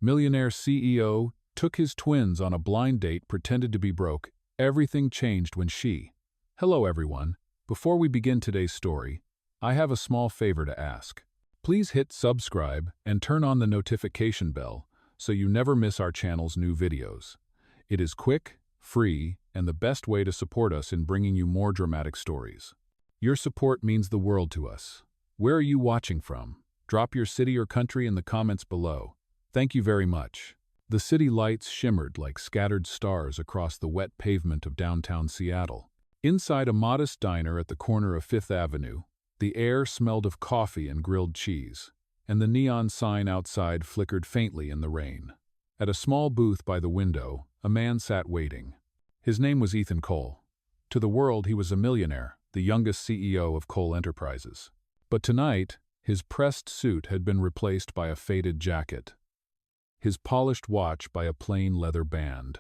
Millionaire CEO took his twins on a blind date, pretended to be broke. Everything changed when she... Hello everyone. Before we begin today's story, I have a small favor to ask. Please hit subscribe and turn on the notification bell so you never miss our channel's new videos. It is quick, free, and the best way to support us in bringing you more dramatic stories. Your support means the world to us. Where are you watching from? Drop your city or country in the comments below. Thank you very much. The city lights shimmered like scattered stars across the wet pavement of downtown Seattle. Inside a modest diner at the corner of Fifth Avenue, the air smelled of coffee and grilled cheese, and the neon sign outside flickered faintly in the rain. At a small booth by the window, a man sat waiting. His name was Ethan Cole. To the world, he was a millionaire, the youngest CEO of Cole Enterprises. But tonight, his pressed suit had been replaced by a faded jacket, his polished watch by a plain leather band.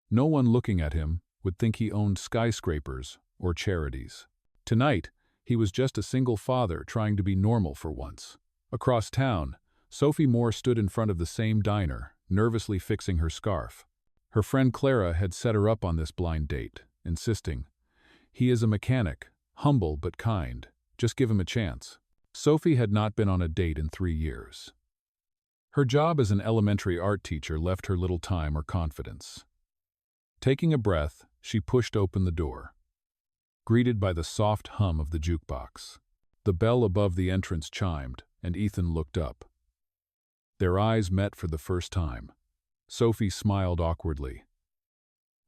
No one looking at him would think he owned skyscrapers or charities. Tonight, he was just a single father trying to be normal for once. Across town, Sophie Moore stood in front of the same diner, nervously fixing her scarf. Her friend Clara had set her up on this blind date, insisting, "He is a mechanic, humble but kind. Just give him a chance." Sophie had not been on a date in 3 years. Her job as an elementary art teacher left her little time or confidence. Taking a breath, she pushed open the door, greeted by the soft hum of the jukebox. The bell above the entrance chimed, and Ethan looked up. Their eyes met for the first time. Sophie smiled awkwardly.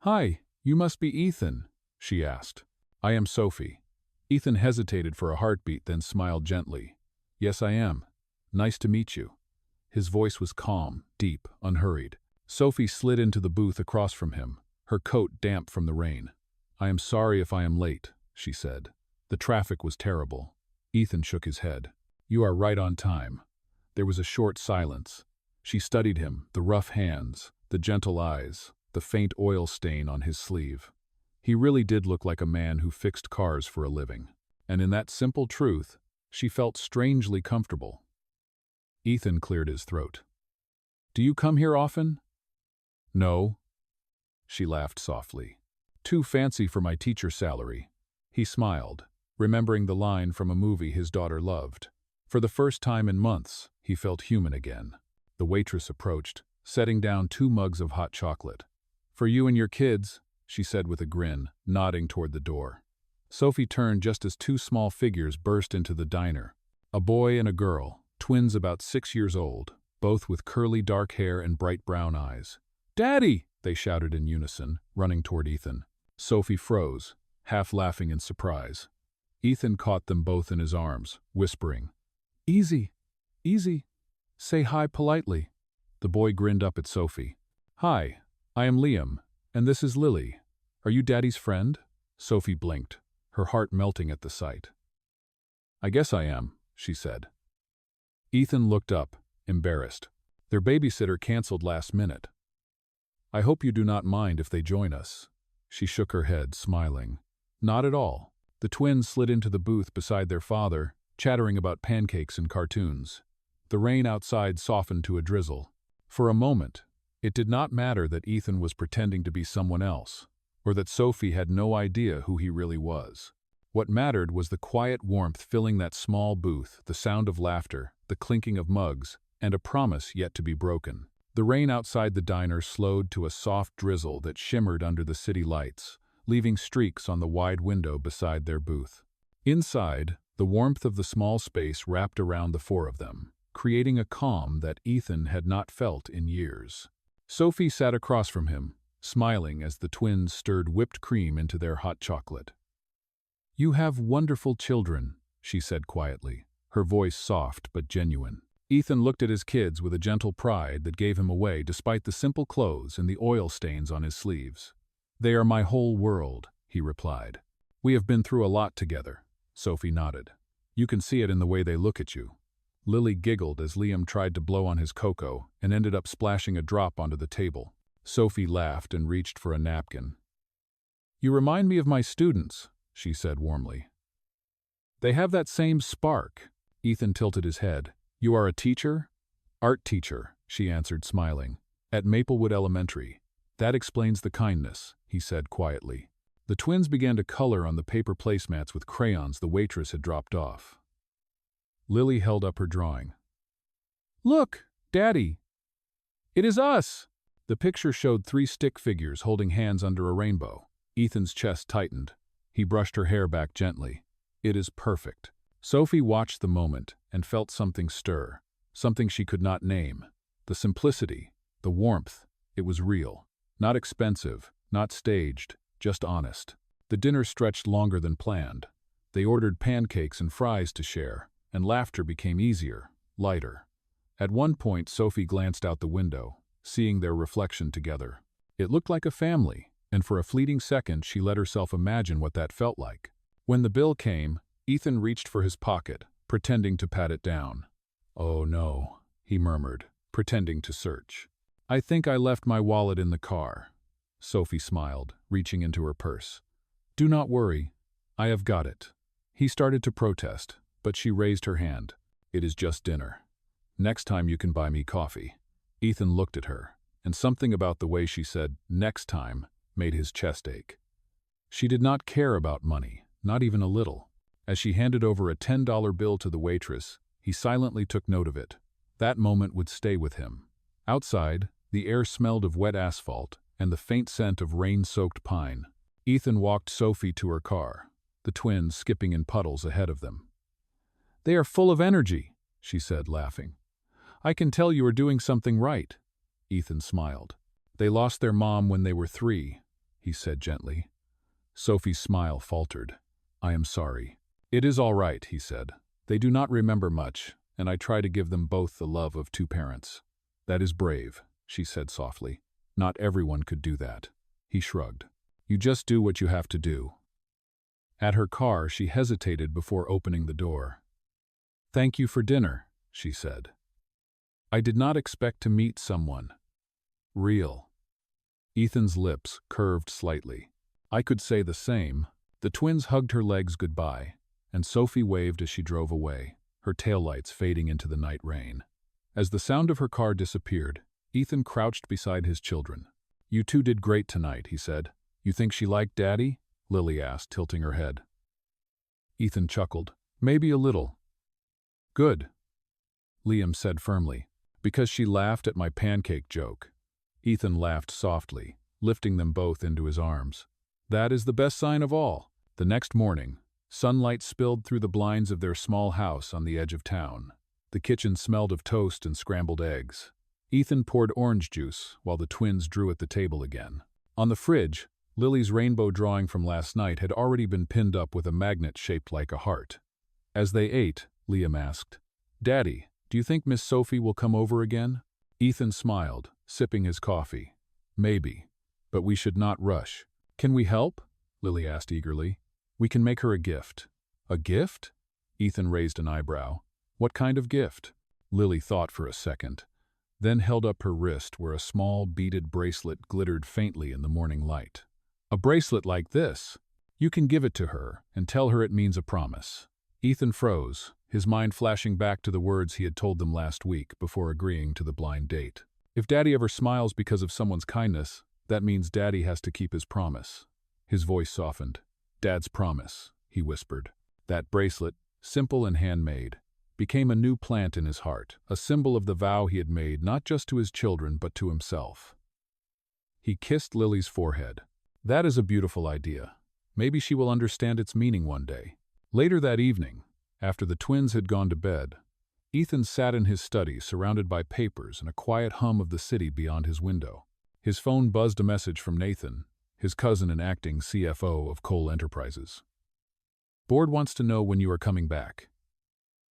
"Hi, you must be Ethan," she asked. "I am Sophie." Ethan hesitated for a heartbeat, then smiled gently. "Yes, I am. Nice to meet you." His voice was calm, deep, unhurried. Sophie slid into the booth across from him, her coat damp from the rain. "I am sorry if I am late," she said. "The traffic was terrible." Ethan shook his head. "You are right on time." There was a short silence. She studied him, the rough hands, the gentle eyes, the faint oil stain on his sleeve. He really did look like a man who fixed cars for a living. And in that simple truth, she felt strangely comfortable. Ethan cleared his throat. "Do you come here often?" "No." She laughed softly. "Too fancy for my teacher salary." He smiled, remembering the line from a movie his daughter loved. For the first time in months, he felt human again. The waitress approached, setting down 2 mugs of hot chocolate. "For you and your kids," she said with a grin, nodding toward the door. Sophie turned just as 2 small figures burst into the diner. A boy and a girl, twins about 6 years old, both with curly dark hair and bright brown eyes. "Daddy!" they shouted in unison, running toward Ethan. Sophie froze, half laughing in surprise. Ethan caught them both in his arms, whispering, "Easy, easy. Say hi politely." The boy grinned up at Sophie. "Hi, I am Liam, and this is Lily. Are you Daddy's friend?" Sophie blinked, her heart melting at the sight. "I guess I am," she said. Ethan looked up, embarrassed. Their babysitter canceled last minute. "I hope you do not mind if they join us." She shook her head, smiling. "Not at all." The twins slid into the booth beside their father, chattering about pancakes and cartoons. The rain outside softened to a drizzle. For a moment, it did not matter that Ethan was pretending to be someone else, or that Sophie had no idea who he really was. What mattered was the quiet warmth filling that small booth, the sound of laughter, the clinking of mugs, and a promise yet to be broken. The rain outside the diner slowed to a soft drizzle that shimmered under the city lights, leaving streaks on the wide window beside their booth. Inside, the warmth of the small space wrapped around the 4 of them, creating a calm that Ethan had not felt in years. Sophie sat across from him, smiling as the twins stirred whipped cream into their hot chocolate. "You have wonderful children," she said quietly, her voice soft but genuine. Ethan looked at his kids with a gentle pride that gave him away despite the simple clothes and the oil stains on his sleeves. "They are my whole world," he replied. "We have been through a lot together." Sophie nodded. "You can see it in the way they look at you." Lily giggled as Liam tried to blow on his cocoa and ended up splashing a drop onto the table. Sophie laughed and reached for a napkin. "You remind me of my students," she said warmly. "They have that same spark." Ethan tilted his head. "You are a teacher?" "Art teacher," she answered, smiling. At Maplewood Elementary. That explains the kindness, he said quietly. The twins began to color on the paper placemats with crayons the waitress had dropped off. Lily held up her drawing. Look, Daddy! It is us! The picture showed 3 stick figures holding hands under a rainbow. Ethan's chest tightened. He brushed her hair back gently. It is perfect. Sophie watched the moment and felt something stir, something she could not name. The simplicity, the warmth, it was real. Not expensive, not staged, just honest. The dinner stretched longer than planned. They ordered pancakes and fries to share, and laughter became easier, lighter. At one point, Sophie glanced out the window, seeing their reflection together. It looked like a family, and for a fleeting second she let herself imagine what that felt like. When the bill came, Ethan reached for his pocket, pretending to pat it down. "Oh no," he murmured, pretending to search. "I think I left my wallet in the car." Sophie smiled, reaching into her purse. "Do not worry, I have got it." He started to protest, but she raised her hand. "It is just dinner. Next time you can buy me coffee." Ethan looked at her, and something about the way she said, "next time," made his chest ache. She did not care about money, not even a little. As she handed over a $10 bill to the waitress, he silently took note of it. That moment would stay with him. Outside, the air smelled of wet asphalt and the faint scent of rain-soaked pine. Ethan walked Sophie to her car, the twins skipping in puddles ahead of them. "They are full of energy," she said, laughing. "I can tell you are doing something right." Ethan smiled. "They lost their mom when they were 3, he said gently. Sophie's smile faltered. "I am sorry." "It is all right," he said. "They do not remember much, and I try to give them both the love of 2 parents. That is brave," she said softly. "Not everyone could do that." He shrugged. "You just do what you have to do." At her car, she hesitated before opening the door. "Thank you for dinner," she said. "I did not expect to meet someone real." Ethan's lips curved slightly. "I could say the same." The twins hugged her legs goodbye, and Sophie waved as she drove away, her taillights fading into the night rain. As the sound of her car disappeared, Ethan crouched beside his children. "You two did great tonight," he said. "You think she liked Daddy?" Lily asked, tilting her head. Ethan chuckled. "Maybe a little." "Good," Liam said firmly, "because she laughed at my pancake joke." Ethan laughed softly, lifting them both into his arms. "That is the best sign of all." The next morning, sunlight spilled through the blinds of their small house on the edge of town. The kitchen smelled of toast and scrambled eggs. Ethan poured orange juice while the twins drew at the table again. On the fridge, Lily's rainbow drawing from last night had already been pinned up with a magnet shaped like a heart. As they ate, Liam asked, "Daddy, do you think Miss Sophie will come over again?" Ethan smiled, sipping his coffee. "Maybe, but we should not rush." "Can we help?" Lily asked eagerly. "We can make her a gift." "A gift?" Ethan raised an eyebrow. "What kind of gift?" Lily thought for a second, then held up her wrist where a small beaded bracelet glittered faintly in the morning light. "A bracelet like this. You can give it to her and tell her it means a promise." Ethan froze, his mind flashing back to the words he had told them last week before agreeing to the blind date. If Daddy ever smiles because of someone's kindness, that means Daddy has to keep his promise. His voice softened. "Dad's promise," he whispered. That bracelet, simple and handmade, became a new plant in his heart, a symbol of the vow he had made not just to his children but to himself. He kissed Lily's forehead. "That is a beautiful idea. Maybe she will understand its meaning one day." Later that evening, after the twins had gone to bed, Ethan sat in his study surrounded by papers and a quiet hum of the city beyond his window. His phone buzzed a message from Nathan, his cousin and acting CFO of Cole Enterprises. "Board wants to know when you are coming back.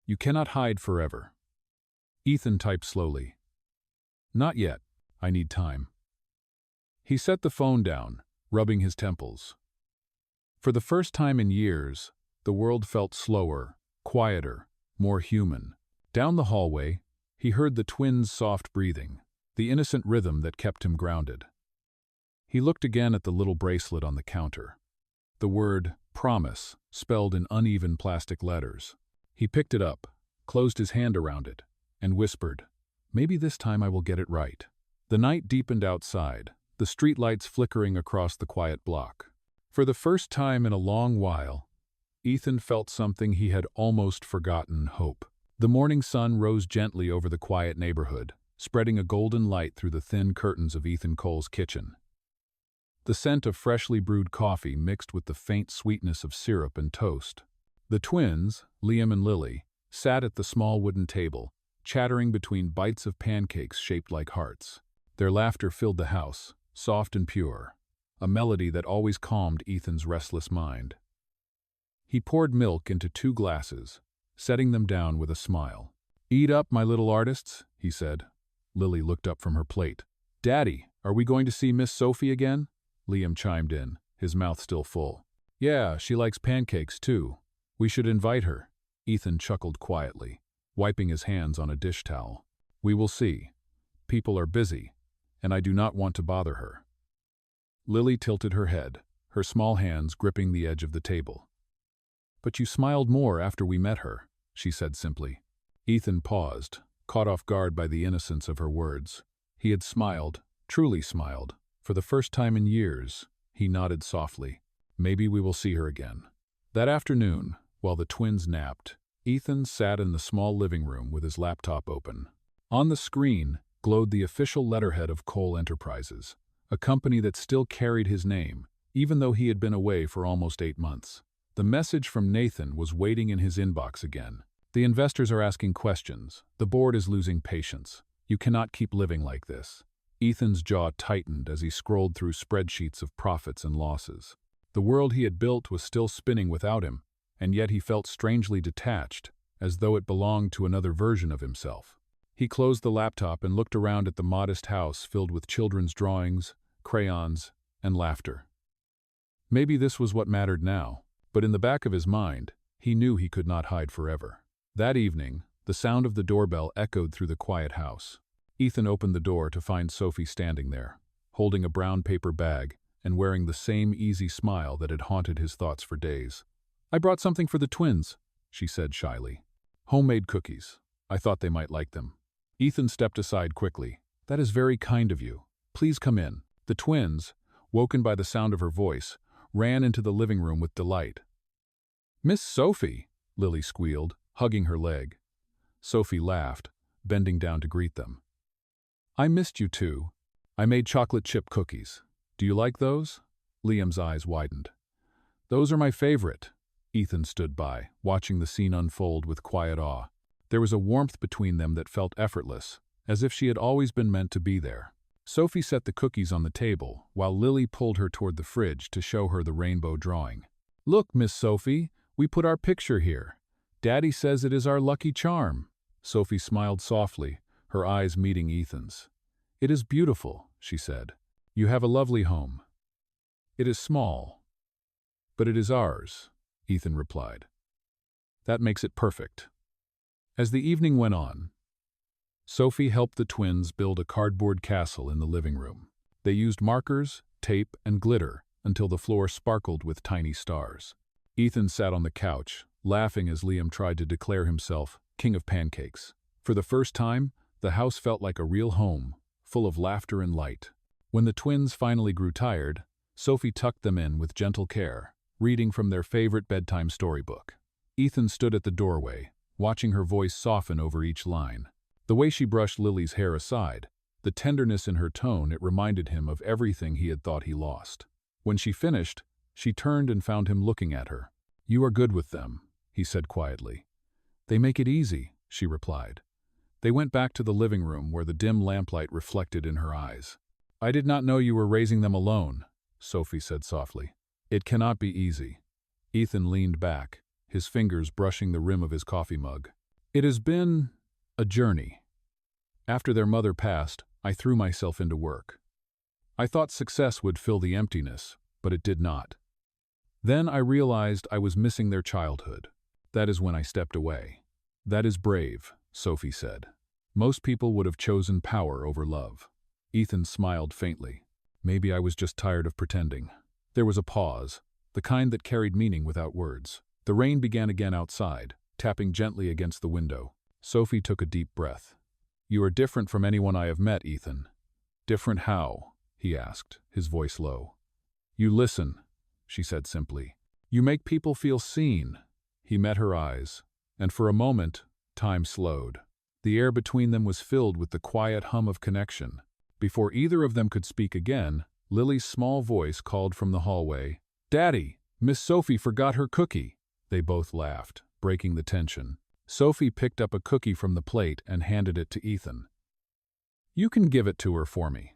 You cannot hide forever." Ethan typed slowly. "Not yet. I need time." He set the phone down, rubbing his temples. For the first time in years, the world felt slower, quieter, more human. Down the hallway, he heard the twins' soft breathing, the innocent rhythm that kept him grounded. He looked again at the little bracelet on the counter. The word, promise, spelled in uneven plastic letters. He picked it up, closed his hand around it, and whispered, Maybe this time I will get it right. The night deepened outside, the streetlights flickering across the quiet block. For the first time in a long while, Ethan felt something he had almost forgotten: hope. The morning sun rose gently over the quiet neighborhood, spreading a golden light through the thin curtains of Ethan Cole's kitchen. The scent of freshly brewed coffee mixed with the faint sweetness of syrup and toast. The twins, Liam and Lily, sat at the small wooden table, chattering between bites of pancakes shaped like hearts. Their laughter filled the house, soft and pure, a melody that always calmed Ethan's restless mind. He poured milk into 2 glasses, setting them down with a smile. "Eat up, my little artists," he said. Lily looked up from her plate. "Daddy, are we going to see Miss Sophie again?" Liam chimed in, his mouth still full. "Yeah, she likes pancakes too. We should invite her." Ethan chuckled quietly, wiping his hands on a dish towel. "We will see. People are busy, and I do not want to bother her." Lily tilted her head, her small hands gripping the edge of the table. "But you smiled more after we met her," she said simply. Ethan paused, caught off guard by the innocence of her words. He had smiled, truly smiled, for the first time in years. He nodded softly. "Maybe we will see her again." That afternoon, while the twins napped, Ethan sat in the small living room with his laptop open. On the screen glowed the official letterhead of Cole Enterprises, a company that still carried his name, even though he had been away for almost 8 months. The message from Nathan was waiting in his inbox again. "The investors are asking questions. The board is losing patience. You cannot keep living like this." Ethan's jaw tightened as he scrolled through spreadsheets of profits and losses. The world he had built was still spinning without him, and yet he felt strangely detached, as though it belonged to another version of himself. He closed the laptop and looked around at the modest house filled with children's drawings, crayons, and laughter. Maybe this was what mattered now, but in the back of his mind, he knew he could not hide forever. That evening, the sound of the doorbell echoed through the quiet house. Ethan opened the door to find Sophie standing there, holding a brown paper bag and wearing the same easy smile that had haunted his thoughts for days. "I brought something for the twins," she said shyly. "Homemade cookies. I thought they might like them." Ethan stepped aside quickly. "That is very kind of you. Please come in." The twins, woken by the sound of her voice, ran into the living room with delight. "Miss Sophie," Lily squealed, hugging her leg. Sophie laughed, bending down to greet them. "I missed you too. I made chocolate chip cookies. Do you like those?" Liam's eyes widened. "Those are my favorite." Ethan stood by, watching the scene unfold with quiet awe. There was a warmth between them that felt effortless, as if she had always been meant to be there. Sophie set the cookies on the table, while Lily pulled her toward the fridge to show her the rainbow drawing. "Look, Miss Sophie, we put our picture here. Daddy says it is our lucky charm." Sophie smiled softly, her eyes meeting Ethan's. "It is beautiful," she said. "You have a lovely home." "It is small, but it is ours," Ethan replied. "That makes it perfect." As the evening went on, Sophie helped the twins build a cardboard castle in the living room. They used markers, tape, and glitter until the floor sparkled with tiny stars. Ethan sat on the couch, laughing as Liam tried to declare himself king of pancakes. For the first time, the house felt like a real home, full of laughter and light. When the twins finally grew tired, Sophie tucked them in with gentle care, reading from their favorite bedtime storybook. Ethan stood at the doorway, watching her voice soften over each line. The way she brushed Lily's hair aside, the tenderness in her tone, it reminded him of everything he had thought he lost. When she finished, she turned and found him looking at her. "You are good with them," he said quietly. "They make it easy," she replied. They went back to the living room where the dim lamplight reflected in her eyes. "I did not know you were raising them alone," Sophie said softly. "It cannot be easy." Ethan leaned back, his fingers brushing the rim of his coffee mug. "It has been a journey. After their mother passed, I threw myself into work. I thought success would fill the emptiness, but it did not. Then I realized I was missing their childhood. That is when I stepped away." "That is brave," Sophie said. "Most people would have chosen power over love." Ethan smiled faintly. "Maybe I was just tired of pretending." There was a pause, the kind that carried meaning without words. The rain began again outside, tapping gently against the window. Sophie took a deep breath. You are different from anyone I have met, Ethan. Different how? He asked, his voice low. You listen, she said simply. You make people feel seen. He met her eyes, and for a moment, time slowed. The air between them was filled with the quiet hum of connection. Before either of them could speak again, Lily's small voice called from the hallway, Daddy, Miss Sophie forgot her cookie. They both laughed, breaking the tension. Sophie picked up a cookie from the plate and handed it to Ethan. You can give it to her for me,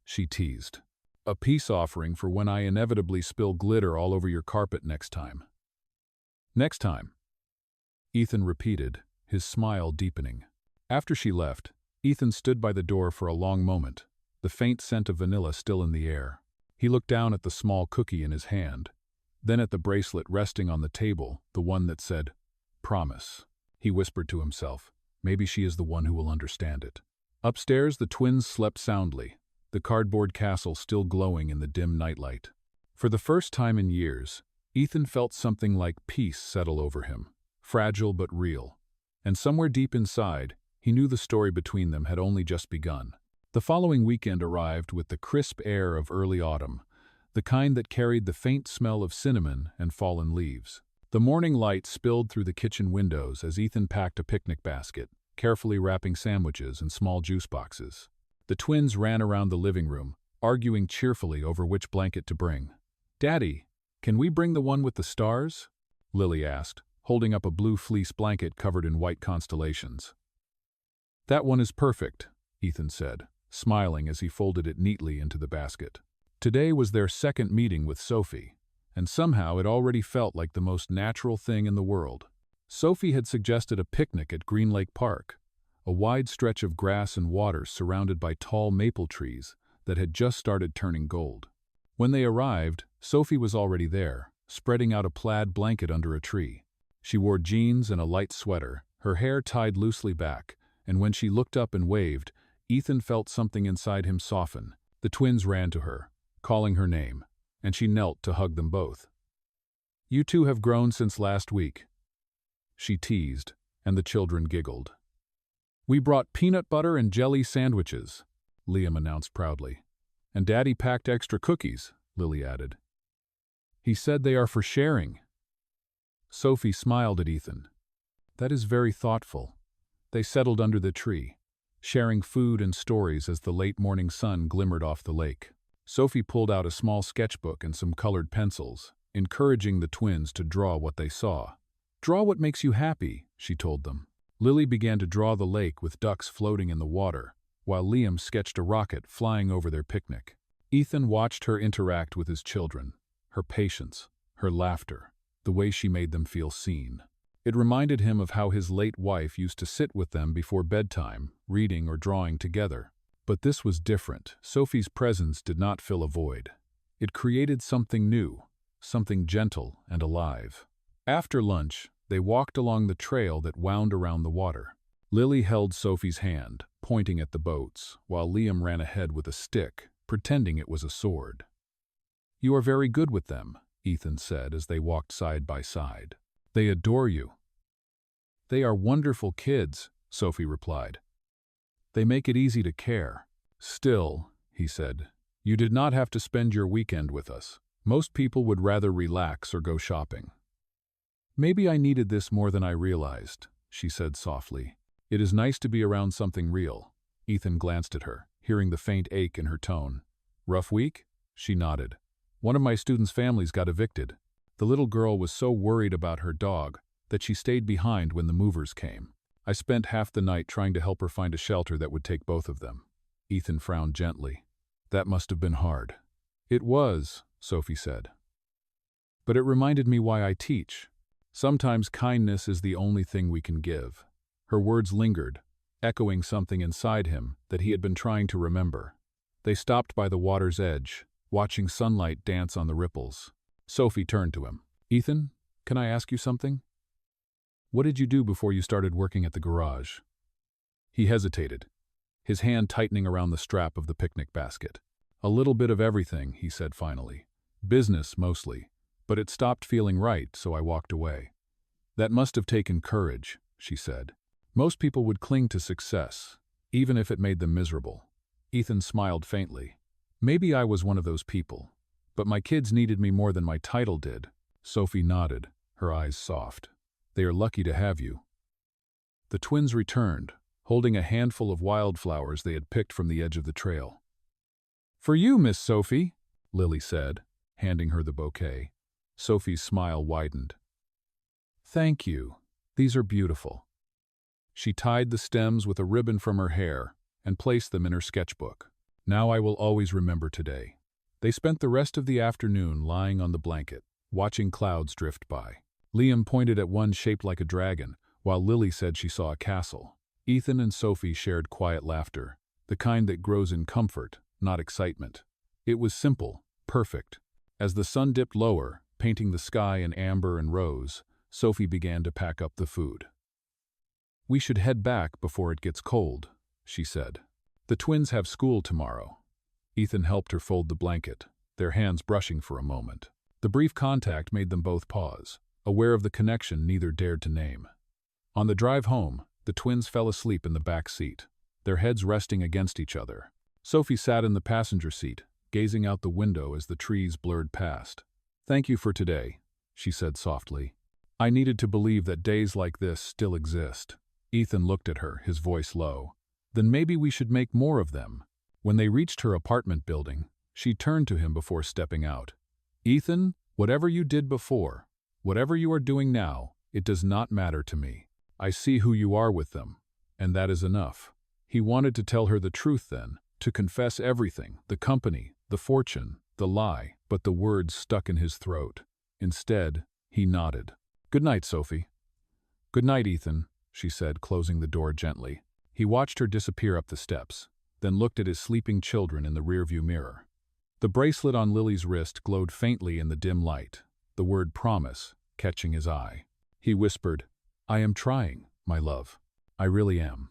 she teased. A peace offering for when I inevitably spill glitter all over your carpet next time. Next time, Ethan repeated, his smile deepening. After she left, Ethan stood by the door for a long moment, the faint scent of vanilla still in the air. He looked down at the small cookie in his hand, then at the bracelet resting on the table, the one that said, Promise. He whispered to himself, maybe she is the one who will understand it. Upstairs, the twins slept soundly, the cardboard castle still glowing in the dim nightlight. For the first time in years, Ethan felt something like peace settle over him, fragile but real. And somewhere deep inside, he knew the story between them had only just begun. The following weekend arrived with the crisp air of early autumn, the kind that carried the faint smell of cinnamon and fallen leaves. The morning light spilled through the kitchen windows as Ethan packed a picnic basket, carefully wrapping sandwiches and small juice boxes. The twins ran around the living room, arguing cheerfully over which blanket to bring. Daddy, can we bring the one with the stars? Lily asked, holding up a blue fleece blanket covered in white constellations. That one is perfect, Ethan said, smiling as he folded it neatly into the basket. Today was their second meeting with Sophie, and somehow it already felt like the most natural thing in the world. Sophie had suggested a picnic at Green Lake Park, a wide stretch of grass and water surrounded by tall maple trees that had just started turning gold. When they arrived, Sophie was already there, spreading out a plaid blanket under a tree. She wore jeans and a light sweater, her hair tied loosely back, and when she looked up and waved, Ethan felt something inside him soften. The twins ran to her, calling her name, and she knelt to hug them both. You two have grown since last week, she teased, and the children giggled. We brought peanut butter and jelly sandwiches, Liam announced proudly. And Daddy packed extra cookies, Lily added. He said they are for sharing. Sophie smiled at Ethan. That is very thoughtful. They settled under the tree, sharing food and stories as the late morning sun glimmered off the lake. Sophie pulled out a small sketchbook and some colored pencils, encouraging the twins to draw what they saw. Draw what makes you happy, she told them. Lily began to draw the lake with ducks floating in the water, while Liam sketched a rocket flying over their picnic. Ethan watched her interact with his children, her patience, her laughter, the way she made them feel seen. It reminded him of how his late wife used to sit with them before bedtime, reading or drawing together. But this was different. Sophie's presence did not fill a void. It created something new, something gentle and alive. After lunch, they walked along the trail that wound around the water. Lily held Sophie's hand, pointing at the boats, while Liam ran ahead with a stick, pretending it was a sword. You are very good with them, Ethan said as they walked side by side. They adore you. They are wonderful kids, Sophie replied. They make it easy to care. Still, he said, you did not have to spend your weekend with us. Most people would rather relax or go shopping. Maybe I needed this more than I realized, she said softly. It is nice to be around something real. Ethan glanced at her, hearing the faint ache in her tone. Rough week? She nodded. One of my students' families got evicted. The little girl was so worried about her dog that she stayed behind when the movers came. I spent half the night trying to help her find a shelter that would take both of them. Ethan frowned gently. That must have been hard. It was, Sophie said. But it reminded me why I teach. Sometimes kindness is the only thing we can give. Her words lingered, echoing something inside him that he had been trying to remember. They stopped by the water's edge, watching sunlight dance on the ripples. Sophie turned to him. Ethan, can I ask you something? What did you do before you started working at the garage? He hesitated, his hand tightening around the strap of the picnic basket. A little bit of everything, he said finally. Business, mostly. But it stopped feeling right, so I walked away. That must have taken courage, she said. Most people would cling to success, even if it made them miserable. Ethan smiled faintly. Maybe I was one of those people. But my kids needed me more than my title did. Sophie nodded, her eyes soft. They are lucky to have you. The twins returned, holding a handful of wildflowers they had picked from the edge of the trail. For you, Miss Sophie, Lily said, handing her the bouquet. Sophie's smile widened. Thank you. These are beautiful. She tied the stems with a ribbon from her hair and placed them in her sketchbook. Now I will always remember today. They spent the rest of the afternoon lying on the blanket, watching clouds drift by. Liam pointed at one shaped like a dragon, while Lily said she saw a castle. Ethan and Sophie shared quiet laughter, the kind that grows in comfort, not excitement. It was simple, perfect. As the sun dipped lower, painting the sky in amber and rose, Sophie began to pack up the food. We should head back before it gets cold, she said. The twins have school tomorrow. Ethan helped her fold the blanket, their hands brushing for a moment. The brief contact made them both pause, aware of the connection neither dared to name. On the drive home, the twins fell asleep in the back seat, their heads resting against each other. Sophie sat in the passenger seat, gazing out the window as the trees blurred past. Thank you for today, she said softly. I needed to believe that days like this still exist. Ethan looked at her, his voice low. Then maybe we should make more of them. When they reached her apartment building, she turned to him before stepping out. Ethan, whatever you did before, whatever you are doing now, it does not matter to me. I see who you are with them, and that is enough. He wanted to tell her the truth then, to confess everything, the company, the fortune, the lie, but the words stuck in his throat. Instead, he nodded. Good night, Sophie. Good night, Ethan, she said, closing the door gently. He watched her disappear up the steps, then looked at his sleeping children in the rearview mirror. The bracelet on Lily's wrist glowed faintly in the dim light, the word promise catching his eye. He whispered, I am trying, my love. I really am.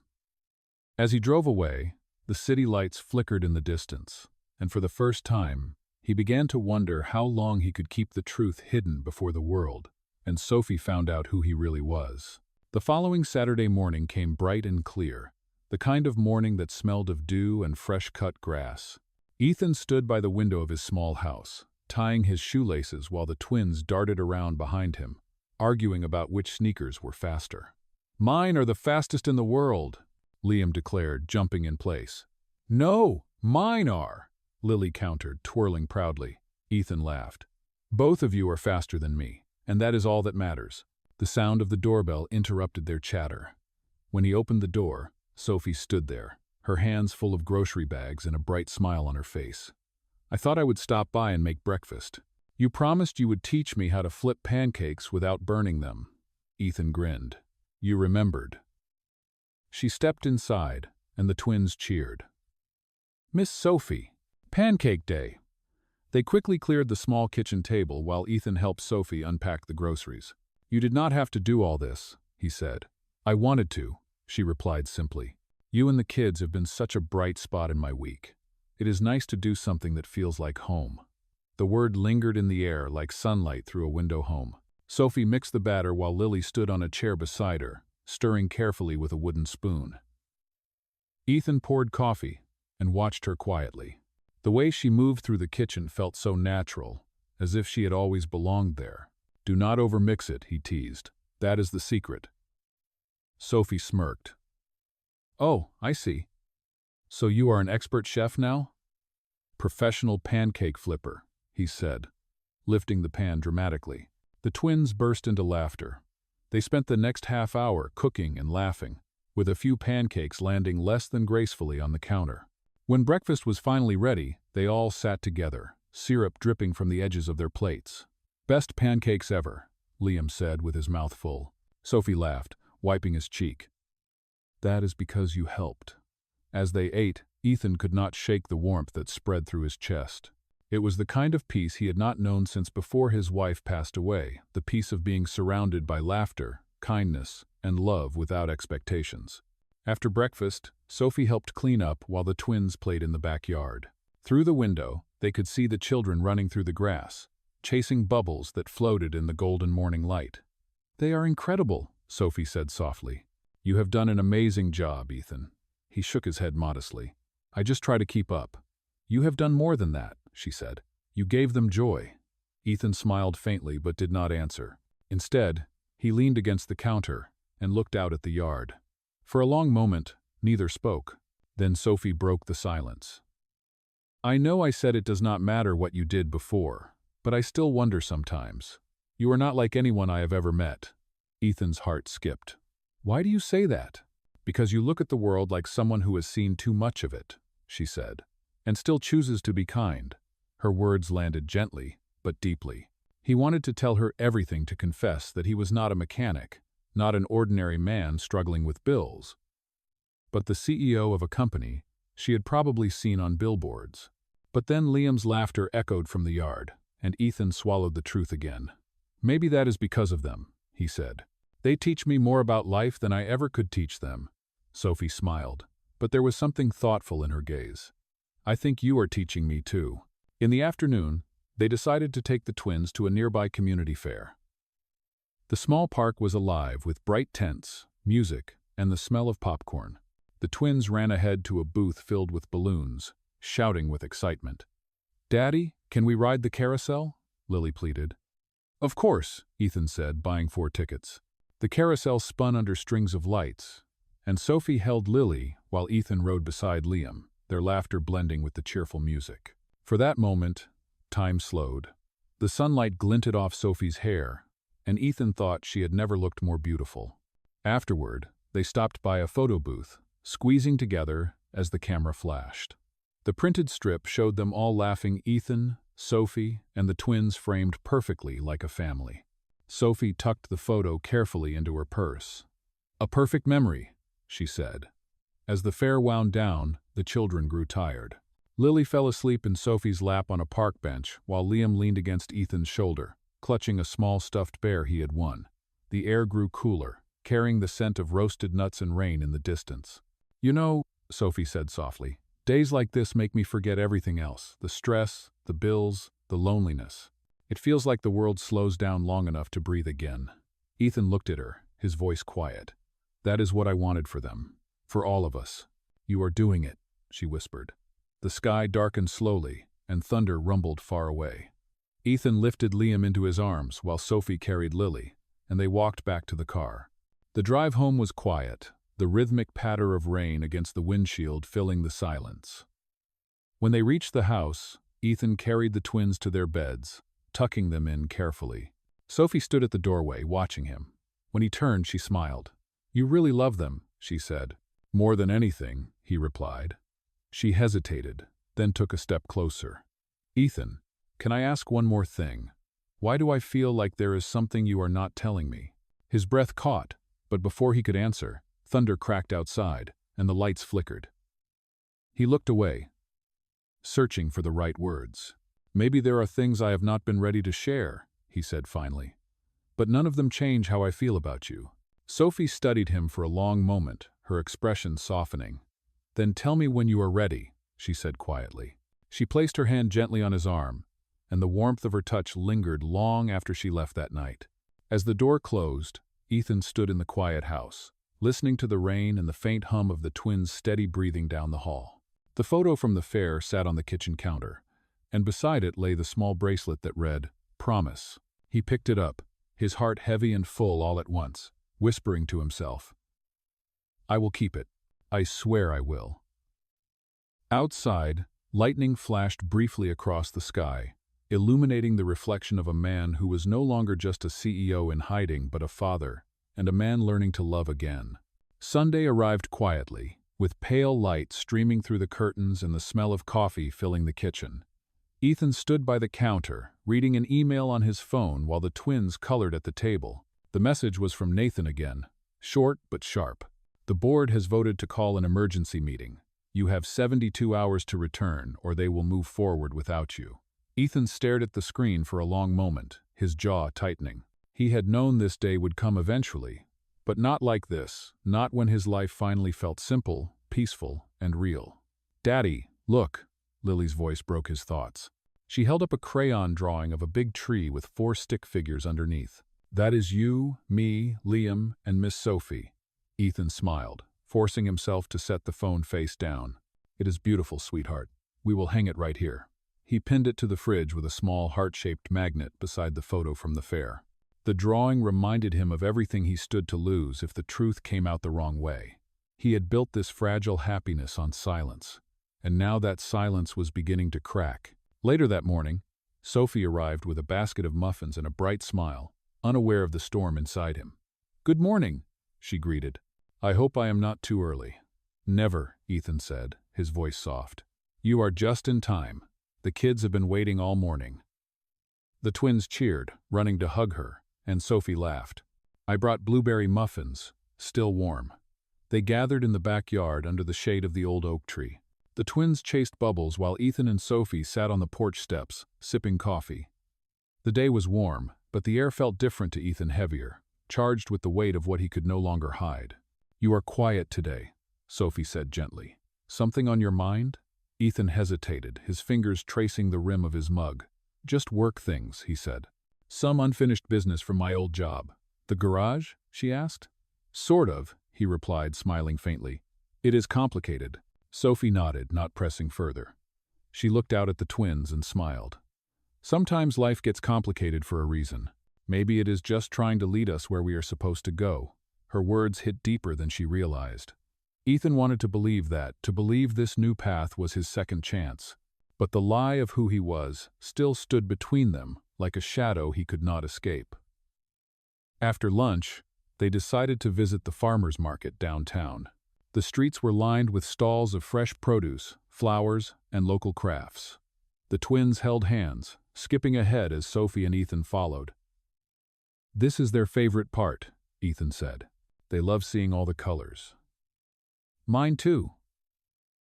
As he drove away, the city lights flickered in the distance, and for the first time, he began to wonder how long he could keep the truth hidden before the world, and Sophie found out who he really was. The following Saturday morning came bright and clear, the kind of morning that smelled of dew and fresh-cut grass. Ethan stood by the window of his small house, tying his shoelaces while the twins darted around behind him, arguing about which sneakers were faster. Mine are the fastest in the world, Liam declared, jumping in place. No, mine are, Lily countered, twirling proudly. Ethan laughed. Both of you are faster than me, and that is all that matters. The sound of the doorbell interrupted their chatter. When he opened the door, Sophie stood there, her hands full of grocery bags and a bright smile on her face. I thought I would stop by and make breakfast. You promised you would teach me how to flip pancakes without burning them. Ethan grinned. You remembered. She stepped inside, and the twins cheered. Miss Sophie, Pancake Day. They quickly cleared the small kitchen table while Ethan helped Sophie unpack the groceries. You did not have to do all this, he said. I wanted to, she replied simply. You and the kids have been such a bright spot in my week. It is nice to do something that feels like home. The word lingered in the air like sunlight through a window home. Sophie mixed the batter while Lily stood on a chair beside her, stirring carefully with a wooden spoon. Ethan poured coffee and watched her quietly. The way she moved through the kitchen felt so natural, as if she had always belonged there. Do not overmix it, he teased. That is the secret. Sophie smirked. Oh, I see. So you are an expert chef now? Professional pancake flipper, he said, lifting the pan dramatically. The twins burst into laughter. They spent the next half hour cooking and laughing, with a few pancakes landing less than gracefully on the counter. When breakfast was finally ready, they all sat together, syrup dripping from the edges of their plates. Best pancakes ever, Liam said with his mouth full. Sophie laughed, wiping his cheek. That is because you helped. As they ate, Ethan could not shake the warmth that spread through his chest. It was the kind of peace he had not known since before his wife passed away, the peace of being surrounded by laughter, kindness, and love without expectations. After breakfast, Sophie helped clean up while the twins played in the backyard. Through the window, they could see the children running through the grass, chasing bubbles that floated in the golden morning light. They are incredible, Sophie said softly. You have done an amazing job, Ethan. He shook his head modestly. I just try to keep up. You have done more than that, she said. You gave them joy. Ethan smiled faintly but did not answer. Instead, he leaned against the counter and looked out at the yard. For a long moment, neither spoke. Then Sophie broke the silence. I know I said it does not matter what you did before, but I still wonder sometimes. You are not like anyone I have ever met. Ethan's heart skipped. Why do you say that? Because you look at the world like someone who has seen too much of it, she said, and still chooses to be kind. Her words landed gently, but deeply. He wanted to tell her everything, to confess that he was not a mechanic, not an ordinary man struggling with bills, but the CEO of a company she had probably seen on billboards. But then Liam's laughter echoed from the yard, and Ethan swallowed the truth again. Maybe that is because of them, he said. They teach me more about life than I ever could teach them. Sophie smiled, but there was something thoughtful in her gaze. I think you are teaching me too. In the afternoon, they decided to take the twins to a nearby community fair. The small park was alive with bright tents, music, and the smell of popcorn. The twins ran ahead to a booth filled with balloons, shouting with excitement. Daddy, can we ride the carousel? Lily pleaded. Of course, Ethan said, buying 4 tickets. The carousel spun under strings of lights, and Sophie held Lily while Ethan rode beside Liam, their laughter blending with the cheerful music. For that moment, time slowed. The sunlight glinted off Sophie's hair, and Ethan thought she had never looked more beautiful. Afterward, they stopped by a photo booth, squeezing together as the camera flashed. The printed strip showed them all laughing, Ethan, Sophie, and the twins framed perfectly like a family. Sophie tucked the photo carefully into her purse. A perfect memory, she said. As the fair wound down, the children grew tired. Lily fell asleep in Sophie's lap on a park bench while Liam leaned against Ethan's shoulder, clutching a small stuffed bear he had won. The air grew cooler, carrying the scent of roasted nuts and rain in the distance. You know, Sophie said softly, days like this make me forget everything else, the stress, the bills, the loneliness. It feels like the world slows down long enough to breathe again. Ethan looked at her, his voice quiet. That is what I wanted for them, for all of us. You are doing it, she whispered. The sky darkened slowly, and thunder rumbled far away. Ethan lifted Liam into his arms while Sophie carried Lily, and they walked back to the car. The drive home was quiet, the rhythmic patter of rain against the windshield filling the silence. When they reached the house, Ethan carried the twins to their beds, tucking them in carefully. Sophie stood at the doorway, watching him. When he turned, she smiled. You really love them, she said. More than anything, he replied. She hesitated, then took a step closer. Ethan, can I ask one more thing? Why do I feel like there is something you are not telling me? His breath caught, but before he could answer, thunder cracked outside, and the lights flickered. He looked away, searching for the right words. Maybe there are things I have not been ready to share, he said finally. But none of them change how I feel about you. Sophie studied him for a long moment, her expression softening. Then tell me when you are ready, she said quietly. She placed her hand gently on his arm, and the warmth of her touch lingered long after she left that night. As the door closed, Ethan stood in the quiet house, listening to the rain and the faint hum of the twins' steady breathing down the hall. The photo from the fair sat on the kitchen counter, and beside it lay the small bracelet that read, Promise. He picked it up, his heart heavy and full all at once, whispering to himself, I will keep it. I swear I will. Outside, lightning flashed briefly across the sky, illuminating the reflection of a man who was no longer just a CEO in hiding but a father, and a man learning to love again. Sunday arrived quietly, with pale light streaming through the curtains and the smell of coffee filling the kitchen. Ethan stood by the counter, reading an email on his phone while the twins colored at the table. The message was from Nathan again, short but sharp. The board has voted to call an emergency meeting. You have 72 hours to return, or they will move forward without you. Ethan stared at the screen for a long moment, his jaw tightening. He had known this day would come eventually, but not like this, not when his life finally felt simple, peaceful, and real. Daddy, look, Lily's voice broke his thoughts. She held up a crayon drawing of a big tree with 4 stick figures underneath. That is you, me, Liam, and Miss Sophie. Ethan smiled, forcing himself to set the phone face down. "It is beautiful, sweetheart. We will hang it right here." He pinned it to the fridge with a small heart-shaped magnet beside the photo from the fair. The drawing reminded him of everything he stood to lose if the truth came out the wrong way. He had built this fragile happiness on silence, and now that silence was beginning to crack. Later that morning, Sophie arrived with a basket of muffins and a bright smile, unaware of the storm inside him. "Good morning," she greeted. "I hope I am not too early." "Never," Ethan said, his voice soft. "You are just in time. The kids have been waiting all morning." The twins cheered, running to hug her, and Sophie laughed. "I brought blueberry muffins, still warm." They gathered in the backyard under the shade of the old oak tree. The twins chased Bubbles while Ethan and Sophie sat on the porch steps, sipping coffee. The day was warm, but the air felt different to Ethan, heavier, charged with the weight of what he could no longer hide. "You are quiet today," Sophie said gently. "Something on your mind?" Ethan hesitated, his fingers tracing the rim of his mug. "Just work things," he said. "Some unfinished business from my old job." "The garage?" she asked. "Sort of," he replied, smiling faintly. "It is complicated." Sophie nodded, not pressing further. She looked out at the twins and smiled. "Sometimes life gets complicated for a reason. Maybe it is just trying to lead us where we are supposed to go." Her words hit deeper than she realized. Ethan wanted to believe that, to believe this new path was his second chance. But the lie of who he was still stood between them, like a shadow he could not escape. After lunch, they decided to visit the farmer's market downtown. The streets were lined with stalls of fresh produce, flowers, and local crafts. The twins held hands, skipping ahead as Sophie and Ethan followed. "This is their favorite part," Ethan said. "They love seeing all the colors." "Mine too,"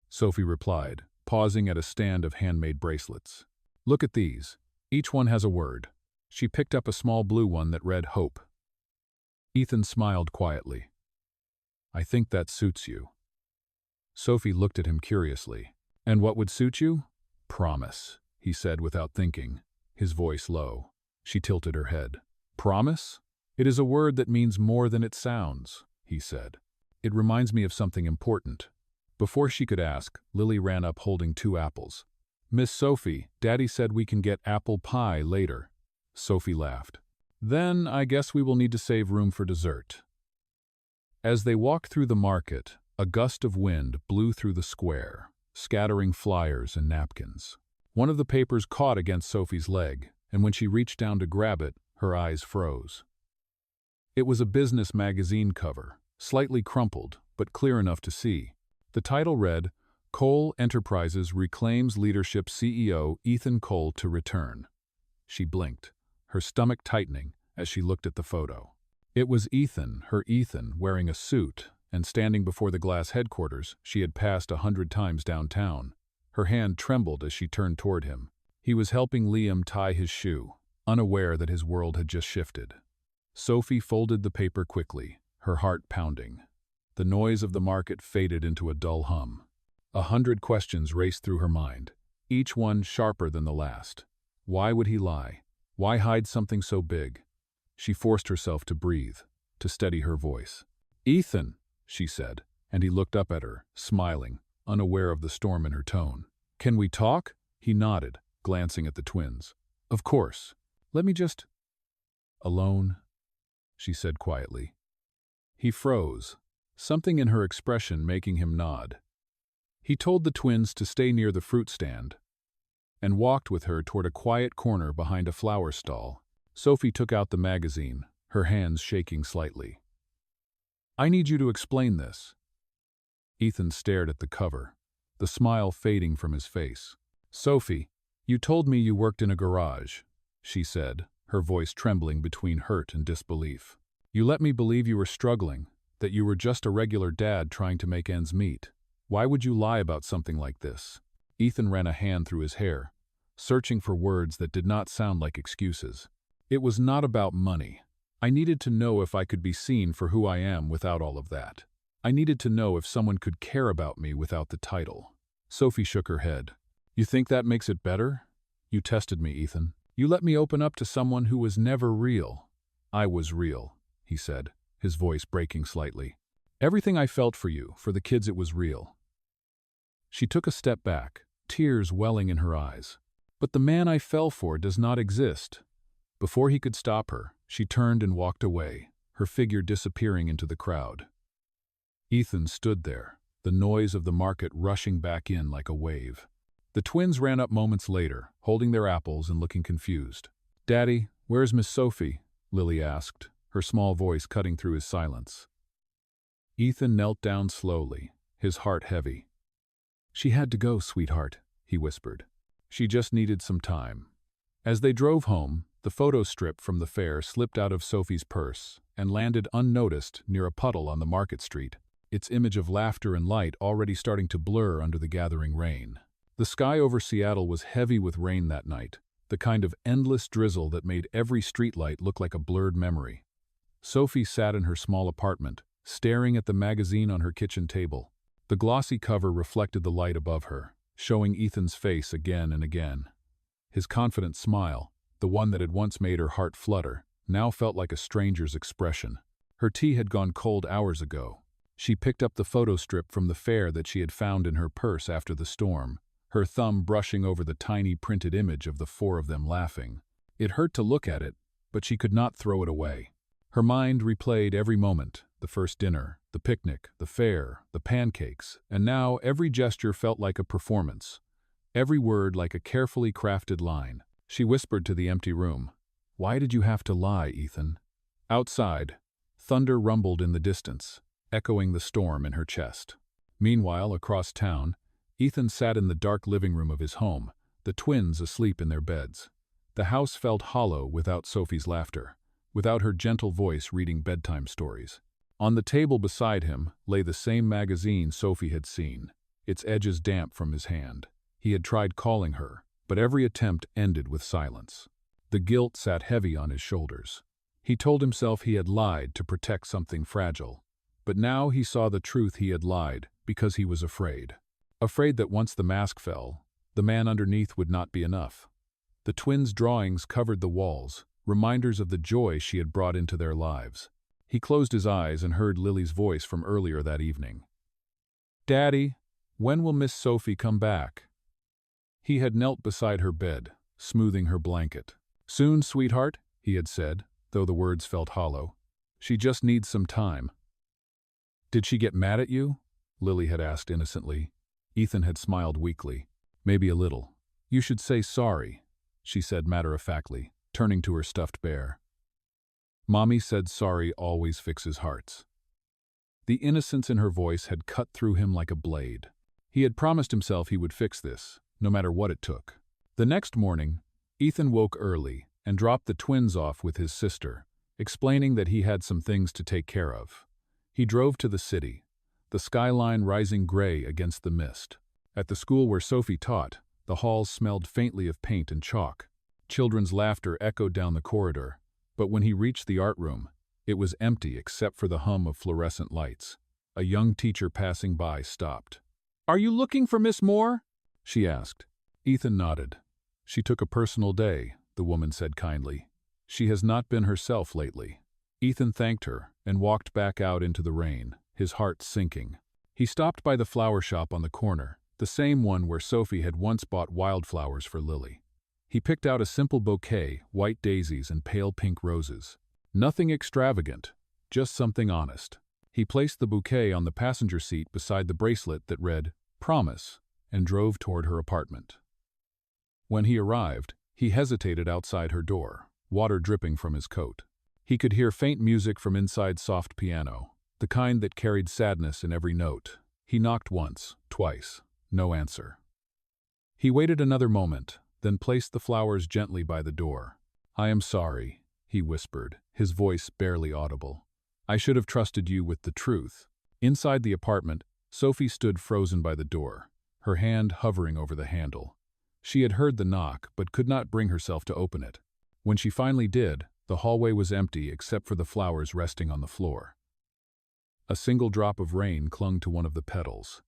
Sophie replied, pausing at a stand of handmade bracelets. "Look at these. Each one has a word." She picked up a small blue one that read hope. Ethan smiled quietly. "I think that suits you." Sophie looked at him curiously. "And what would suit you?" "Promise," he said without thinking, his voice low. She tilted her head. "Promise? It is a word that means more than it sounds," he said. "It reminds me of something important." Before she could ask, Lily ran up holding 2 apples. "Miss Sophie, Daddy said we can get apple pie later." Sophie laughed. "Then I guess we will need to save room for dessert." As they walked through the market, a gust of wind blew through the square, scattering flyers and napkins. One of the papers caught against Sophie's leg, and when she reached down to grab it, her eyes froze. It was a business magazine cover, slightly crumpled, but clear enough to see. The title read, "Cole Enterprises Reclaims Leadership CEO Ethan Cole to Return." She blinked, her stomach tightening as she looked at the photo. It was Ethan, her Ethan, wearing a suit, and standing before the glass headquarters she had passed 100 times downtown. Her hand trembled as she turned toward him. He was helping Liam tie his shoe, unaware that his world had just shifted. Sophie folded the paper quickly, her heart pounding. The noise of the market faded into a dull hum. 100 questions raced through her mind, each one sharper than the last. Why would he lie? Why hide something so big? She forced herself to breathe, to steady her voice. "Ethan," she said, and he looked up at her, smiling, unaware of the storm in her tone. "Can we talk?" He nodded, glancing at the twins. "Of course. Let me just—" "Alone?" she said quietly. He froze, something in her expression making him nod. He told the twins to stay near the fruit stand and walked with her toward a quiet corner behind a flower stall. Sophie took out the magazine, her hands shaking slightly. "I need you to explain this." Ethan stared at the cover, the smile fading from his face. "Sophie, you told me you worked in a garage," she said, her voice trembling between hurt and disbelief. "You let me believe you were struggling, that you were just a regular dad trying to make ends meet. Why would you lie about something like this?" Ethan ran a hand through his hair, searching for words that did not sound like excuses. "It was not about money. I needed to know if I could be seen for who I am without all of that. I needed to know if someone could care about me without the title." Sophie shook her head. "You think that makes it better? You tested me, Ethan. You let me open up to someone who was never real." "I was real," he said, his voice breaking slightly. Everything I felt for you, for the kids, it was real." She took a step back, tears welling in her eyes. "But the man I fell for does not exist." Before he could stop her, she turned and walked away, her figure disappearing into the crowd. Ethan stood there, the noise of the market rushing back in like a wave. The twins ran up moments later, holding their apples and looking confused. "Daddy, where's Miss Sophie?" Lily asked, her small voice cutting through his silence. Ethan knelt down slowly, his heart heavy. "She had to go, sweetheart," he whispered. "She just needed some time." As they drove home, the photo strip from the fair slipped out of Sophie's purse and landed unnoticed near a puddle on the market street, its image of laughter and light already starting to blur under the gathering rain. The sky over Seattle was heavy with rain that night, the kind of endless drizzle that made every streetlight look like a blurred memory. Sophie sat in her small apartment, staring at the magazine on her kitchen table. The glossy cover reflected the light above her, showing Ethan's face again and again. His confident smile, the one that had once made her heart flutter, now felt like a stranger's expression. Her tea had gone cold hours ago. She picked up the photo strip from the fair that she had found in her purse after the storm, her thumb brushing over the tiny printed image of the four of them laughing. It hurt to look at it, but she could not throw it away. Her mind replayed every moment, the first dinner, the picnic, the fair, the pancakes, and now every gesture felt like a performance, every word like a carefully crafted line. She whispered to the empty room, "Why did you have to lie, Ethan?" Outside, thunder rumbled in the distance, echoing the storm in her chest. Meanwhile, across town, Ethan sat in the dark living room of his home, the twins asleep in their beds. The house felt hollow without Sophie's laughter, without her gentle voice reading bedtime stories. On the table beside him lay the same magazine Sophie had seen, its edges damp from his hand. He had tried calling her, but every attempt ended with silence. The guilt sat heavy on his shoulders. He told himself he had lied to protect something fragile, but now he saw the truth. He had lied because he was afraid. Afraid that once the mask fell, the man underneath would not be enough. The twins' drawings covered the walls, reminders of the joy she had brought into their lives. He closed his eyes and heard Lily's voice from earlier that evening. "Daddy, when will Miss Sophie come back?" He had knelt beside her bed, smoothing her blanket. "Soon, sweetheart," he had said, though the words felt hollow. "She just needs some time." "Did she get mad at you?" Lily had asked innocently. Ethan had smiled weakly. "Maybe a little." "You should say sorry," she said matter-of-factly, turning to her stuffed bear. "Mommy said sorry always fixes hearts." The innocence in her voice had cut through him like a blade. He had promised himself he would fix this, no matter what it took. The next morning, Ethan woke early and dropped the twins off with his sister, explaining that he had some things to take care of. He drove to the city, the skyline rising gray against the mist. At the school where Sophie taught, the halls smelled faintly of paint and chalk. Children's laughter echoed down the corridor, but when he reached the art room, it was empty except for the hum of fluorescent lights. A young teacher passing by stopped. "Are you looking for Miss Moore?" she asked. Ethan nodded. "She took a personal day," the woman said kindly. "She has not been herself lately." Ethan thanked her and walked back out into the rain, his heart sinking. He stopped by the flower shop on the corner, the same one where Sophie had once bought wildflowers for Lily. He picked out a simple bouquet, white daisies and pale pink roses. Nothing extravagant, just something honest. He placed the bouquet on the passenger seat beside the bracelet that read, "Promise," and drove toward her apartment. When he arrived, he hesitated outside her door, water dripping from his coat. He could hear faint music from inside soft piano, the kind that carried sadness in every note. He knocked once, twice, no answer. He waited another moment, then placed the flowers gently by the door. "I am sorry," he whispered, his voice barely audible. "I should have trusted you with the truth." Inside the apartment, Sophie stood frozen by the door, her hand hovering over the handle. She had heard the knock, but could not bring herself to open it. When she finally did, the hallway was empty except for the flowers resting on the floor. A single drop of rain clung to one of the petals.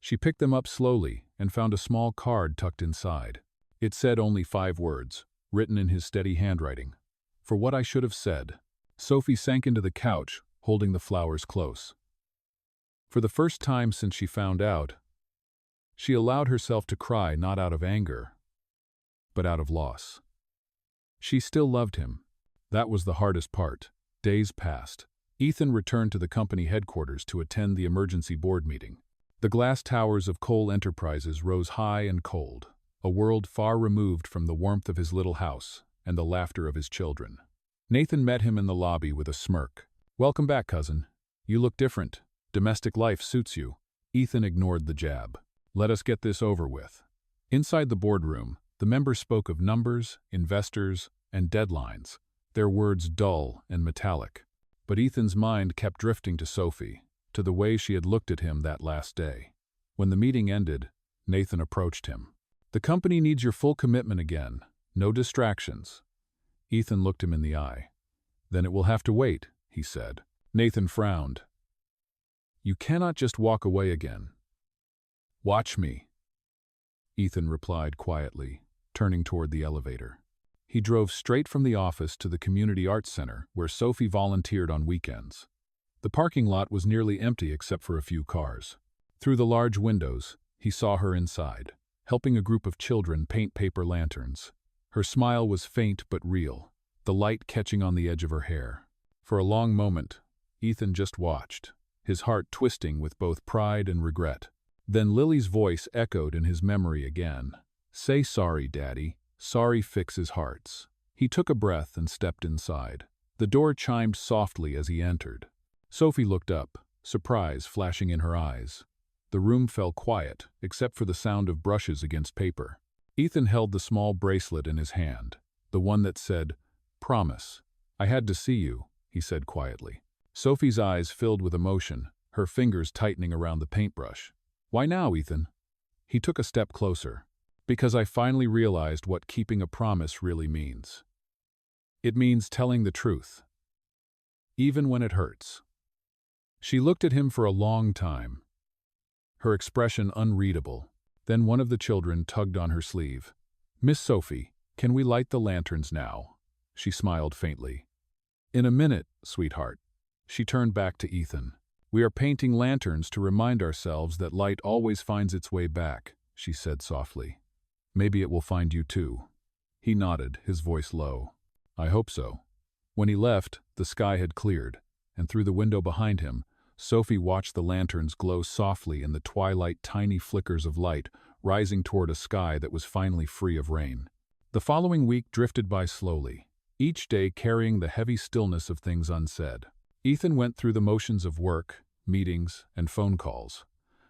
She picked them up slowly and found a small card tucked inside. It said only 5 words, written in his steady handwriting. "For what I should have said." Sophie sank into the couch, holding the flowers close. For the first time since she found out, she allowed herself to cry not out of anger, but out of loss. She still loved him. That was the hardest part. Days passed. Ethan returned to the company headquarters to attend the emergency board meeting. The glass towers of Cole Enterprises rose high and cold, a world far removed from the warmth of his little house and the laughter of his children. Nathan met him in the lobby with a smirk. "Welcome back, cousin. You look different. Domestic life suits you." Ethan ignored the jab. "Let us get this over with." Inside the boardroom, the members spoke of numbers, investors, and deadlines, their words dull and metallic. But Ethan's mind kept drifting to Sophie, to the way she had looked at him that last day. When the meeting ended, Nathan approached him. "The company needs your full commitment again. No distractions." Ethan looked him in the eye. "Then it will have to wait," he said. Nathan frowned. "You cannot just walk away again." "Watch me," Ethan replied quietly, turning toward the elevator. He drove straight from the office to the community arts center where Sophie volunteered on weekends. The parking lot was nearly empty except for a few cars. Through the large windows, he saw her inside, helping a group of children paint paper lanterns. Her smile was faint but real, the light catching on the edge of her hair. For a long moment, Ethan just watched, his heart twisting with both pride and regret. Then Lily's voice echoed in his memory again. "Say sorry, Daddy. Sorry fixes hearts." He took a breath and stepped inside. The door chimed softly as he entered. Sophie looked up, surprise flashing in her eyes. The room fell quiet, except for the sound of brushes against paper. Ethan held the small bracelet in his hand, the one that said, "Promise." "I had to see you," he said quietly. Sophie's eyes filled with emotion, her fingers tightening around the paintbrush. "Why now, Ethan?" He took a step closer. "Because I finally realized what keeping a promise really means. It means telling the truth, even when it hurts." She looked at him for a long time, her expression unreadable. Then one of the children tugged on her sleeve. "Miss Sophie, can we light the lanterns now?" She smiled faintly. "In a minute, sweetheart." She turned back to Ethan. "We are painting lanterns to remind ourselves that light always finds its way back," she said softly. "Maybe it will find you too." He nodded, his voice low. "I hope so." When he left, the sky had cleared, and through the window behind him, Sophie watched the lanterns glow softly in the twilight, tiny flickers of light rising toward a sky that was finally free of rain. The following week drifted by slowly, each day carrying the heavy stillness of things unsaid. Ethan went through the motions of work, meetings, and phone calls,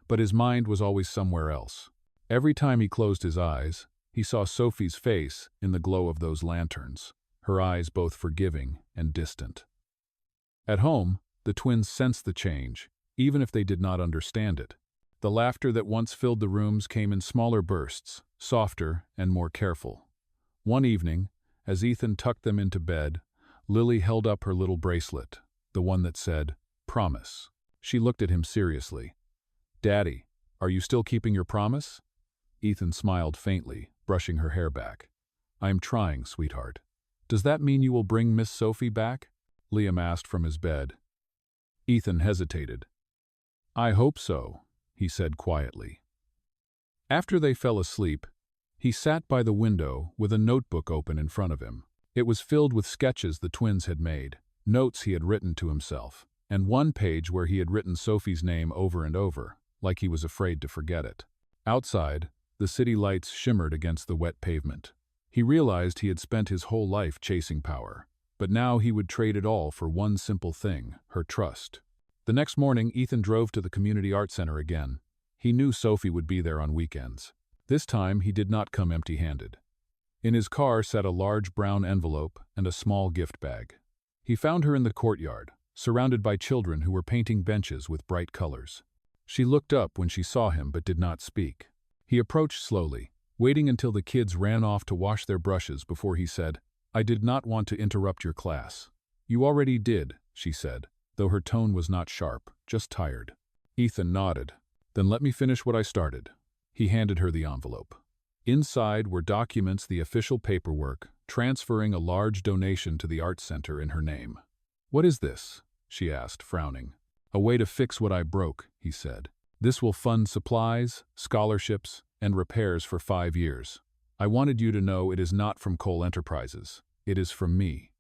but his mind was always somewhere else. Every time he closed his eyes, he saw Sophie's face in the glow of those lanterns, her eyes both forgiving and distant. At home, the twins sensed the change, even if they did not understand it. The laughter that once filled the rooms came in smaller bursts, softer and more careful. One evening, as Ethan tucked them into bed, Lily held up her little bracelet, the one that said, "Promise." She looked at him seriously. "Daddy, are you still keeping your promise?" Ethan smiled faintly, brushing her hair back. "I am trying, sweetheart." "Does that mean you will bring Miss Sophie back?" Liam asked from his bed. Ethan hesitated. "I hope so," he said quietly. After they fell asleep, he sat by the window with a notebook open in front of him. It was filled with sketches the twins had made, notes he had written to himself, and one page where he had written Sophie's name over and over, like he was afraid to forget it. Outside, the city lights shimmered against the wet pavement. He realized he had spent his whole life chasing power, but now he would trade it all for one simple thing, her trust. The next morning, Ethan drove to the community art center again. He knew Sophie would be there on weekends. This time, he did not come empty-handed. In his car sat a large brown envelope and a small gift bag. He found her in the courtyard, surrounded by children who were painting benches with bright colors. She looked up when she saw him but did not speak. He approached slowly, waiting until the kids ran off to wash their brushes before he said, "I did not want to interrupt your class." "You already did," she said, though her tone was not sharp, just tired. Ethan nodded. "Then let me finish what I started." He handed her the envelope. Inside were documents, the official paperwork, transferring a large donation to the art center in her name. "What is this?" she asked, frowning. A way to fix what I broke, he said. This will fund supplies, scholarships, and repairs for 5 years. I wanted you to know it is not from Cole Enterprises. It is from me.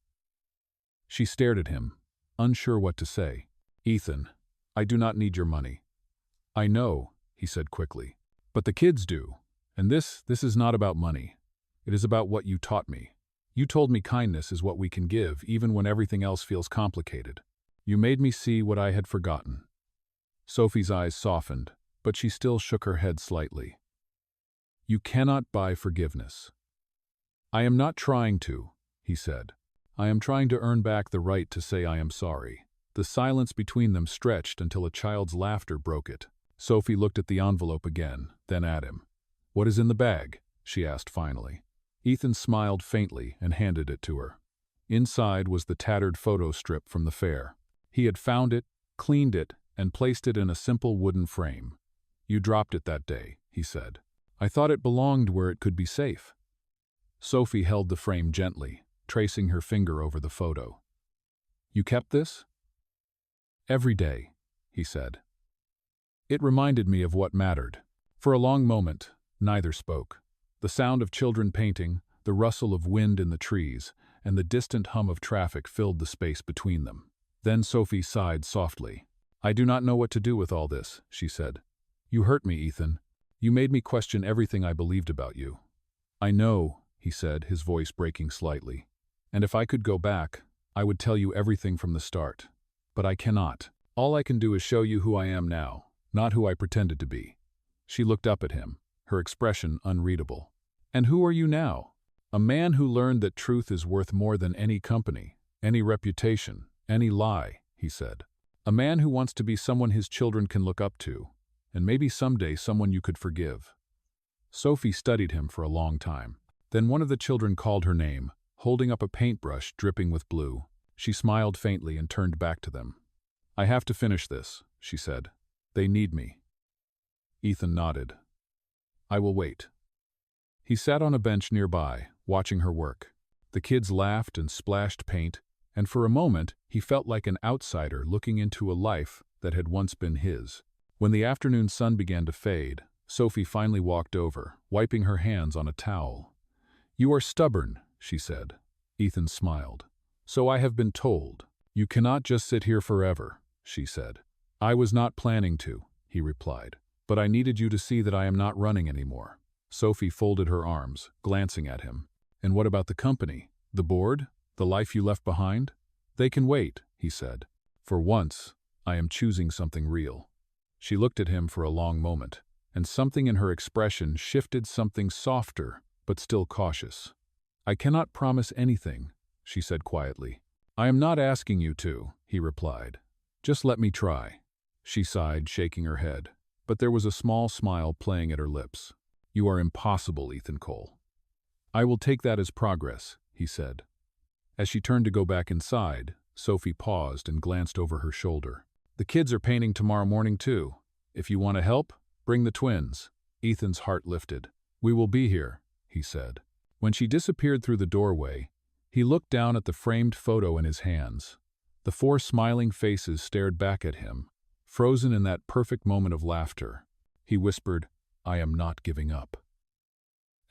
She stared at him, unsure what to say. Ethan, I do not need your money. I know, he said quickly. But the kids do. And this is not about money. It is about what you taught me. You told me kindness is what we can give, even when everything else feels complicated. You made me see what I had forgotten. Sophie's eyes softened, but she still shook her head slightly. You cannot buy forgiveness. I am not trying to, he said. I am trying to earn back the right to say I am sorry. The silence between them stretched until a child's laughter broke it. Sophie looked at the envelope again, then at him. What is in the bag? She asked finally. Ethan smiled faintly and handed it to her. Inside was the tattered photo strip from the fair. He had found it, cleaned it, and placed it in a simple wooden frame. You dropped it that day, he said. I thought it belonged where it could be safe. Sophie held the frame gently, tracing her finger over the photo. You kept this? Every day, he said. It reminded me of what mattered. For a long moment, neither spoke. The sound of children painting, the rustle of wind in the trees, and the distant hum of traffic filled the space between them. Then Sophie sighed softly. I do not know what to do with all this, she said. You hurt me, Ethan. You made me question everything I believed about you. I know, he said, his voice breaking slightly. And if I could go back, I would tell you everything from the start. But I cannot. All I can do is show you who I am now, not who I pretended to be. She looked up at him, her expression unreadable. And who are you now? A man who learned that truth is worth more than any company, any reputation, any lie, he said. A man who wants to be someone his children can look up to, and maybe someday someone you could forgive. Sophie studied him for a long time. Then one of the children called her name, holding up a paintbrush dripping with blue. She smiled faintly and turned back to them. I have to finish this, she said. They need me. Ethan nodded. I will wait. He sat on a bench nearby, watching her work. The kids laughed and splashed paint, and for a moment he felt like an outsider looking into a life that had once been his. When the afternoon sun began to fade, Sophie finally walked over, wiping her hands on a towel. You are stubborn, she said. Ethan smiled. So I have been told. You cannot just sit here forever, she said. I was not planning to, he replied. But I needed you to see that I am not running anymore. Sophie folded her arms, glancing at him. And what about the company? The board? The life you left behind? They can wait, he said. For once, I am choosing something real. She looked at him for a long moment, and something in her expression shifted something softer, but still cautious. I cannot promise anything, she said quietly. I am not asking you to, he replied. Just let me try. She sighed, shaking her head, but there was a small smile playing at her lips. You are impossible, Ethan Cole. I will take that as progress, he said. As she turned to go back inside, Sophie paused and glanced over her shoulder. The kids are painting tomorrow morning too. If you want to help, bring the twins. Ethan's heart lifted. We will be here, he said. When she disappeared through the doorway, he looked down at the framed photo in his hands. The 4 smiling faces stared back at him, frozen in that perfect moment of laughter. He whispered, I am not giving up.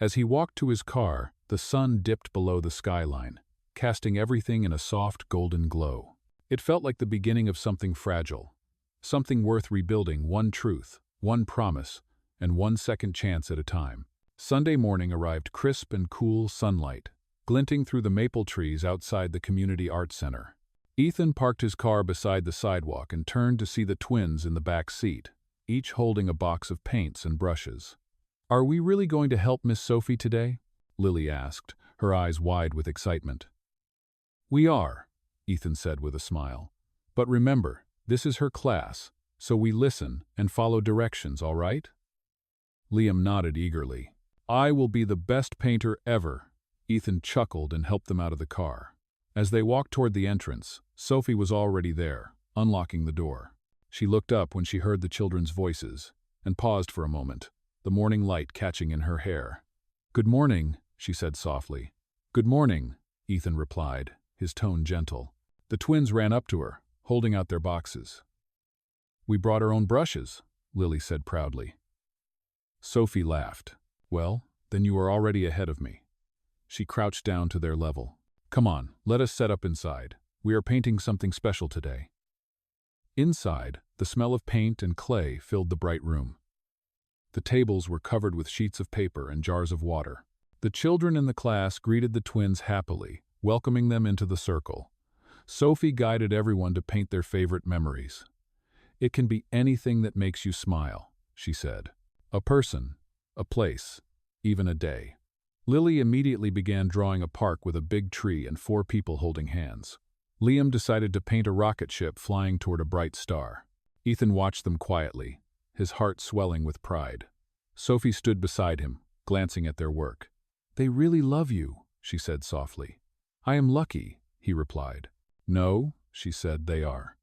As he walked to his car, the sun dipped below the skyline, casting everything in a soft golden glow. It felt like the beginning of something fragile, something worth rebuilding, one truth, one promise, and one second chance at a time. Sunday morning arrived crisp and cool sunlight, glinting through the maple trees outside the community arts center. Ethan parked his car beside the sidewalk and turned to see the twins in the back seat, each holding a box of paints and brushes. Are we really going to help Miss Sophie today? Lily asked, her eyes wide with excitement. We are, Ethan said with a smile. But remember, this is her class, so we listen and follow directions, all right? Liam nodded eagerly. I will be the best painter ever. Ethan chuckled and helped them out of the car. As they walked toward the entrance, Sophie was already there, unlocking the door. She looked up when she heard the children's voices, and paused for a moment, the morning light catching in her hair. Good morning, she said softly. Good morning, Ethan replied, his tone gentle. The twins ran up to her, holding out their boxes. We brought our own brushes, Lily said proudly. Sophie laughed. Well, then you are already ahead of me. She crouched down to their level. Come on, let us set up inside. We are painting something special today. Inside, the smell of paint and clay filled the bright room. The tables were covered with sheets of paper and jars of water. The children in the class greeted the twins happily, welcoming them into the circle. Sophie guided everyone to paint their favorite memories. It can be anything that makes you smile, she said. A person, a place, even a day. Lily immediately began drawing a park with a big tree and 4 people holding hands. Liam decided to paint a rocket ship flying toward a bright star. Ethan watched them quietly, his heart swelling with pride. Sophie stood beside him, glancing at their work. They really love you, she said softly. I am lucky, he replied. No, she said, they are.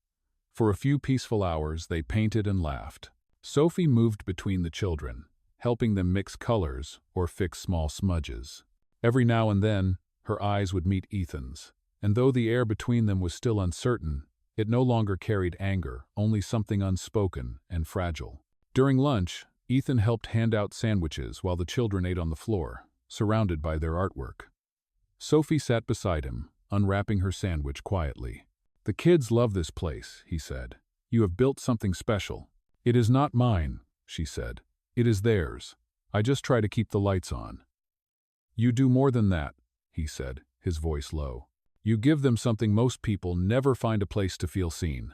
For a few peaceful hours, they painted and laughed. Sophie moved between the children, helping them mix colors or fix small smudges. Every now and then, her eyes would meet Ethan's, and though the air between them was still uncertain, it no longer carried anger, only something unspoken and fragile. During lunch, Ethan helped hand out sandwiches while the children ate on the floor, surrounded by their artwork. Sophie sat beside him, unwrapping her sandwich quietly. The kids love this place, he said. You have built something special. It is not mine, she said. It is theirs. I just try to keep the lights on. You do more than that, he said, his voice low. You give them something most people never find a place to feel seen.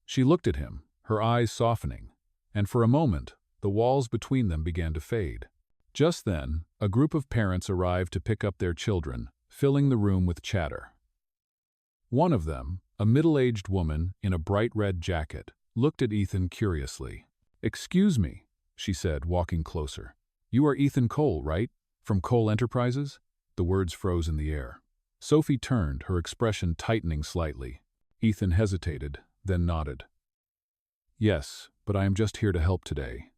She looked at him, her eyes softening, and for a moment, the walls between them began to fade. Just then, a group of parents arrived to pick up their children, filling the room with chatter. One of them, a middle-aged woman in a bright red jacket, looked at Ethan curiously. Excuse me, she said, walking closer. You are Ethan Cole, right? From Cole Enterprises? The words froze in the air. Sophie turned, her expression tightening slightly. Ethan hesitated, then nodded. Yes, but I am just here to help today.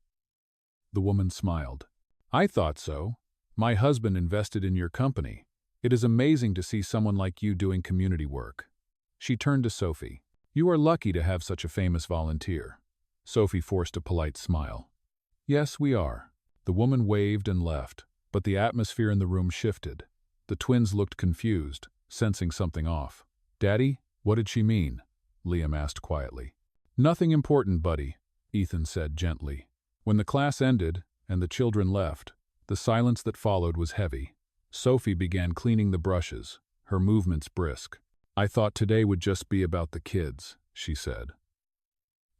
The woman smiled. I thought so. My husband invested in your company. It is amazing to see someone like you doing community work. She turned to Sophie. You are lucky to have such a famous volunteer. Sophie forced a polite smile. Yes, we are. The woman waved and left, but the atmosphere in the room shifted. The twins looked confused, sensing something off. Daddy, what did she mean? Liam asked quietly. Nothing important, buddy, Ethan said gently. When the class ended and the children left, the silence that followed was heavy. Sophie began cleaning the brushes, her movements brisk. I thought today would just be about the kids, she said.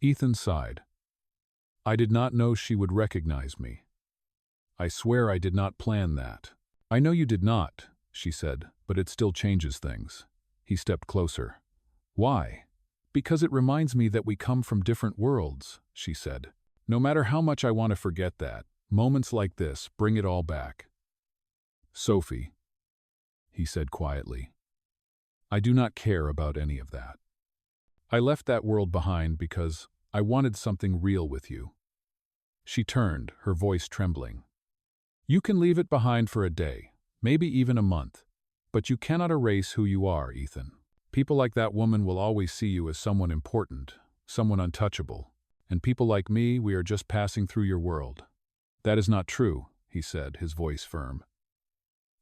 Ethan sighed. I did not know she would recognize me. I swear I did not plan that. I know you did not, she said, but it still changes things. He stepped closer. Why? Because it reminds me that we come from different worlds, she said. No matter how much I want to forget that, moments like this bring it all back. Sophie, he said quietly, I do not care about any of that. I left that world behind because I wanted something real with you. She turned, her voice trembling. You can leave it behind for a day, maybe even a month, but you cannot erase who you are, Ethan. People like that woman will always see you as someone important, someone untouchable, and people like me, we are just passing through your world. That is not true, he said, his voice firm.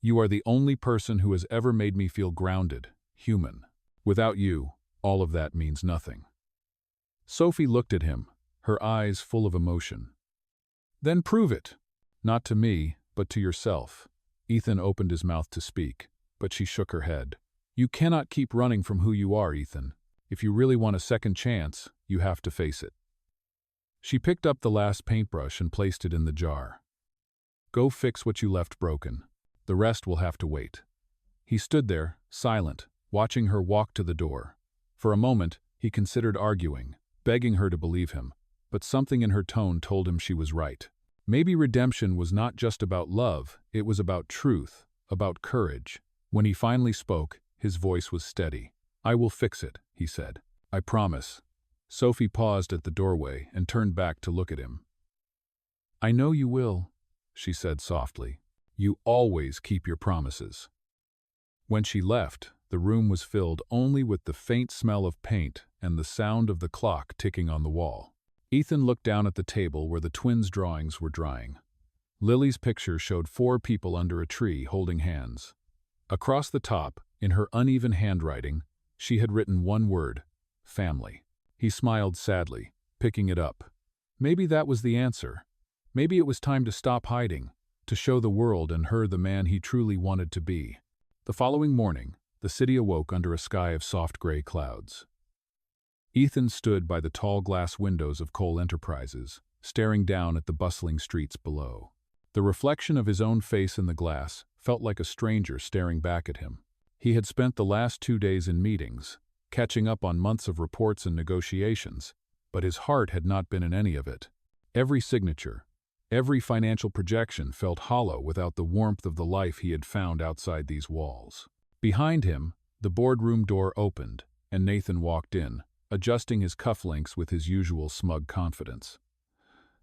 You are the only person who has ever made me feel grounded, human. Without you, all of that means nothing. Sophie looked at him, her eyes full of emotion. Then prove it. Not to me, but to yourself. Ethan opened his mouth to speak, but she shook her head. You cannot keep running from who you are, Ethan. If you really want a second chance, you have to face it. She picked up the last paintbrush and placed it in the jar. Go fix what you left broken. The rest will have to wait. He stood there, silent, watching her walk to the door. For a moment, he considered arguing, begging her to believe him, but something in her tone told him she was right. Maybe redemption was not just about love, it was about truth, about courage. When he finally spoke, his voice was steady. I will fix it, he said. I promise. Sophie paused at the doorway and turned back to look at him. I know you will, she said softly. You always keep your promises. When she left, the room was filled only with the faint smell of paint and the sound of the clock ticking on the wall. Ethan looked down at the table where the twins' drawings were drying. Lily's picture showed 4 people under a tree holding hands. Across the top, in her uneven handwriting, she had written one word: family. He smiled sadly, picking it up. Maybe that was the answer. Maybe it was time to stop hiding, to show the world and her the man he truly wanted to be. The following morning, the city awoke under a sky of soft gray clouds. Ethan stood by the tall glass windows of Cole Enterprises, staring down at the bustling streets below. The reflection of his own face in the glass felt like a stranger staring back at him. He had spent the last 2 days in meetings, catching up on months of reports and negotiations, but his heart had not been in any of it. Every signature, every financial projection felt hollow without the warmth of the life he had found outside these walls. Behind him, the boardroom door opened, and Nathan walked in, adjusting his cufflinks with his usual smug confidence.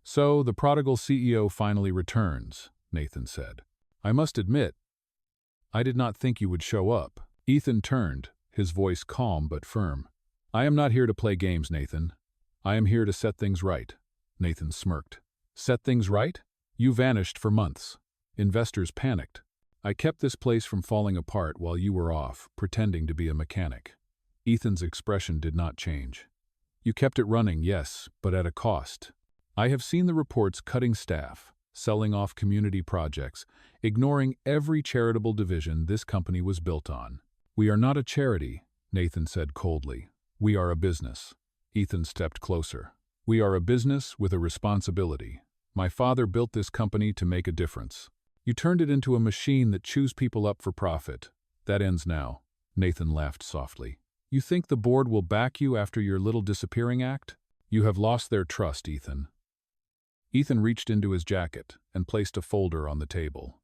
"So, the prodigal CEO finally returns," Nathan said. "I must admit, I did not think you would show up." Ethan turned, his voice calm but firm. "I am not here to play games, Nathan. I am here to set things right." Nathan smirked. "Set things right? You vanished for months. Investors panicked. I kept this place from falling apart while you were off, pretending to be a mechanic." Ethan's expression did not change. "You kept it running, yes, but at a cost. I have seen the reports cutting staff, selling off community projects, ignoring every charitable division this company was built on." "We are not a charity," Nathan said coldly. "We are a business." Ethan stepped closer. "We are a business with a responsibility. My father built this company to make a difference. You turned it into a machine that chews people up for profit. That ends now." Nathan laughed softly. "You think the board will back you after your little disappearing act? You have lost their trust, Ethan." Ethan reached into his jacket and placed a folder on the table.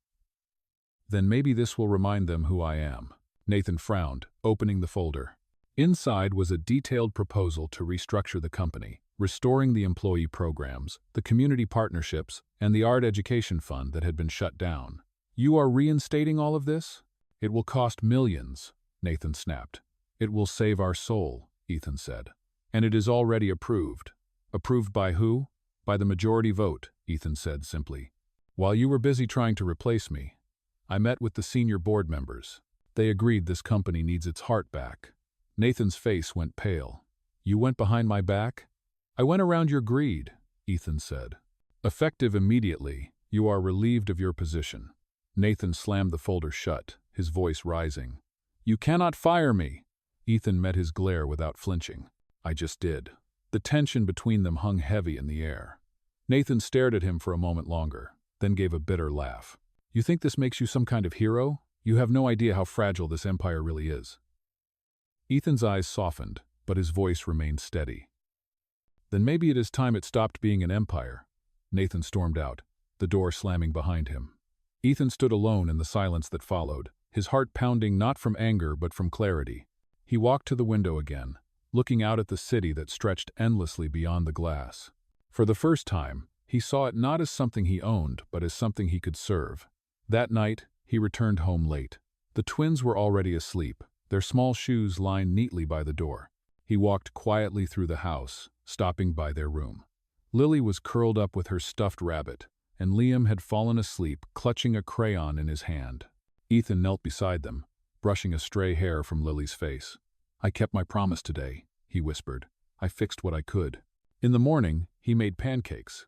"Then maybe this will remind them who I am." Nathan frowned, opening the folder. Inside was a detailed proposal to restructure the company, restoring the employee programs, the community partnerships, and the art education fund that had been shut down. "You are reinstating all of this? It will cost millions," Nathan snapped. "It will save our soul," Ethan said. "And it is already approved." "Approved by who?" "By the majority vote," Ethan said simply. "While you were busy trying to replace me, I met with the senior board members. They agreed this company needs its heart back." Nathan's face went pale. "You went behind my back?" "I went around your greed," Ethan said. "Effective immediately, you are relieved of your position." Nathan slammed the folder shut, his voice rising. "You cannot fire me." Ethan met his glare without flinching. "I just did." The tension between them hung heavy in the air. Nathan stared at him for a moment longer, then gave a bitter laugh. "You think this makes you some kind of hero? You have no idea how fragile this empire really is." Ethan's eyes softened, but his voice remained steady. "Then maybe it is time it stopped being an empire." Nathan stormed out, the door slamming behind him. Ethan stood alone in the silence that followed, his heart pounding not from anger but from clarity. He walked to the window again, looking out at the city that stretched endlessly beyond the glass. For the first time, he saw it not as something he owned, but as something he could serve. That night, he returned home late. The twins were already asleep, their small shoes lined neatly by the door. He walked quietly through the house, stopping by their room. Lily was curled up with her stuffed rabbit, and Liam had fallen asleep, clutching a crayon in his hand. Ethan knelt beside them, brushing a stray hair from Lily's face. "I kept my promise today," he whispered. "I fixed what I could." In the morning, he made pancakes,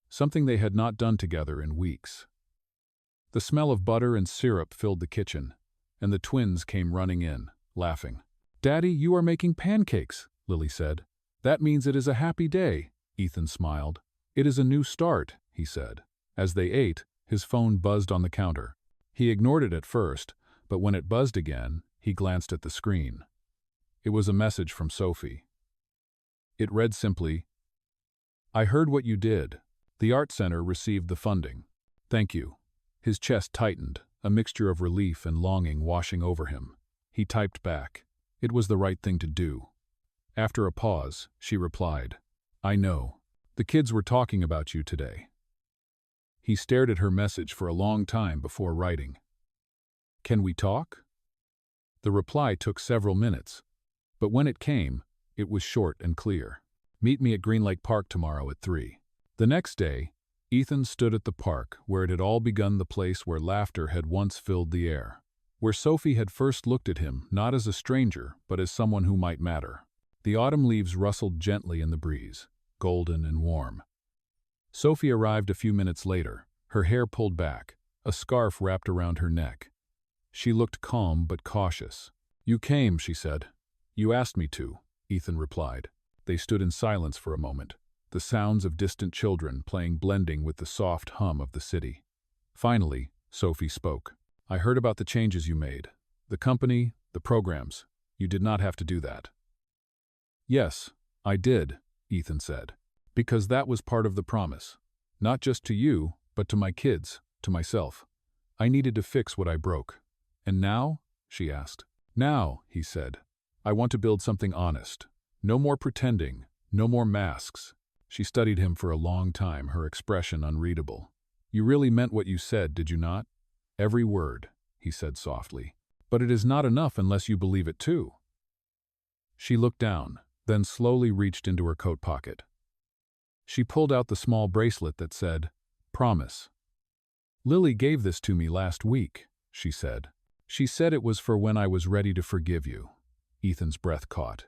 something they had not done together in weeks. The smell of butter and syrup filled the kitchen, and the twins came running in, laughing. "Daddy, you are making pancakes," Lily said. "That means it is a happy day," Ethan smiled. "It is a new start," he said. As they ate, his phone buzzed on the counter. He ignored it at first, but when it buzzed again, he glanced at the screen. It was a message from Sophie. It read simply, "I heard what you did. The Art Center received the funding. Thank you." His chest tightened, a mixture of relief and longing washing over him. He typed back, "It was the right thing to do." After a pause, she replied, "I know. The kids were talking about you today." He stared at her message for a long time before writing, "Can we talk?" The reply took several minutes, but when it came, it was short and clear. Meet me at Green Lake Park tomorrow at 3. The next day, Ethan stood at the park where it had all begun, the place where laughter had once filled the air. Where Sophie had first looked at him, not as a stranger, but as someone who might matter. The autumn leaves rustled gently in the breeze, golden and warm. Sophie arrived a few minutes later, her hair pulled back, a scarf wrapped around her neck. She looked calm but cautious. "You came," she said. "You asked me to," Ethan replied. They stood in silence for a moment, the sounds of distant children playing blending with the soft hum of the city. Finally, Sophie spoke. "I heard about the changes you made. The company, the programs. You did not have to do that." "Yes, I did," Ethan said. "Because that was part of the promise. Not just to you, but to my kids, to myself. I needed to fix what I broke." "And now?" she asked. "Now," he said, "I want to build something honest. No more pretending, no more masks." She studied him for a long time, her expression unreadable. "You really meant what you said, did you not?" "Every word," he said softly. "But it is not enough unless you believe it too." She looked down, then slowly reached into her coat pocket. She pulled out the small bracelet that said, "Promise." "Lily gave this to me last week," she said. "She said it was for when I was ready to forgive you." Ethan's breath caught.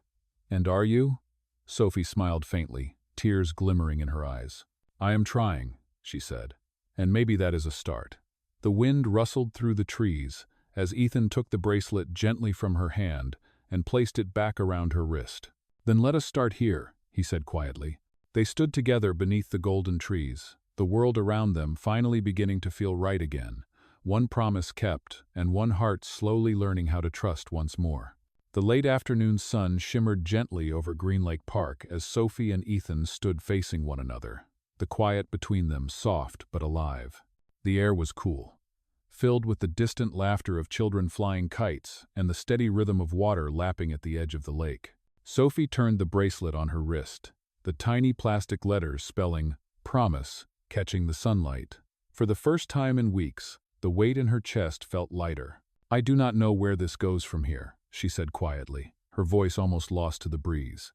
"And are you?" Sophie smiled faintly, tears glimmering in her eyes. "I am trying," she said. "And maybe that is a start." The wind rustled through the trees as Ethan took the bracelet gently from her hand and placed it back around her wrist. "Then let us start here," he said quietly. They stood together beneath the golden trees, the world around them finally beginning to feel right again, one promise kept and one heart slowly learning how to trust once more. The late afternoon sun shimmered gently over Green Lake Park as Sophie and Ethan stood facing one another, the quiet between them soft but alive. The air was cool, filled with the distant laughter of children flying kites and the steady rhythm of water lapping at the edge of the lake. Sophie turned the bracelet on her wrist, the tiny plastic letters spelling "Promise" catching the sunlight. For the first time in weeks, the weight in her chest felt lighter. "I do not know where this goes from here," she said quietly, her voice almost lost to the breeze.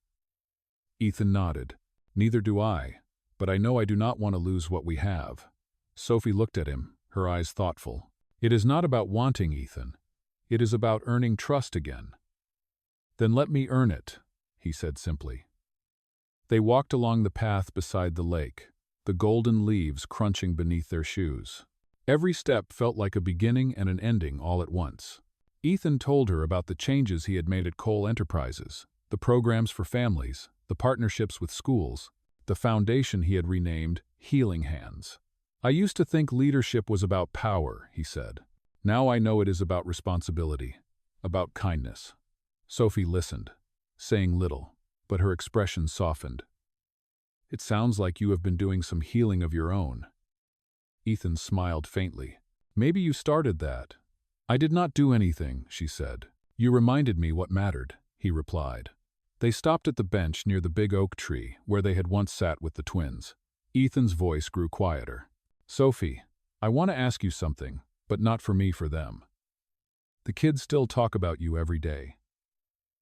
Ethan nodded. "Neither do I, but I know I do not want to lose what we have." Sophie looked at him, her eyes thoughtful. "It is not about wanting, Ethan. It is about earning trust again." "Then let me earn it," he said simply. They walked along the path beside the lake, the golden leaves crunching beneath their shoes. Every step felt like a beginning and an ending all at once. Ethan told her about the changes he had made at Cole Enterprises, the programs for families, the partnerships with schools, the foundation he had renamed Healing Hands. "I used to think leadership was about power," he said. "Now I know it is about responsibility, about kindness." Sophie listened, saying little, but her expression softened. "It sounds like you have been doing some healing of your own." Ethan smiled faintly. "Maybe you started that." "I did not do anything," she said. "You reminded me what mattered," he replied. They stopped at the bench near the big oak tree where they had once sat with the twins. Ethan's voice grew quieter. "Sophie, I want to ask you something, but not for me, for them. The kids still talk about you every day.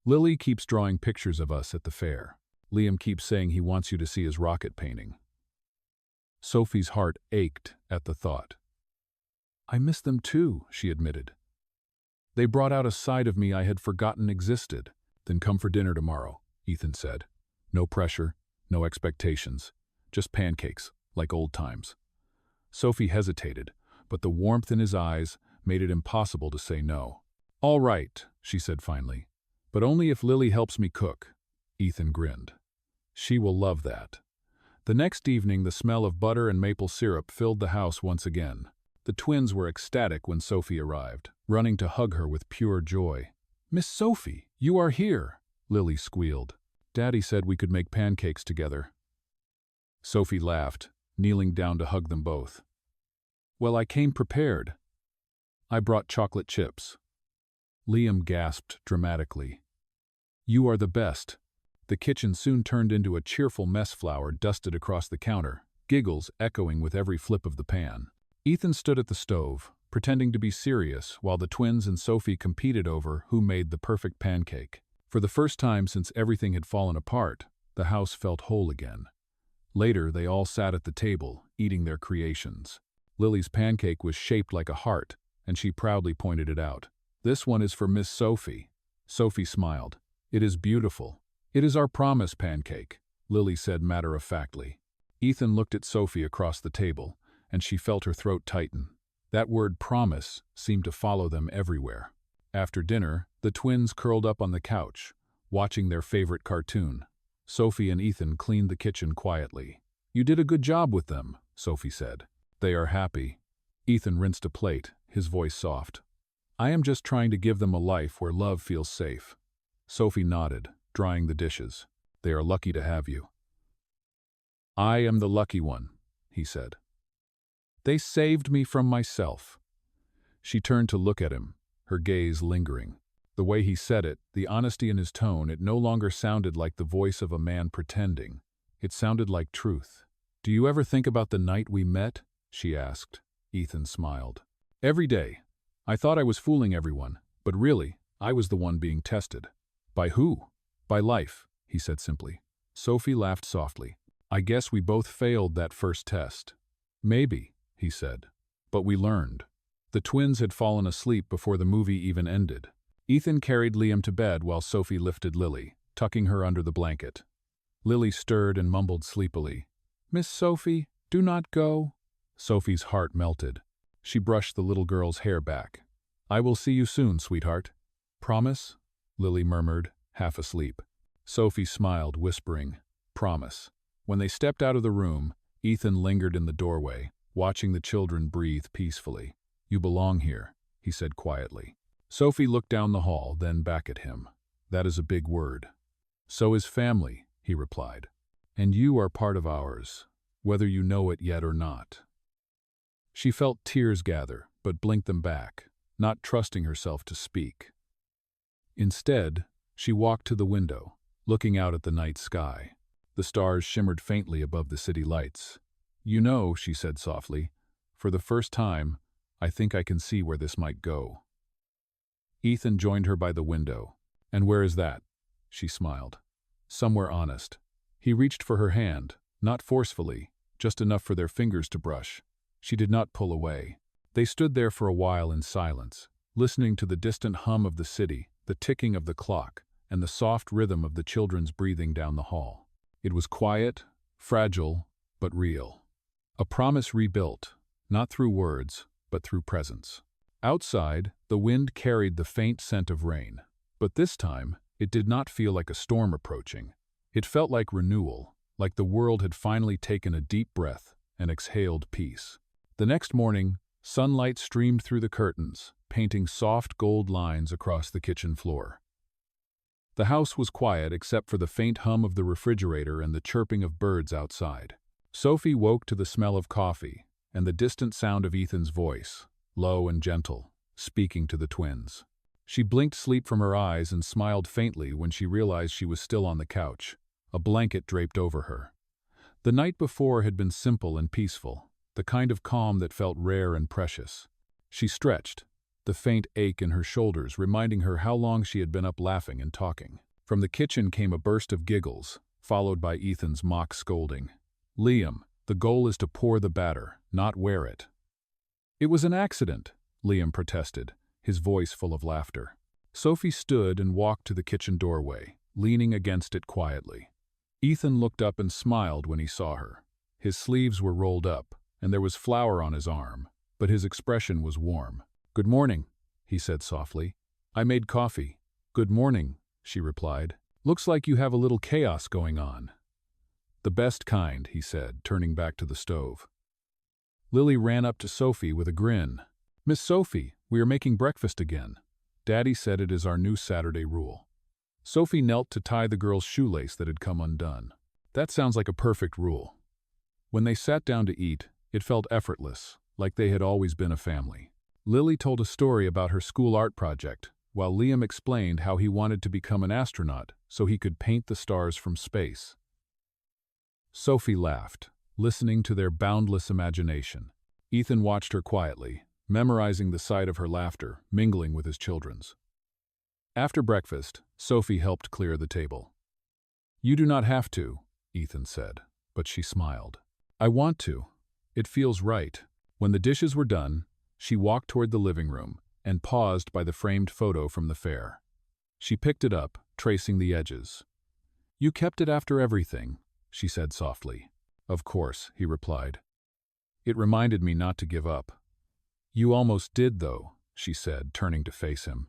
Lily keeps drawing pictures of us at the fair. Liam keeps saying he wants you to see his rocket painting." Sophie's heart ached at the thought. "I miss them too," she admitted. "They brought out a side of me I had forgotten existed." "Then come for dinner tomorrow," Ethan said. "No pressure, no expectations, just pancakes, like old times." Sophie hesitated, but the warmth in his eyes made it impossible to say no. "All right," she said finally, "but only if Lily helps me cook." Ethan grinned. "She will love that." The next evening, the smell of butter and maple syrup filled the house once again. The twins were ecstatic when Sophie arrived, running to hug her with pure joy. "Miss Sophie, you are here," Lily squealed. "Daddy said we could make pancakes together." Sophie laughed, kneeling down to hug them both. "Well, I came prepared. I brought chocolate chips." Liam gasped dramatically. "You are the best." The kitchen soon turned into a cheerful mess flour dusted across the counter, giggles echoing with every flip of the pan. Ethan stood at the stove, pretending to be serious while the twins and Sophie competed over who made the perfect pancake. For the first time since everything had fallen apart, The house felt whole again. Later, they all sat at the table, eating their creations. Lily's pancake was shaped like a heart, and she proudly pointed it out. "This one is for Miss Sophie." Sophie smiled. "It is beautiful. It is our promise pancake," Lily said matter-of-factly. Ethan looked at Sophie across the table, and she felt her throat tighten. That word promise seemed to follow them everywhere. After dinner, the twins curled up on the couch, watching their favorite cartoon. Sophie and Ethan cleaned the kitchen quietly. "You did a good job with them," Sophie said. "They are happy." Ethan rinsed a plate, his voice soft. "I am just trying to give them a life where love feels safe." Sophie nodded, drying the dishes. "They are lucky to have you." "I am the lucky one," he said. "They saved me from myself." She turned to look at him, her gaze lingering. The way he said it, the honesty in his tone, it no longer sounded like the voice of a man pretending. It sounded like truth. "Do you ever think about the night we met?" she asked. Ethan smiled. "Every day. I thought I was fooling everyone, but really, I was the one being tested." "By who?" "By life," he said simply. Sophie laughed softly. "I guess we both failed that first test." "Maybe," he said. "But we learned." The twins had fallen asleep before the movie even ended. Ethan carried Liam to bed while Sophie lifted Lily, tucking her under the blanket. Lily stirred and mumbled sleepily, "Miss Sophie, do not go." Sophie's heart melted. She brushed the little girl's hair back. "I will see you soon, sweetheart." "Promise?" Lily murmured, half asleep. Sophie smiled, whispering, "Promise." When they stepped out of the room, Ethan lingered in the doorway, watching the children breathe peacefully. "You belong here," he said quietly. Sophie looked down the hall, then back at him. "That is a big word." "So is family," he replied. "And you are part of ours, whether you know it yet or not." She felt tears gather, but blinked them back, not trusting herself to speak. Instead, she walked to the window, looking out at the night sky. The stars shimmered faintly above the city lights. "You know," she said softly, "for the first time, I think I can see where this might go." Ethan joined her by the window. "And where is that?" She smiled. "Somewhere honest." He reached for her hand, not forcefully, just enough for their fingers to brush. She did not pull away. They stood there for a while in silence, listening to the distant hum of the city, the ticking of the clock, and the soft rhythm of the children's breathing down the hall. It was quiet, fragile, but real. A promise rebuilt, not through words, but through presence. Outside, the wind carried the faint scent of rain, but this time, it did not feel like a storm approaching. It felt like renewal, like the world had finally taken a deep breath and exhaled peace. The next morning, sunlight streamed through the curtains, painting soft gold lines across the kitchen floor. The house was quiet except for the faint hum of the refrigerator and the chirping of birds outside. Sophie woke to the smell of coffee and the distant sound of Ethan's voice, low and gentle, speaking to the twins. She blinked sleep from her eyes and smiled faintly when she realized she was still on the couch, a blanket draped over her. The night before had been simple and peaceful, the kind of calm that felt rare and precious. She stretched, the faint ache in her shoulders reminding her how long she had been up laughing and talking. From the kitchen came a burst of giggles, followed by Ethan's mock scolding. "Liam, the goal is to pour the batter, not wear it." "It was an accident," Liam protested, his voice full of laughter. Sophie stood and walked to the kitchen doorway, leaning against it quietly. Ethan looked up and smiled when he saw her. His sleeves were rolled up, and there was flour on his arm, but his expression was warm. "Good morning," he said softly. "I made coffee." "Good morning," she replied. "Looks like you have a little chaos going on." "The best kind," he said, turning back to the stove. Lily ran up to Sophie with a grin. "Miss Sophie, we are making breakfast again. Daddy said it is our new Saturday rule." Sophie knelt to tie the girl's shoelace that had come undone. "That sounds like a perfect rule." When they sat down to eat, it felt effortless, like they had always been a family. Lily told a story about her school art project, while Liam explained how he wanted to become an astronaut so he could paint the stars from space. Sophie laughed, listening to their boundless imagination. Ethan watched her quietly, memorizing the sight of her laughter, mingling with his children's. After breakfast, Sophie helped clear the table. You do not have to, Ethan said, but she smiled. I want to. It feels right. When the dishes were done, she walked toward the living room and paused by the framed photo from the fair. She picked it up, tracing the edges. You kept it after everything, she said softly. Of course, he replied. It reminded me not to give up. You almost did, though, she said, turning to face him.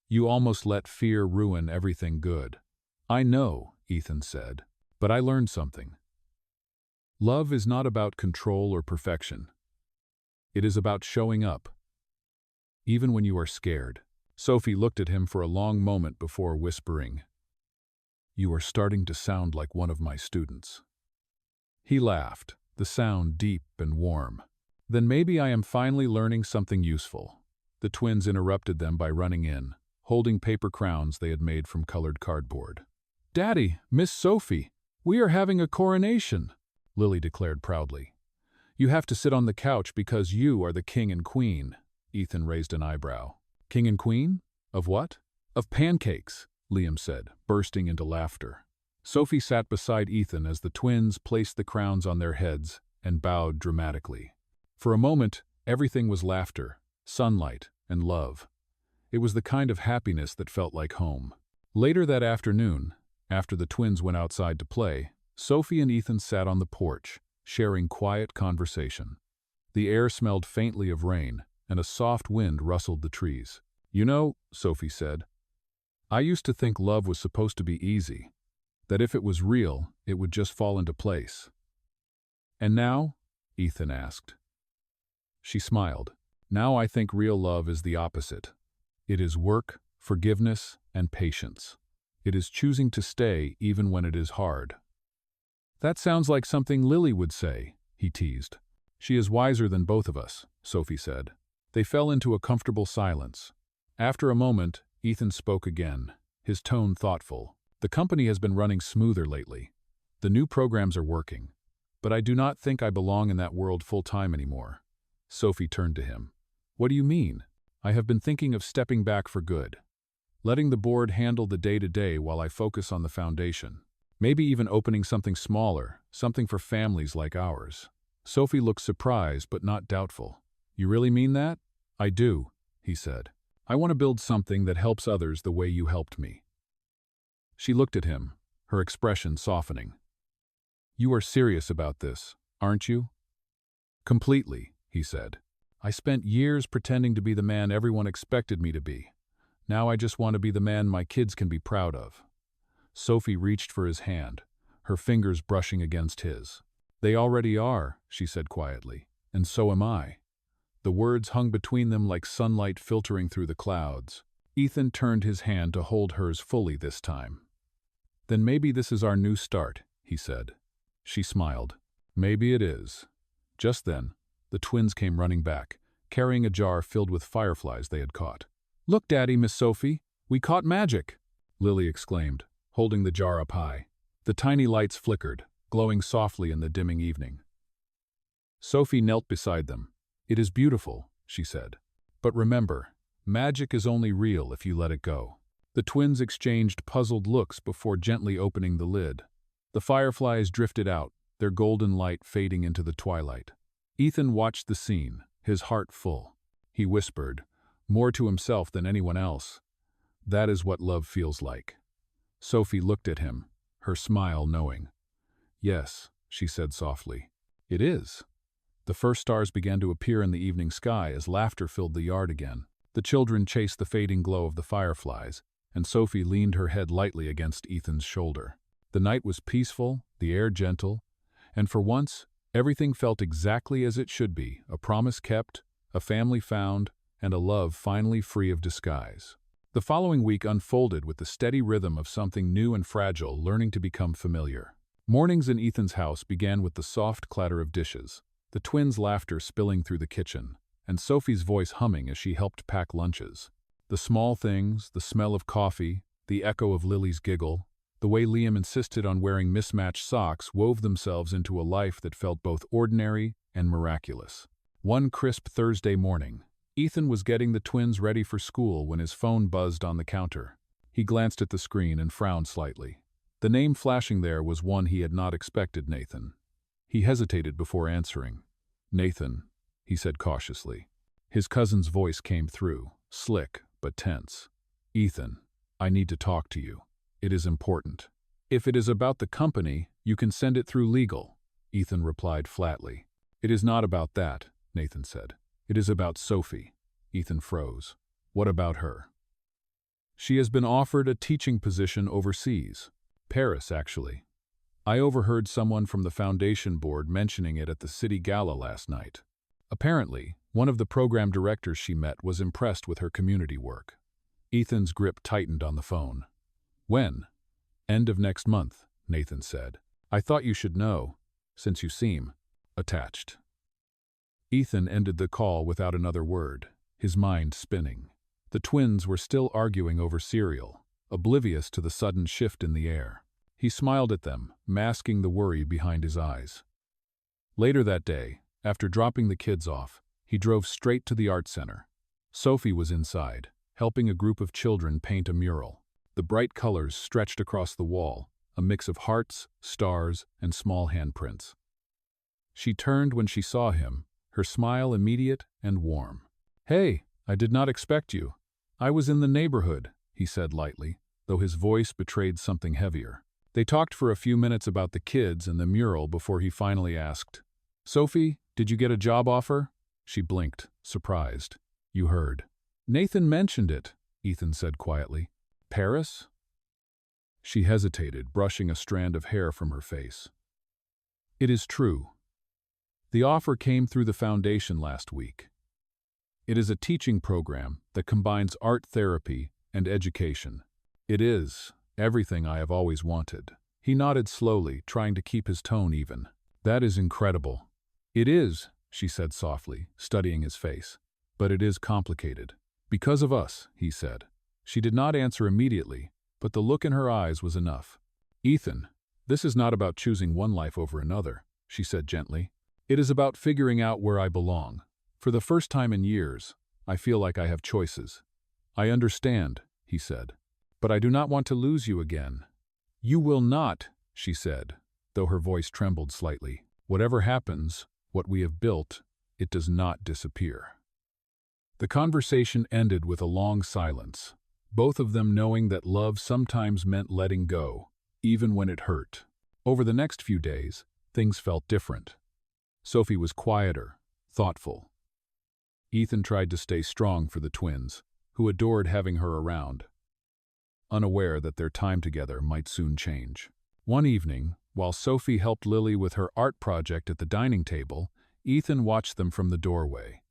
You almost let fear ruin everything good. I know, Ethan said, but I learned something. Love is not about control or perfection. It is about showing up, even when you are scared. Sophie looked at him for a long moment before whispering, You are starting to sound like one of my students. He laughed, the sound deep and warm. Then maybe I am finally learning something useful. The twins interrupted them by running in, holding paper crowns they had made from colored cardboard. Daddy, Miss Sophie, we are having a coronation, Lily declared proudly. You have to sit on the couch because you are the king and queen. Ethan raised an eyebrow. King and queen? Of what? Of pancakes, Liam said, bursting into laughter. Sophie sat beside Ethan as the twins placed the crowns on their heads and bowed dramatically. For a moment, everything was laughter, sunlight, and love. It was the kind of happiness that felt like home. Later that afternoon, after the twins went outside to play, Sophie and Ethan sat on the porch, sharing quiet conversation. The air smelled faintly of rain, and a soft wind rustled the trees. You know, Sophie said, I used to think love was supposed to be easy, that if it was real, it would just fall into place. And now? Ethan asked. She smiled. Now I think real love is the opposite. It is work, forgiveness, and patience. It is choosing to stay even when it is hard. That sounds like something Lily would say, he teased. She is wiser than both of us, Sophie said. They fell into a comfortable silence. After a moment, Ethan spoke again, his tone thoughtful. The company has been running smoother lately. The new programs are working. But I do not think I belong in that world full-time anymore. Sophie turned to him. What do you mean? I have been thinking of stepping back for good. Letting the board handle the day-to-day while I focus on the foundation. Maybe even opening something smaller, something for families like ours. Sophie looked surprised but not doubtful. You really mean that? I do, he said. I want to build something that helps others the way you helped me. She looked at him, her expression softening. You are serious about this, aren't you? Completely, he said. I spent years pretending to be the man everyone expected me to be. Now I just want to be the man my kids can be proud of. Sophie reached for his hand, her fingers brushing against his. They already are, she said quietly, and so am I. The words hung between them like sunlight filtering through the clouds. Ethan turned his hand to hold hers fully this time. Then maybe this is our new start, he said. She smiled. Maybe it is. Just then, the twins came running back, carrying a jar filled with fireflies they had caught. Look, Daddy, Miss Sophie, we caught magic, Lily exclaimed, holding the jar up high. The tiny lights flickered, glowing softly in the dimming evening. Sophie knelt beside them. It is beautiful, she said. But remember, magic is only real if you let it go. The twins exchanged puzzled looks before gently opening the lid. The fireflies drifted out, their golden light fading into the twilight. Ethan watched the scene, his heart full. He whispered, more to himself than anyone else, that is what love feels like. Sophie looked at him, her smile knowing. Yes, she said softly. It is. The first stars began to appear in the evening sky as laughter filled the yard again. The children chased the fading glow of the fireflies, and Sophie leaned her head lightly against Ethan's shoulder. The night was peaceful, the air gentle, and for once, everything felt exactly as it should be, a promise kept, a family found, and a love finally free of disguise. The following week unfolded with the steady rhythm of something new and fragile learning to become familiar. Mornings in Ethan's house began with the soft clatter of dishes, the twins' laughter spilling through the kitchen, and Sophie's voice humming as she helped pack lunches. The small things, the smell of coffee, the echo of Lily's giggle, the way Liam insisted on wearing mismatched socks wove themselves into a life that felt both ordinary and miraculous. One crisp Thursday morning, Ethan was getting the twins ready for school when his phone buzzed on the counter. He glanced at the screen and frowned slightly. The name flashing there was one he had not expected. Nathan. He hesitated before answering. Nathan, he said cautiously. His cousin's voice came through, slick but tense. Ethan, I need to talk to you. It is important. If it is about the company, you can send it through legal, Ethan replied flatly. It is not about that, Nathan said. It is about Sophie. Ethan froze. What about her? She has been offered a teaching position overseas. Paris, actually. I overheard someone from the foundation board mentioning it at the city gala last night. Apparently, one of the program directors she met was impressed with her community work. Ethan's grip tightened on the phone. When? End of next month, Nathan said. I thought you should know, since you seem attached. Ethan ended the call without another word, his mind spinning. The twins were still arguing over cereal, oblivious to the sudden shift in the air. He smiled at them, masking the worry behind his eyes. Later that day, after dropping the kids off, he drove straight to the art center. Sophie was inside, helping a group of children paint a mural. The bright colors stretched across the wall, a mix of hearts, stars, and small handprints. She turned when she saw him, her smile immediate and warm. Hey, I did not expect you. I was in the neighborhood, he said lightly, though his voice betrayed something heavier. They talked for a few minutes about the kids and the mural before he finally asked, Sophie, did you get a job offer? She blinked, surprised. You heard. Nathan mentioned it, Ethan said quietly. Paris? She hesitated, brushing a strand of hair from her face. It is true. The offer came through the foundation last week. It is a teaching program that combines art therapy and education. It is everything I have always wanted. He nodded slowly, trying to keep his tone even. That is incredible. It is, she said softly, studying his face. But it is complicated. Because of us, he said. She did not answer immediately, but the look in her eyes was enough. Ethan, this is not about choosing one life over another, she said gently. It is about figuring out where I belong. For the first time in years, I feel like I have choices. I understand, he said. But I do not want to lose you again. You will not, she said, though her voice trembled slightly. Whatever happens, what we have built, it does not disappear. The conversation ended with a long silence, both of them knowing that love sometimes meant letting go, even when it hurt. Over the next few days, things felt different. Sophie was quieter, thoughtful. Ethan tried to stay strong for the twins, who adored having her around, unaware that their time together might soon change. One evening, while Sophie helped Lily with her art project at the dining table, Ethan watched them from the doorway.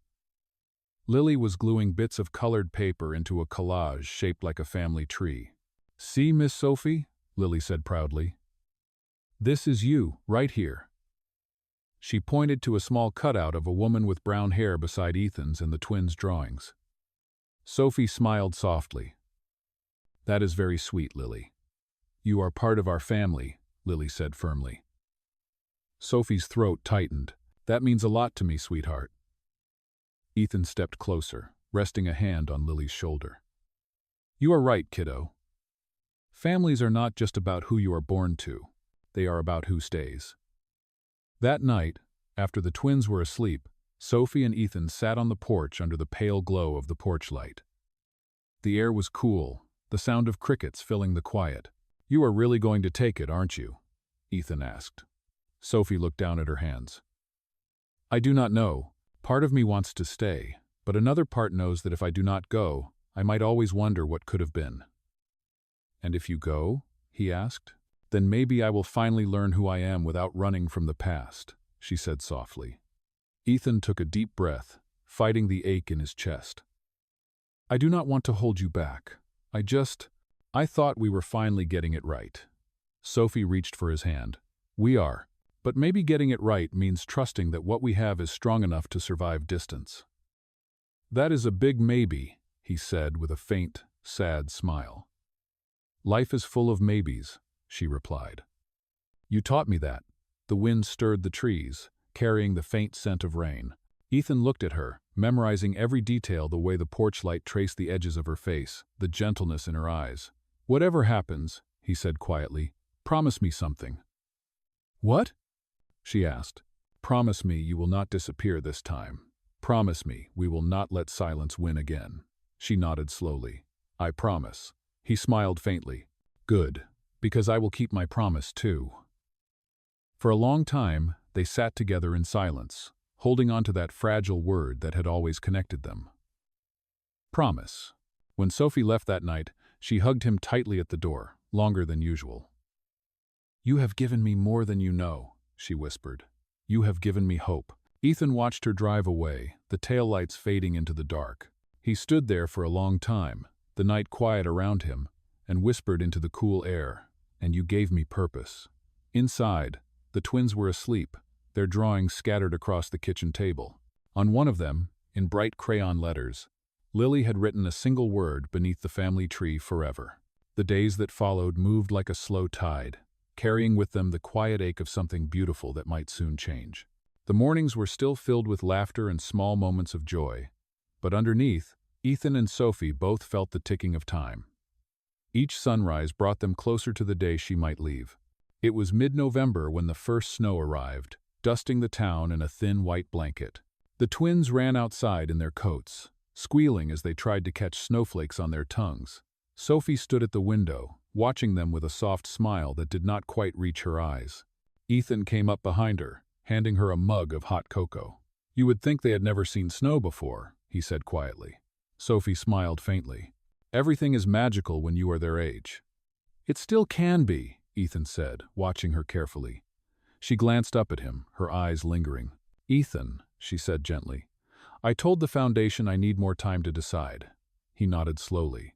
Lily was gluing bits of colored paper into a collage shaped like a family tree. See, Miss Sophie, Lily said proudly. This is you, right here. She pointed to a small cutout of a woman with brown hair beside Ethan's in the twins' drawings. Sophie smiled softly. That is very sweet, Lily. You are part of our family, Lily said firmly. Sophie's throat tightened. That means a lot to me, sweetheart. Ethan stepped closer, resting a hand on Lily's shoulder. You are right, kiddo. Families are not just about who you are born to. They are about who stays. That night, after the twins were asleep, Sophie and Ethan sat on the porch under the pale glow of the porch light. The air was cool, the sound of crickets filling the quiet. You are really going to take it, aren't you? Ethan asked. Sophie looked down at her hands. I do not know. Part of me wants to stay, but another part knows that if I do not go, I might always wonder what could have been. And if you go? He asked. Then maybe I will finally learn who I am without running from the past, she said softly. Ethan took a deep breath, fighting the ache in his chest. I do not want to hold you back. I thought we were finally getting it right. Sophie reached for his hand. We are. But maybe getting it right means trusting that what we have is strong enough to survive distance. That is a big maybe, he said with a faint, sad smile. Life is full of maybes, she replied. You taught me that. The wind stirred the trees, carrying the faint scent of rain. Ethan looked at her, memorizing every detail, the way the porch light traced the edges of her face, the gentleness in her eyes. Whatever happens, he said quietly, Promise me something." "What?" she asked. "Promise me you will not disappear this time. Promise me we will not let silence win again." She nodded slowly. "I promise." He smiled faintly. "Good, because I will keep my promise too." For a long time, they sat together in silence, holding on to that fragile word that had always connected them. Promise. When Sophie left that night, she hugged him tightly at the door, longer than usual. "You have given me more than you know," she whispered. "You have given me hope." Ethan watched her drive away, the taillights fading into the dark. He stood there for a long time, the night quiet around him, and whispered into the cool air, "And you gave me purpose." Inside, the twins were asleep, their drawings scattered across the kitchen table. On one of them, in bright crayon letters, Lily had written a single word beneath the family tree forever. The days that followed moved like a slow tide, carrying with them the quiet ache of something beautiful that might soon change. The mornings were still filled with laughter and small moments of joy, but underneath, Ethan and Sophie both felt the ticking of time. Each sunrise brought them closer to the day she might leave. It was mid-November when the first snow arrived, dusting the town in a thin white blanket. The twins ran outside in their coats, squealing as they tried to catch snowflakes on their tongues. Sophie stood at the window, watching them with a soft smile that did not quite reach her eyes. Ethan came up behind her, handing her a mug of hot cocoa. "You would think they had never seen snow before," he said quietly. Sophie smiled faintly. "Everything is magical when you are their age." "It still can be," Ethan said, watching her carefully. She glanced up at him, her eyes lingering. "Ethan," she said gently, "I told the foundation I need more time to decide." He nodded slowly.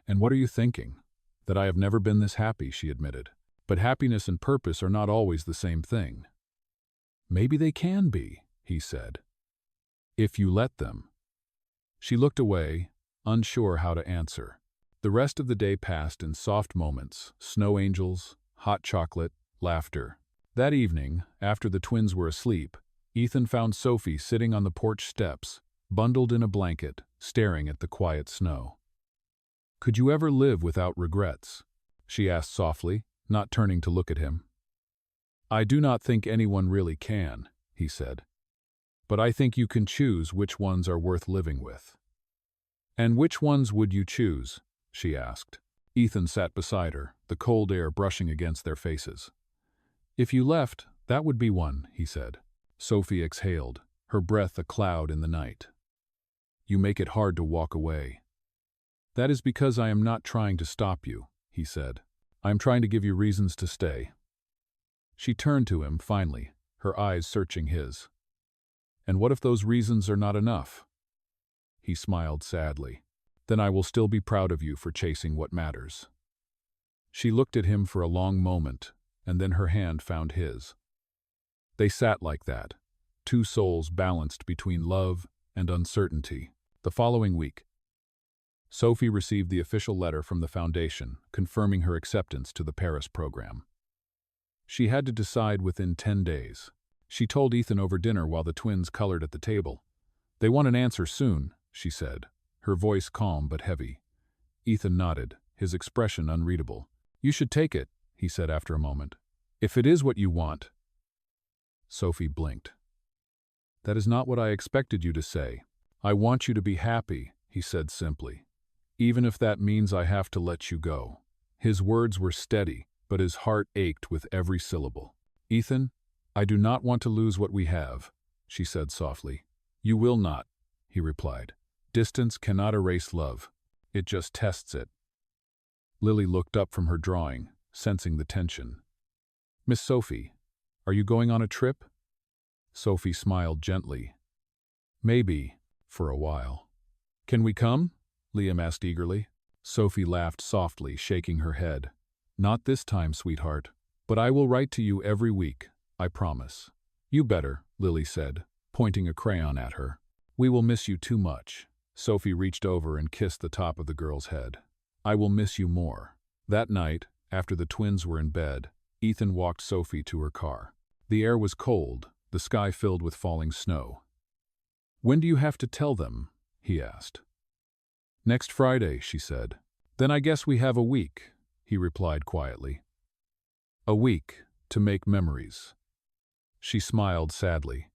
"And what are you thinking?" "That I have never been this happy," she admitted. "But happiness and purpose are not always the same thing." "Maybe they can be," he said. "If you let them." She looked away, unsure how to answer. The rest of the day passed in soft moments, snow angels, hot chocolate, laughter. That evening, after the twins were asleep, Ethan found Sophie sitting on the porch steps, bundled in a blanket, staring at the quiet snow. "Could you ever live without regrets?" she asked softly, not turning to look at him. "I do not think anyone really can," he said. "But I think you can choose which ones are worth living with." "And which ones would you choose?" she asked. Ethan sat beside her, the cold air brushing against their faces. "If you left, that would be one," he said. Sophie exhaled, her breath a cloud in the night. "You make it hard to walk away." "That is because I am not trying to stop you," he said. "I am trying to give you reasons to stay." She turned to him, finally, her eyes searching his. "And what if those reasons are not enough?" He smiled sadly. "Then I will still be proud of you for chasing what matters." She looked at him for a long moment, and then her hand found his. They sat like that, two souls balanced between love and uncertainty. The following week, Sophie received the official letter from the foundation confirming her acceptance to the Paris program. She had to decide within 10 days. She told Ethan over dinner while the twins colored at the table. "They want an answer soon," she said, her voice calm but heavy. Ethan nodded, his expression unreadable. "You should take it," he said after a moment. "If it is what you want." Sophie blinked. "That is not what I expected you to say. I want you to be happy," he said simply. "Even if that means I have to let you go." His words were steady, but his heart ached with every syllable. "Ethan, I do not want to lose what we have," she said softly. "You will not," he replied. "Distance cannot erase love. It just tests it." Lily looked up from her drawing, sensing the tension. "Miss Sophie, are you going on a trip?" Sophie smiled gently. "Maybe, for a while." "Can we come?" Liam asked eagerly. Sophie laughed softly, shaking her head. "Not this time, sweetheart. But I will write to you every week, I promise." "You better," Lily said, pointing a crayon at her. "We will miss you too much." Sophie reached over and kissed the top of the girl's head. "I will miss you more." That night, after the twins were in bed, Ethan walked Sophie to her car. The air was cold, the sky filled with falling snow. "When do you have to tell them?" he asked. "Next Friday," she said. "Then I guess we have a week," he replied quietly. A week to make memories. She smiled sadly.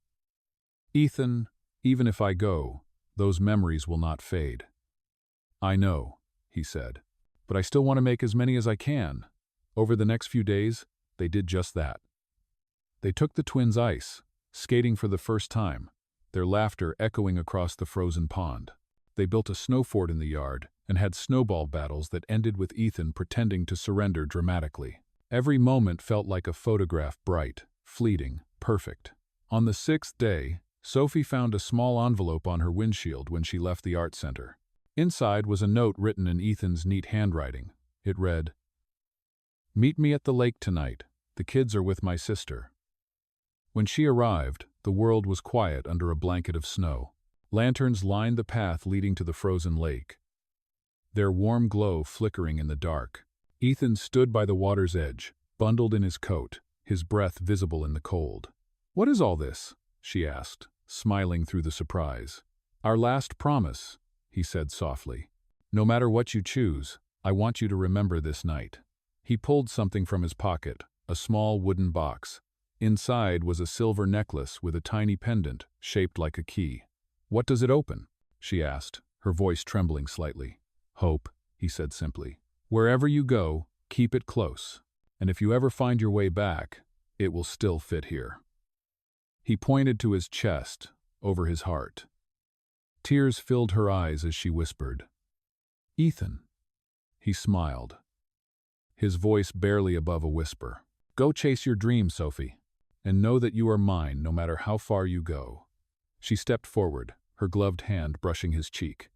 Ethan, even if I go, those memories will not fade. I know, he said, but I still want to make as many as I can. Over the next few days, they did just that. They took the twins ice, skating for the first time, their laughter echoing across the frozen pond. They built a snow fort in the yard and had snowball battles that ended with Ethan pretending to surrender dramatically. Every moment felt like a photograph, bright, fleeting, perfect. On the sixth day, Sophie found a small envelope on her windshield when she left the art center. Inside was a note written in Ethan's neat handwriting. It read, "Meet me at the lake tonight. The kids are with my sister." When she arrived, the world was quiet under a blanket of snow. Lanterns lined the path leading to the frozen lake, their warm glow flickering in the dark. Ethan stood by the water's edge, bundled in his coat, his breath visible in the cold. "What is all this?" she asked, smiling through the surprise. "Our last promise," he said softly. "No matter what you choose, I want you to remember this night." He pulled something from his pocket, a small wooden box. Inside was a silver necklace with a tiny pendant shaped like a key. "What does it open?" she asked, her voice trembling slightly. "Hope," he said simply. "Wherever you go, keep it close. And if you ever find your way back, it will still fit here." He pointed to his chest, over his heart. Tears filled her eyes as she whispered, "Ethan." He smiled, his voice barely above a whisper. "Go chase your dreams, Sophie, and know that you are mine no matter how far you go." She stepped forward, her gloved hand brushing his cheek.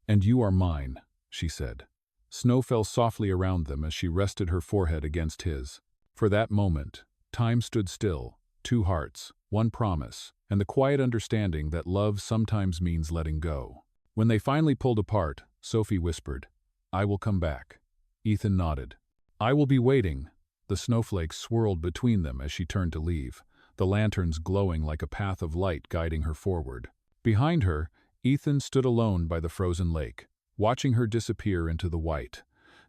"And you are mine," she said. Snow fell softly around them as she rested her forehead against his. For that moment, time stood still, two hearts, one promise, and the quiet understanding that love sometimes means letting go. When they finally pulled apart, Sophie whispered, "I will come back." Ethan nodded. "I will be waiting." The snowflakes swirled between them as she turned to leave, the lanterns glowing like a path of light guiding her forward. Behind her, Ethan stood alone by the frozen lake, watching her disappear into the white,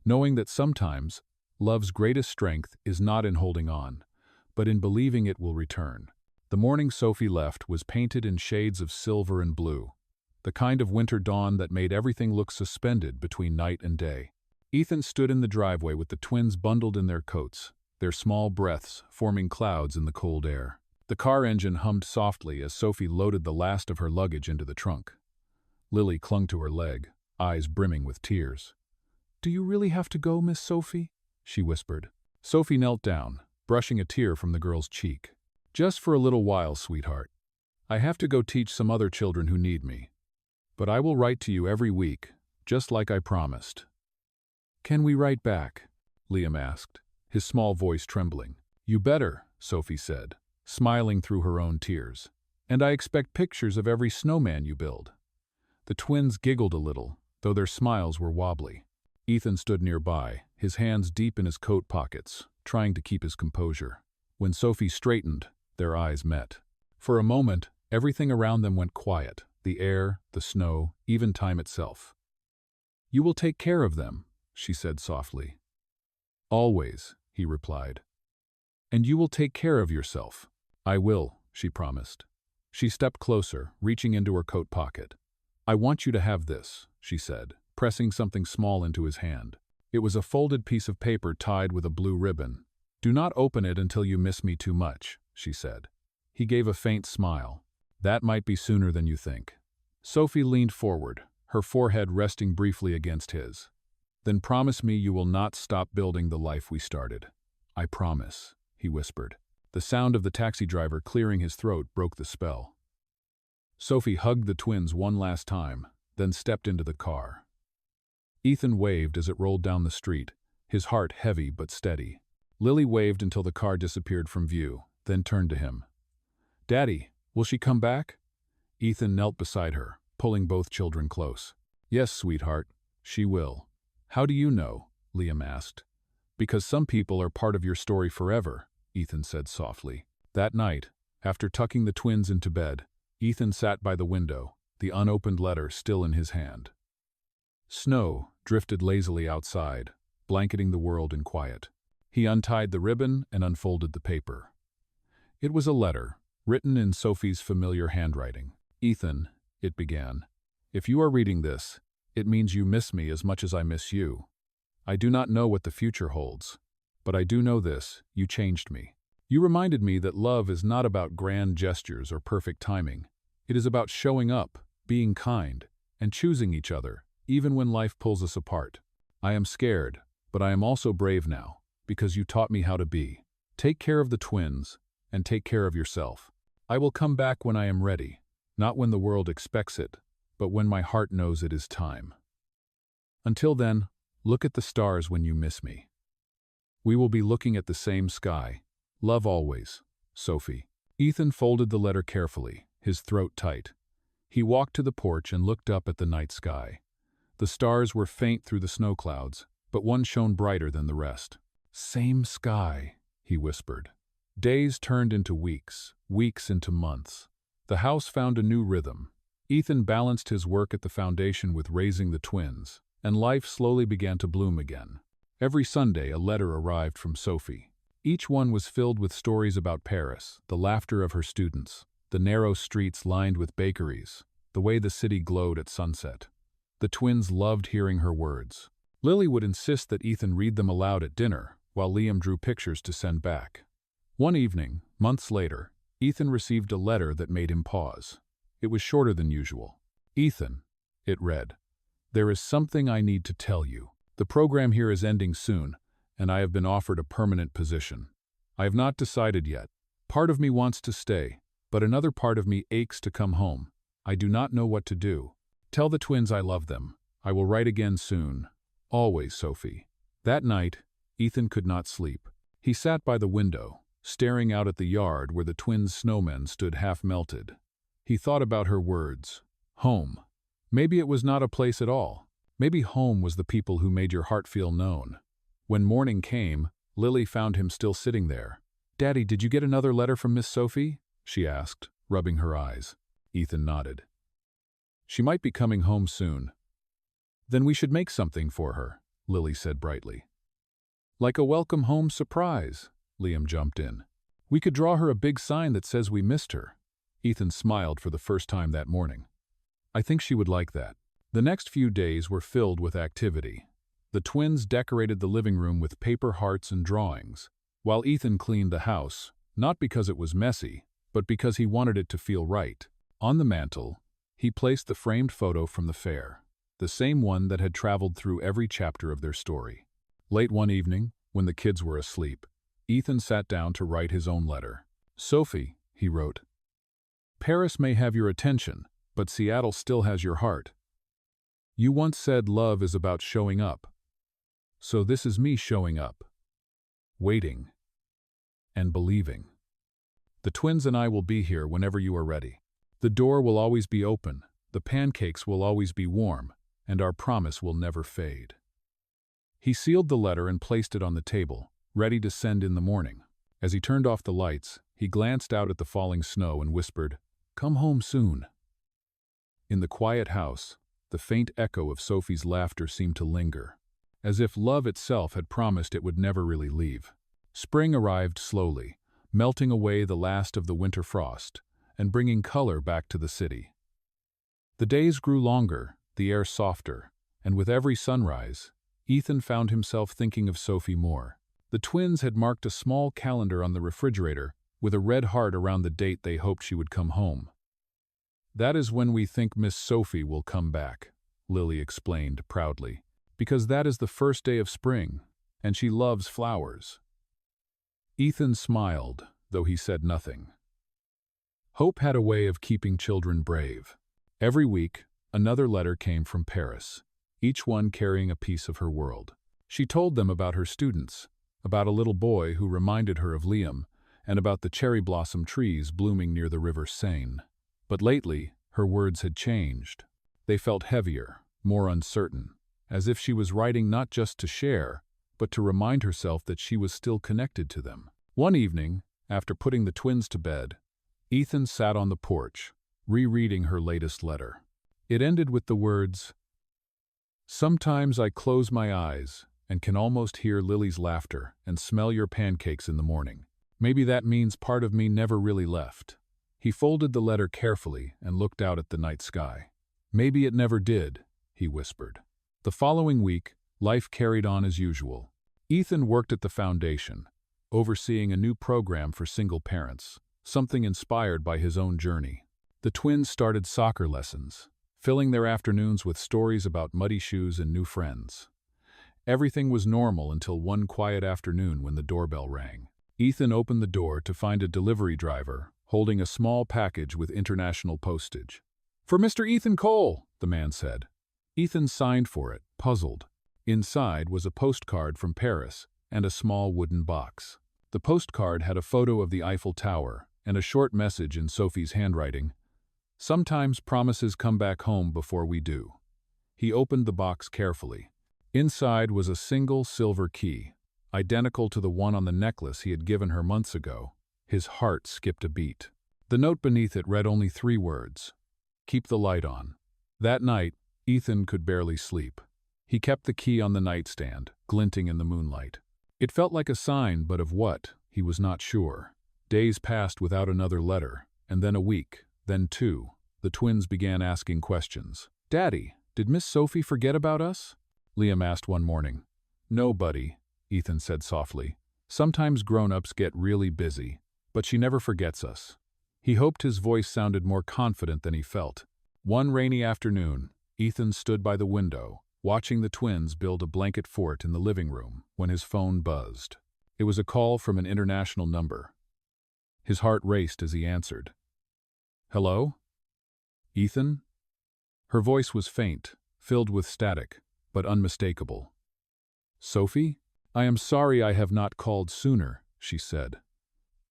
knowing that sometimes love's greatest strength is not in holding on, but in believing it will return. The morning Sophie left was painted in shades of silver and blue, the kind of winter dawn that made everything look suspended between night and day. Ethan stood in the driveway with the twins bundled in their coats, their small breaths forming clouds in the cold air. The car engine hummed softly as Sophie loaded the last of her luggage into the trunk. Lily clung to her leg, eyes brimming with tears. "Do you really have to go, Miss Sophie?" she whispered. Sophie knelt down, brushing a tear from the girl's cheek. "Just for a little while, sweetheart. I have to go teach some other children who need me. But I will write to you every week, just like I promised." "Can we write back?" Liam asked, his small voice trembling. "You better," Sophie said, smiling through her own tears. "And I expect pictures of every snowman you build." The twins giggled a little, though their smiles were wobbly. Ethan stood nearby, his hands deep in his coat pockets, trying to keep his composure. When Sophie straightened, their eyes met. For a moment, everything around them went quiet, the air, the snow, even time itself. "You will take care of them," she said softly. "Always," he replied. "And you will take care of yourself." "I will," she promised. She stepped closer, reaching into her coat pocket. "I want you to have this," she said, pressing something small into his hand. It was a folded piece of paper tied with a blue ribbon. "Do not open it until you miss me too much," she said. He gave a faint smile. "That might be sooner than you think." Sophie leaned forward, her forehead resting briefly against his. "Then promise me you will not stop building the life we started." "I promise," he whispered. The sound of the taxi driver clearing his throat broke the spell. Sophie hugged the twins one last time, then stepped into the car. Ethan waved as it rolled down the street, his heart heavy but steady. Lily waved until the car disappeared from view, then turned to him. "Daddy, will she come back?" Ethan knelt beside her, pulling both children close. "Yes, sweetheart, she will." "How do you know?" Liam asked. "Because some people are part of your story forever," Ethan said softly. That night, after tucking the twins into bed, Ethan sat by the window, the unopened letter still in his hand. Snow drifted lazily outside, blanketing the world in quiet. He untied the ribbon and unfolded the paper. It was a letter, written in Sophie's familiar handwriting. "Ethan," it began, "if you are reading this, it means you miss me as much as I miss you. I do not know what the future holds, but I do know this: you changed me. You reminded me that love is not about grand gestures or perfect timing. It is about showing up, being kind, and choosing each other, even when life pulls us apart. I am scared, but I am also brave now, because you taught me how to be. Take care of the twins, and take care of yourself. I will come back when I am ready, not when the world expects it, but when my heart knows it is time. Until then, look at the stars when you miss me. We will be looking at the same sky. Love always, Sophie." Ethan folded the letter carefully, his throat tight. He walked to the porch and looked up at the night sky. The stars were faint through the snow clouds, but one shone brighter than the rest. "Same sky," he whispered. Days turned into weeks, weeks into months. The house found a new rhythm. Ethan balanced his work at the foundation with raising the twins, and life slowly began to bloom again. Every Sunday, a letter arrived from Sophie. Each one was filled with stories about Paris, the laughter of her students, the narrow streets lined with bakeries, the way the city glowed at sunset. The twins loved hearing her words. Lily would insist that Ethan read them aloud at dinner, while Liam drew pictures to send back. One evening, months later, Ethan received a letter that made him pause. It was shorter than usual. "Ethan," it read, "there is something I need to tell you. The program here is ending soon, and I have been offered a permanent position. I have not decided yet. Part of me wants to stay, but another part of me aches to come home. I do not know what to do. Tell the twins I love them. I will write again soon. Always, Sophie." That night, Ethan could not sleep. He sat by the window, staring out at the yard where the twins' snowmen stood half-melted. He thought about her words. Home. Maybe it was not a place at all. Maybe home was the people who made your heart feel known. When morning came, Lily found him still sitting there. "Daddy, did you get another letter from Miss Sophie?" she asked, rubbing her eyes. Ethan nodded. "She might be coming home soon." "Then we should make something for her," Lily said brightly. "Like a welcome home surprise," Liam jumped in. "We could draw her a big sign that says we missed her." Ethan smiled for the first time that morning. "I think she would like that." The next few days were filled with activity. The twins decorated the living room with paper hearts and drawings, while Ethan cleaned the house, not because it was messy, but because he wanted it to feel right. On the mantel, he placed the framed photo from the fair, the same one that had traveled through every chapter of their story. Late one evening, when the kids were asleep, Ethan sat down to write his own letter. "Sophie," he wrote, "Paris may have your attention, but Seattle still has your heart. You once said love is about showing up. So this is me showing up, waiting, and believing. The twins and I will be here whenever you are ready. The door will always be open, the pancakes will always be warm, and our promise will never fade." He sealed the letter and placed it on the table, ready to send in the morning. As he turned off the lights, he glanced out at the falling snow and whispered, "Come home soon." In the quiet house, the faint echo of Sophie's laughter seemed to linger, as if love itself had promised it would never really leave. Spring arrived slowly, melting away the last of the winter frost, and bringing color back to the city. The days grew longer, the air softer, and with every sunrise, Ethan found himself thinking of Sophie more. The twins had marked a small calendar on the refrigerator with a red heart around the date they hoped she would come home. "That is when we think Miss Sophie will come back," Lily explained proudly, "because that is the first day of spring, and she loves flowers." Ethan smiled, though he said nothing. Hope had a way of keeping children brave. Every week, another letter came from Paris, each one carrying a piece of her world. She told them about her students, about a little boy who reminded her of Liam, and about the cherry blossom trees blooming near the river Seine. But lately, her words had changed. They felt heavier, more uncertain, as if she was writing not just to share, but to remind herself that she was still connected to them. One evening, after putting the twins to bed, Ethan sat on the porch, rereading her latest letter. It ended with the words, "Sometimes I close my eyes and can almost hear Lily's laughter and smell your pancakes in the morning. Maybe that means part of me never really left. He folded the letter carefully and looked out at the night sky. Maybe it never did, he whispered. The following week, life carried on as usual. Ethan worked at the foundation, overseeing a new program for single parents, something inspired by his own journey. The twins started soccer lessons, filling their afternoons with stories about muddy shoes and new friends. Everything was normal until one quiet afternoon when the doorbell rang. Ethan opened the door to find a delivery driver holding a small package with international postage. "For Mr. Ethan Cole," the man said. Ethan signed for it, puzzled. Inside was a postcard from Paris and a small wooden box. The postcard had a photo of the Eiffel Tower and a short message in Sophie's handwriting. "Sometimes promises come back home before we do." He opened the box carefully. Inside was a single silver key, identical to the one on the necklace he had given her months ago. His heart skipped a beat. The note beneath it read only 3 words: "Keep the light on." That night, Ethan could barely sleep. He kept the key on the nightstand, glinting in the moonlight. It felt like a sign, but of what, he was not sure. Days passed without another letter, and then a week, then 2. The twins began asking questions. "Daddy, did Miss Sophie forget about us?" Liam asked one morning. "No, buddy," Ethan said softly. "Sometimes grown-ups get really busy, but she never forgets us." He hoped his voice sounded more confident than he felt. One rainy afternoon, Ethan stood by the window, watching the twins build a blanket fort in the living room, when his phone buzzed. It was a call from an international number. His heart raced as he answered. "Hello? Ethan?" Her voice was faint, filled with static, but unmistakable. "Sophie? I am sorry I have not called sooner," she said.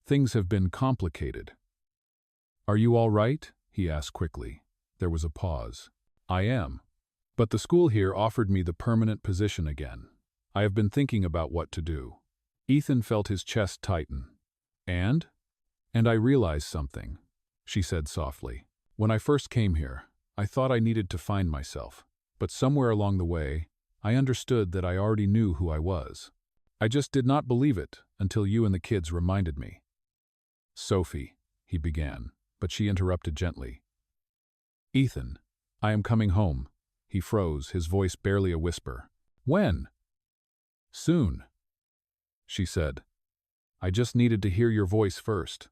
"Things have been complicated." "Are you all right?" he asked quickly. There was a pause. "I am. But the school here offered me the permanent position again. I have been thinking about what to do." Ethan felt his chest tighten. "And? And I realized something," she said softly. "When I first came here, I thought I needed to find myself. But somewhere along the way, I understood that I already knew who I was. I just did not believe it until you and the kids reminded me." "Sophie," he began, but she interrupted gently. "Ethan, I am coming home." He froze, his voice barely a whisper. "When?" "Soon," she said. "I just needed to hear your voice first."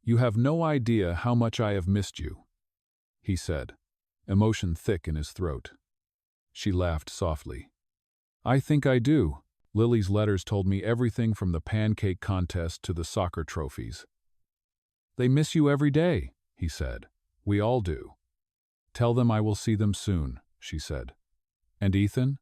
"You have no idea how much I have missed you," he said, emotion thick in his throat. She laughed softly. "I think I do. Lily's letters told me everything from the pancake contest to the soccer trophies." "They miss you every day," he said. "We all do." "Tell them I will see them soon," she said. "And Ethan?"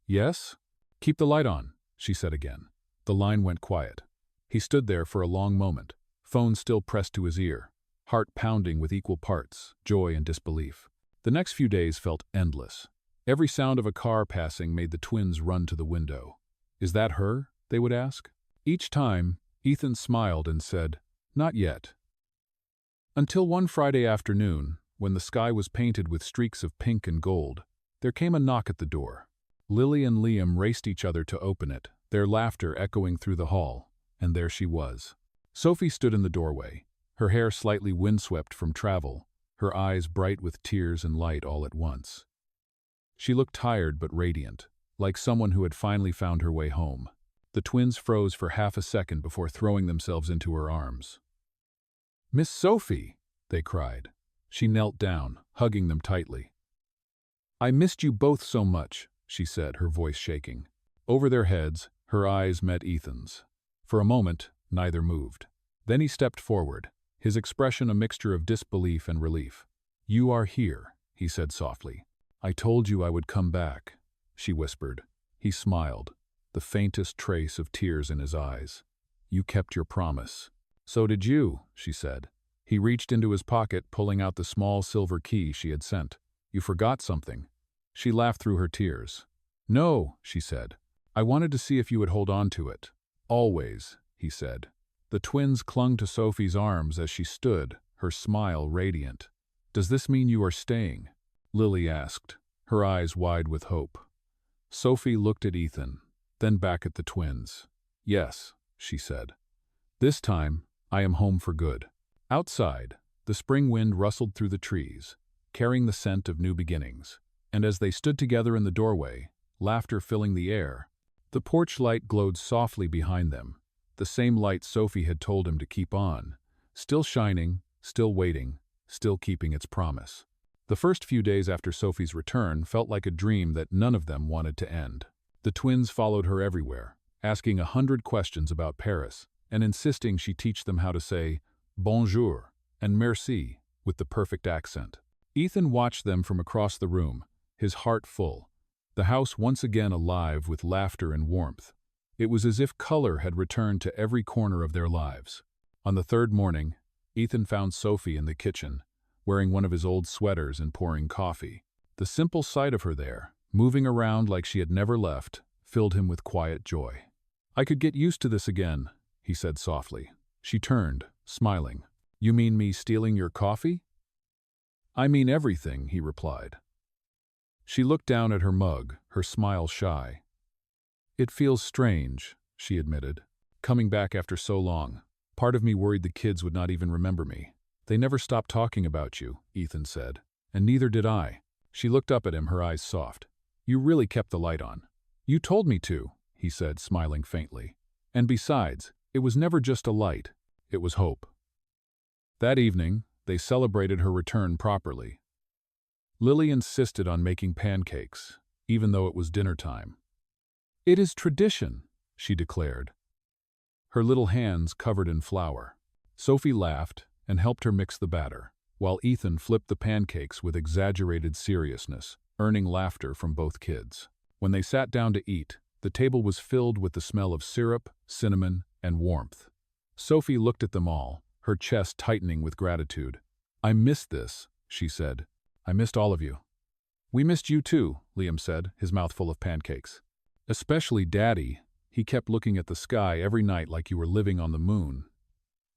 "Yes?" "Keep the light on," she said again. The line went quiet. He stood there for a long moment, phone still pressed to his ear, heart pounding with equal parts, joy and disbelief. The next few days felt endless. Every sound of a car passing made the twins run to the window. "Is that her?" they would ask. Each time, Ethan smiled and said, "Not yet." Until one Friday afternoon, when the sky was painted with streaks of pink and gold, there came a knock at the door. Lily and Liam raced each other to open it, their laughter echoing through the hall, and there she was. Sophie stood in the doorway, her hair slightly windswept from travel, her eyes bright with tears and light all at once. She looked tired but radiant, like someone who had finally found her way home. The twins froze for half a second before throwing themselves into her arms. "Miss Sophie!" they cried. She knelt down, hugging them tightly. "I missed you both so much," she said, her voice shaking. Over their heads, her eyes met Ethan's. For a moment, neither moved. Then he stepped forward, his expression a mixture of disbelief and relief. "You are here," he said softly. "I told you I would come back," she whispered. He smiled, the faintest trace of tears in his eyes. "You kept your promise." "So did you," she said. He reached into his pocket, pulling out the small silver key she had sent. "You forgot something." She laughed through her tears. "No," she said. "I wanted to see if you would hold on to it." "Always," he said. The twins clung to Sophie's arms as she stood, her smile radiant. "Does this mean you are staying?" Lily asked, her eyes wide with hope. Sophie looked at Ethan, then back at the twins. Yes, she said. This time, I am home for good. Outside, the spring wind rustled through the trees, carrying the scent of new beginnings. And as they stood together in the doorway, laughter filling the air, the porch light glowed softly behind them, the same light Sophie had told him to keep on, still shining, still waiting, still keeping its promise. The first few days after Sophie's return felt like a dream that none of them wanted to end. The twins followed her everywhere, asking 100 questions about Paris, and insisting she teach them how to say bonjour and merci with the perfect accent. Ethan watched them from across the room, his heart full, the house once again alive with laughter and warmth. It was as if color had returned to every corner of their lives. On the third morning, Ethan found Sophie in the kitchen, wearing one of his old sweaters and pouring coffee. The simple sight of her there, moving around like she had never left, filled him with quiet joy. "I could get used to this again," he said softly. She turned, smiling. "You mean me stealing your coffee?" "I mean everything," he replied. She looked down at her mug, her smile shy. "It feels strange," she admitted, "coming back after so long. Part of me worried the kids would not even remember me." "They never stopped talking about you," Ethan said, "and neither did I." She looked up at him, her eyes soft. "You really kept the light on." "You told me to," he said, smiling faintly. "And besides, it was never just a light, it was hope." That evening, they celebrated her return properly. Lily insisted on making pancakes, even though it was dinner time. "It is tradition," she declared, her little hands covered in flour. Sophie laughed and helped her mix the batter, while Ethan flipped the pancakes with exaggerated seriousness, earning laughter from both kids. When they sat down to eat, the table was filled with the smell of syrup, cinnamon, and warmth. Sophie looked at them all, her chest tightening with gratitude. "I missed this," she said. "I missed all of you." "We missed you too," Liam said, his mouth full of pancakes. "Especially Daddy. He kept looking at the sky every night like you were living on the moon."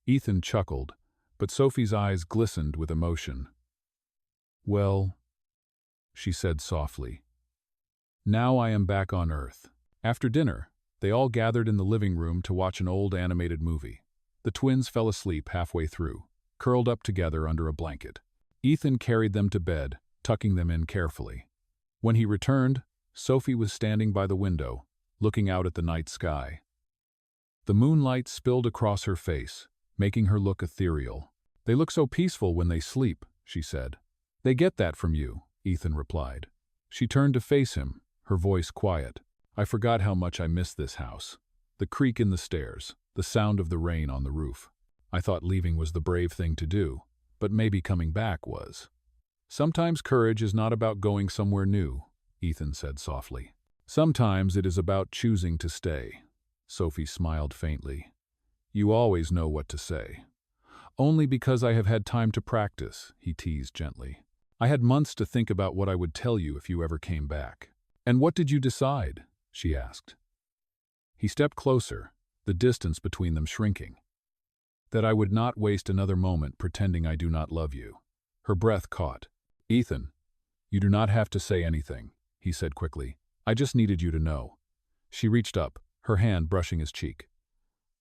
Ethan chuckled, but Sophie's eyes glistened with emotion. "Well," she said softly, "now I am back on Earth." After dinner, they all gathered in the living room to watch an old animated movie. The twins fell asleep halfway through, curled up together under a blanket. Ethan carried them to bed, tucking them in carefully. When he returned, Sophie was standing by the window, looking out at the night sky. The moonlight spilled across her face, making her look ethereal. "They look so peaceful when they sleep," she said. "They get that from you," Ethan replied. She turned to face him, her voice quiet. "I forgot how much I missed this house. The creak in the stairs, the sound of the rain on the roof. I thought leaving was the brave thing to do, but maybe coming back was." "Sometimes courage is not about going somewhere new," Ethan said softly. "Sometimes it is about choosing to stay." Sophie smiled faintly. "You always know what to say." "Only because I have had time to practice," he teased gently. "I had months to think about what I would tell you if you ever came back." "And what did you decide?" she asked. He stepped closer, the distance between them shrinking. "That I would not waste another moment pretending I do not love you." Her breath caught. "Ethan, you do not have to say anything," he said quickly. "I just needed you to know." She reached up, her hand brushing his cheek.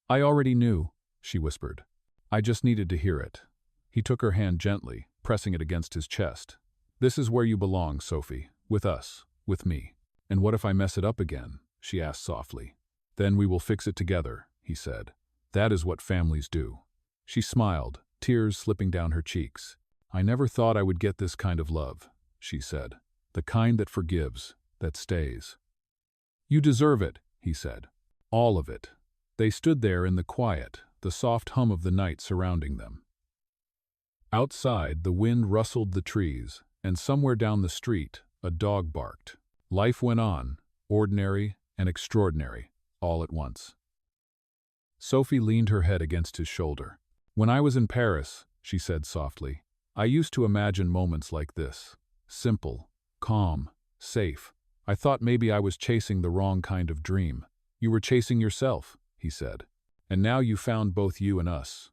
"I already knew," she whispered. "I just needed to hear it." He took her hand gently, pressing it against his chest. "This is where you belong, Sophie. With us. With me." "And what if I mess it up again?" she asked softly. "Then we will fix it together," he said. "That is what families do." She smiled, tears slipping down her cheeks. "I never thought I would get this kind of love," she said. "The kind that forgives, that stays." "You deserve it," he said. "All of it." They stood there in the quiet, the soft hum of the night surrounding them. Outside, the wind rustled the trees, and somewhere down the street, a dog barked. Life went on, ordinary and extraordinary, all at once. Sophie leaned her head against his shoulder. "When I was in Paris," she said softly, "I used to imagine moments like this. Simple, calm, safe. I thought maybe I was chasing the wrong kind of dream." "You were chasing yourself," he said. "And now you found both you and us."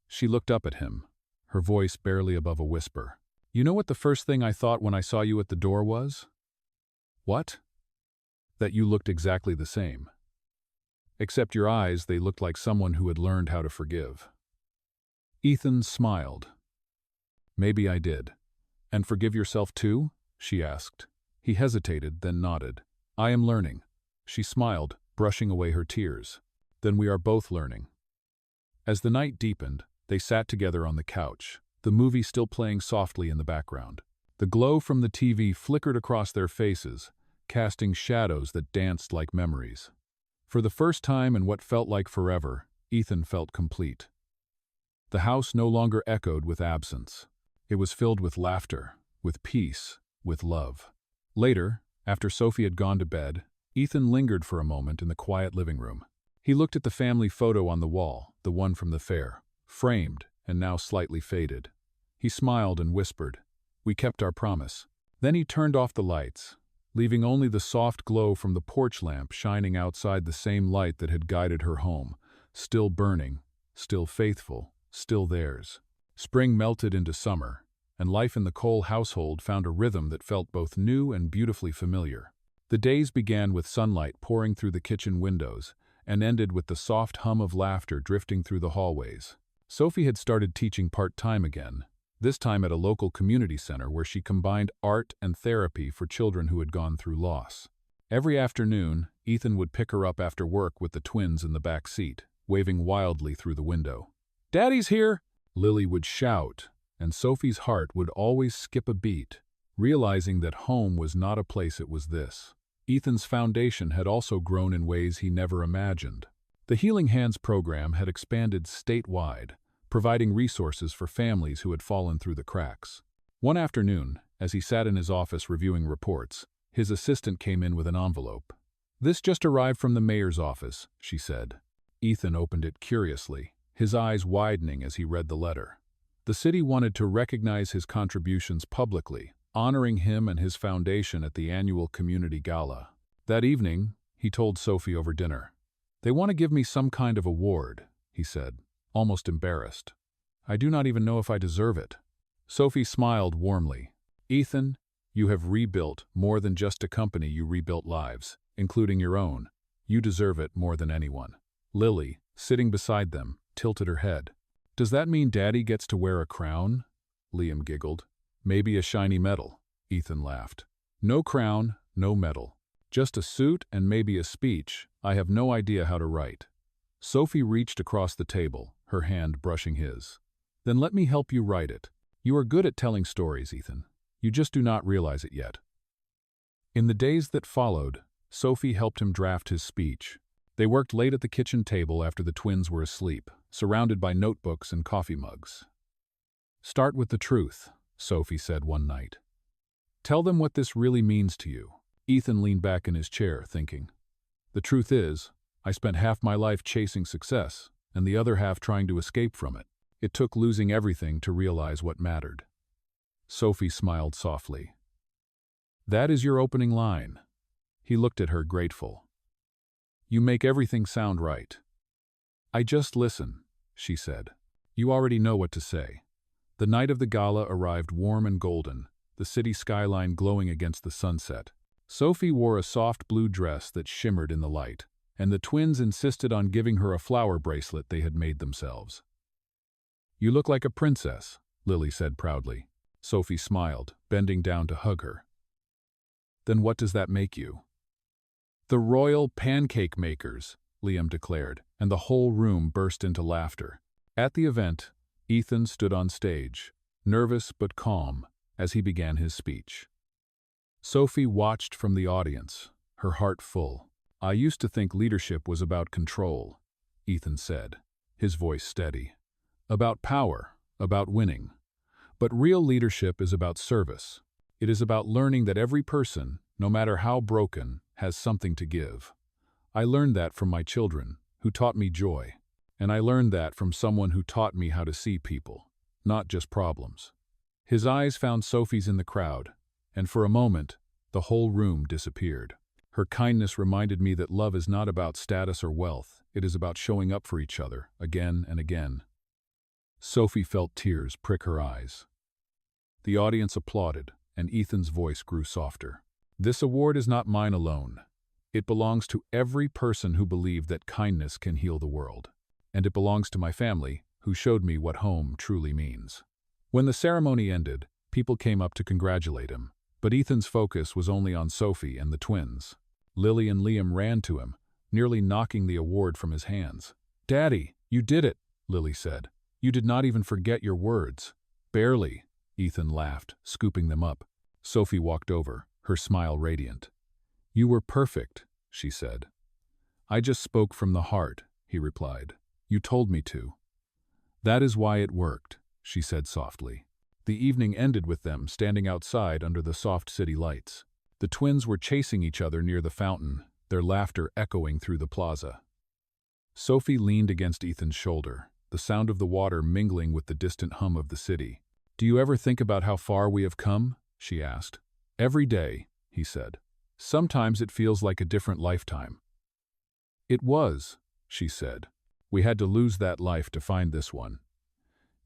She looked up at him, her voice barely above a whisper. "You know what the first thing I thought when I saw you at the door was?" "What?" that you looked exactly the same. Except your eyes, they looked like someone who had learned how to forgive. Ethan smiled. Maybe I did. And forgive yourself too? She asked. He hesitated, then nodded. I am learning. She smiled, brushing away her tears. Then we are both learning. As the night deepened, they sat together on the couch, the movie still playing softly in the background. The glow from the TV flickered across their faces, casting shadows that danced like memories. For the first time in what felt like forever, Ethan felt complete. The house no longer echoed with absence. It was filled with laughter, with peace, with love. Later, after Sophie had gone to bed, Ethan lingered for a moment in the quiet living room. He looked at the family photo on the wall, the one from the fair, framed and now slightly faded. He smiled and whispered, "We kept our promise." Then he turned off the lights, leaving only the soft glow from the porch lamp shining outside, the same light that had guided her home, still burning, still faithful, still theirs. Spring melted into summer, and life in the Cole household found a rhythm that felt both new and beautifully familiar. The days began with sunlight pouring through the kitchen windows, and ended with the soft hum of laughter drifting through the hallways. Sophie had started teaching part-time again, this time at a local community center where she combined art and therapy for children who had gone through loss. Every afternoon, Ethan would pick her up after work with the twins in the back seat, waving wildly through the window. "Daddy's here!" Lily would shout, and Sophie's heart would always skip a beat, realizing that home was not a place it was this. Ethan's foundation had also grown in ways he never imagined. The Healing Hands program had expanded statewide, providing resources for families who had fallen through the cracks. One afternoon, as he sat in his office reviewing reports, his assistant came in with an envelope. "This just arrived from the mayor's office," she said. Ethan opened it curiously, his eyes widening as he read the letter. The city wanted to recognize his contributions publicly, honoring him and his foundation at the annual community gala. That evening, he told Sophie over dinner. "They want to give me some kind of award," he said, almost embarrassed. "I do not even know if I deserve it." Sophie smiled warmly. "Ethan, you have rebuilt more than just a company, you rebuilt lives, including your own. You deserve it more than anyone." Lily, sitting beside them, tilted her head. "Does that mean Daddy gets to wear a crown?" Liam giggled. "Maybe a shiny medal," Ethan laughed. "No crown, no medal. Just a suit and maybe a speech I have no idea how to write." Sophie reached across the table, her hand brushing his. "Then let me help you write it. You are good at telling stories, Ethan. You just do not realize it yet." In the days that followed, Sophie helped him draft his speech. They worked late at the kitchen table after the twins were asleep, surrounded by notebooks and coffee mugs. "Start with the truth," Sophie said one night. "Tell them what this really means to you." Ethan leaned back in his chair, thinking. "The truth is, I spent half my life chasing success, and the other half trying to escape from it. It took losing everything to realize what mattered." Sophie smiled softly. "That is your opening line." He looked at her, grateful. "You make everything sound right." "I just listen," she said. "You already know what to say." The night of the gala arrived warm and golden, the city skyline glowing against the sunset. Sophie wore a soft blue dress that shimmered in the light, and the twins insisted on giving her a flower bracelet they had made themselves. "You look like a princess," Lily said proudly. Sophie smiled, bending down to hug her. "Then what does that make you?" "The royal pancake makers," Liam declared, and the whole room burst into laughter. At the event, Ethan stood on stage, nervous but calm, as he began his speech. Sophie watched from the audience, her heart full. "I used to think leadership was about control," Ethan said, his voice steady. "About power, about winning. But real leadership is about service. It is about learning that every person, no matter how broken, has something to give. I learned that from my children, who taught me joy. And I learned that from someone who taught me how to see people, not just problems." His eyes found Sophie's in the crowd, and for a moment, the whole room disappeared. "Her kindness reminded me that love is not about status or wealth. It is about showing up for each other, again and again." Sophie felt tears prick her eyes. The audience applauded, and Ethan's voice grew softer. "This award is not mine alone. It belongs to every person who believed that kindness can heal the world. And it belongs to my family, who showed me what home truly means. When the ceremony ended, people came up to congratulate him, but Ethan's focus was only on Sophie and the twins. Lily and Liam ran to him, nearly knocking the award from his hands. "Daddy, you did it," Lily said. "You did not even forget your words." "Barely," Ethan laughed, scooping them up. Sophie walked over, her smile radiant. "You were perfect," she said. "I just spoke from the heart," he replied. "You told me to." "That is why it worked," she said softly. The evening ended with them standing outside under the soft city lights. The twins were chasing each other near the fountain, their laughter echoing through the plaza. Sophie leaned against Ethan's shoulder, the sound of the water mingling with the distant hum of the city. "Do you ever think about how far we have come?" she asked. "Every day," he said. "Sometimes it feels like a different lifetime." "It was," she said. "We had to lose that life to find this one."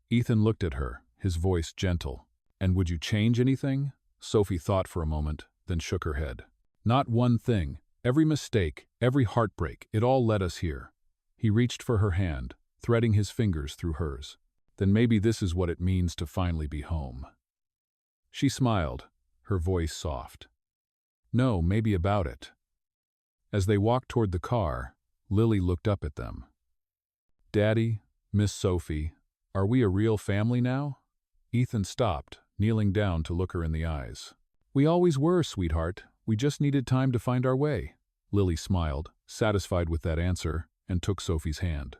Ethan looked at her, his voice gentle. "And would you change anything?" Sophie thought for a moment, then shook her head. "Not one thing. Every mistake, every heartbreak, it all led us here." He reached for her hand, threading his fingers through hers. "Then maybe this is what it means to finally be home." She smiled, her voice soft. "No, maybe about it." As they walked toward the car, Lily looked up at them. "Daddy, Miss Sophie, are we a real family now?" Ethan stopped, kneeling down to look her in the eyes. "We always were, sweetheart. We just needed time to find our way." Lily smiled, satisfied with that answer, and took Sophie's hand.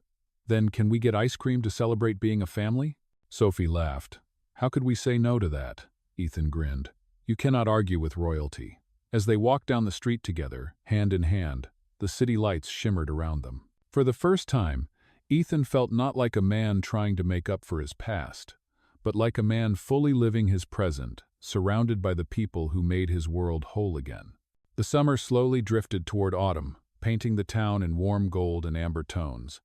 "Then can we get ice cream to celebrate being a family?" Sophie laughed. "How could we say no to that?" Ethan grinned. "You cannot argue with royalty." As they walked down the street together, hand in hand, the city lights shimmered around them. For the first time, Ethan felt not like a man trying to make up for his past, but like a man fully living his present, surrounded by the people who made his world whole again. The summer slowly drifted toward autumn, painting the town in warm gold and amber tones.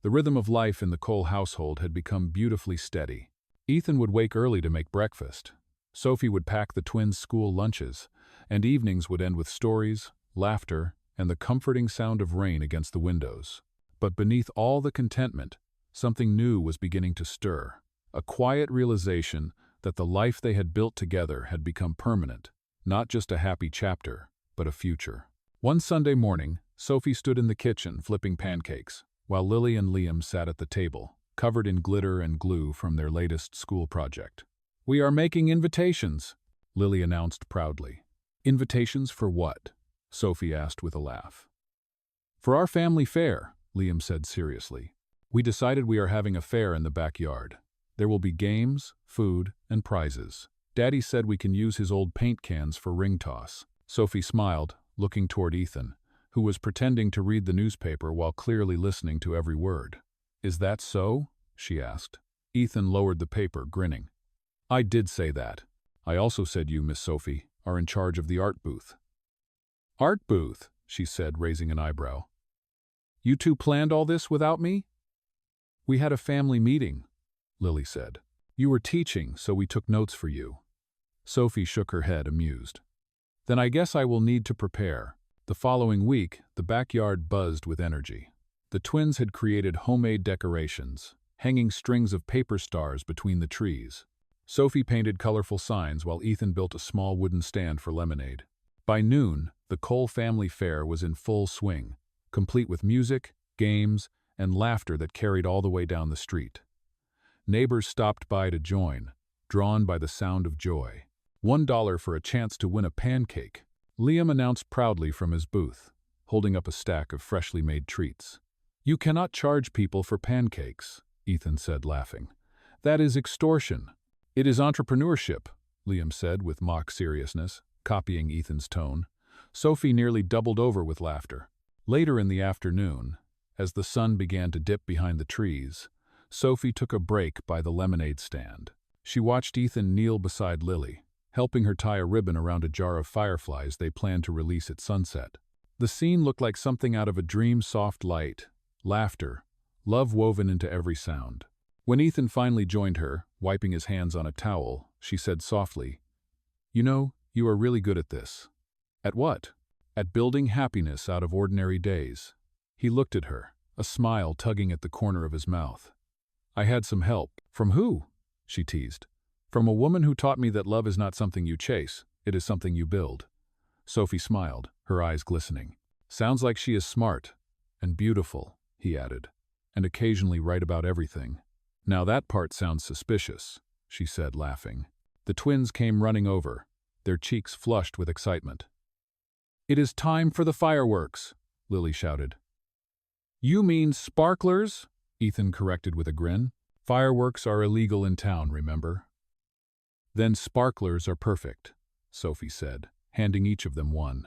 The rhythm of life in the Cole household had become beautifully steady. Ethan would wake early to make breakfast. Sophie would pack the twins' school lunches, and evenings would end with stories, laughter, and the comforting sound of rain against the windows. But beneath all the contentment, something new was beginning to stir. A quiet realization that the life they had built together had become permanent, not just a happy chapter, but a future. One Sunday morning, Sophie stood in the kitchen flipping pancakes, while Lily and Liam sat at the table, covered in glitter and glue from their latest school project. "We are making invitations," Lily announced proudly. "Invitations for what?" Sophie asked with a laugh. "For our family fair," Liam said seriously. "We decided we are having a fair in the backyard. There will be games, food, and prizes. Daddy said we can use his old paint cans for ring toss." Sophie smiled, looking toward Ethan, who was pretending to read the newspaper while clearly listening to every word. "Is that so?" she asked. Ethan lowered the paper, grinning. "I did say that. I also said you, Miss Sophie, are in charge of the art booth." "Art booth?" she said, raising an eyebrow. "You two planned all this without me?" "We had a family meeting," Lily said. "You were teaching, so we took notes for you." Sophie shook her head, amused. "Then I guess I will need to prepare." The following week, the backyard buzzed with energy. The twins had created homemade decorations, hanging strings of paper stars between the trees. Sophie painted colorful signs while Ethan built a small wooden stand for lemonade. By noon, the Cole family fair was in full swing, complete with music, games, and laughter that carried all the way down the street. Neighbors stopped by to join, drawn by the sound of joy. $1 for a chance to win a pancake, Liam announced proudly from his booth, holding up a stack of freshly made treats. "You cannot charge people for pancakes," Ethan said, laughing. "That is extortion." "It is entrepreneurship," Liam said with mock seriousness, copying Ethan's tone. Sophie nearly doubled over with laughter. Later in the afternoon, as the sun began to dip behind the trees, Sophie took a break by the lemonade stand. She watched Ethan kneel beside Lily, helping her tie a ribbon around a jar of fireflies they planned to release at sunset. The scene looked like something out of a dream: soft light, laughter, love woven into every sound. When Ethan finally joined her, wiping his hands on a towel, she said softly, "You know, you are really good at this." "At what?" at building happiness out of ordinary days. He looked at her, a smile tugging at the corner of his mouth. I had some help. From who? She teased. From a woman who taught me that love is not something you chase, it is something you build. Sophie smiled, her eyes glistening. Sounds like she is smart. And beautiful, he added. And occasionally right about everything. Now that part sounds suspicious, she said, laughing. The twins came running over, their cheeks flushed with excitement. It is time for the fireworks, Lily shouted. You mean sparklers? Ethan corrected with a grin. Fireworks are illegal in town, remember? Then sparklers are perfect, Sophie said, handing each of them one.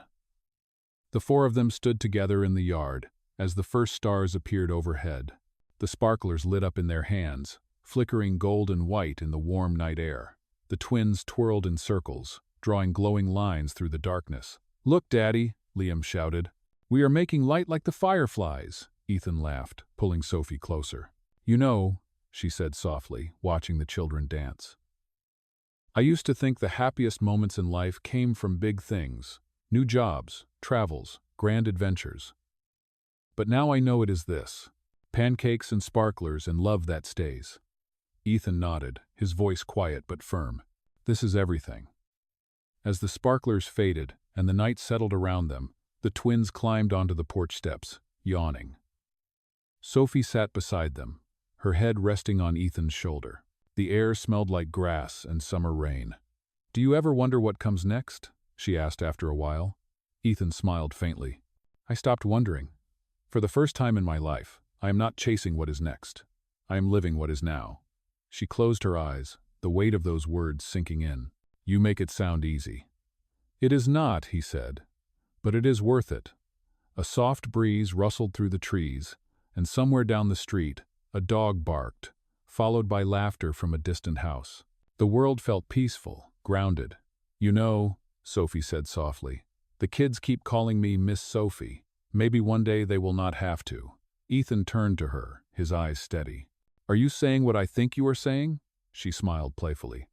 The four of them stood together in the yard as the first stars appeared overhead. The sparklers lit up in their hands, flickering gold and white in the warm night air. The twins twirled in circles, drawing glowing lines through the darkness. Look, Daddy, Liam shouted. We are making light like the fireflies, Ethan laughed, pulling Sophie closer. You know, she said softly, watching the children dance. I used to think the happiest moments in life came from big things, new jobs, travels, grand adventures. But now I know it is this. Pancakes and sparklers and love that stays. Ethan nodded, his voice quiet but firm. This is everything. As the sparklers faded and the night settled around them, the twins climbed onto the porch steps, yawning. Sophie sat beside them, her head resting on Ethan's shoulder. The air smelled like grass and summer rain. Do you ever wonder what comes next? She asked after a while. Ethan smiled faintly. I stopped wondering. For the first time in my life, I am not chasing what is next. I am living what is now. She closed her eyes, the weight of those words sinking in. You make it sound easy. It is not, he said, but it is worth it. A soft breeze rustled through the trees, and somewhere down the street, a dog barked, followed by laughter from a distant house. The world felt peaceful, grounded. You know, Sophie said softly, the kids keep calling me Miss Sophie. Maybe one day they will not have to. Ethan turned to her, his eyes steady. Are you saying what I think you are saying? She smiled playfully.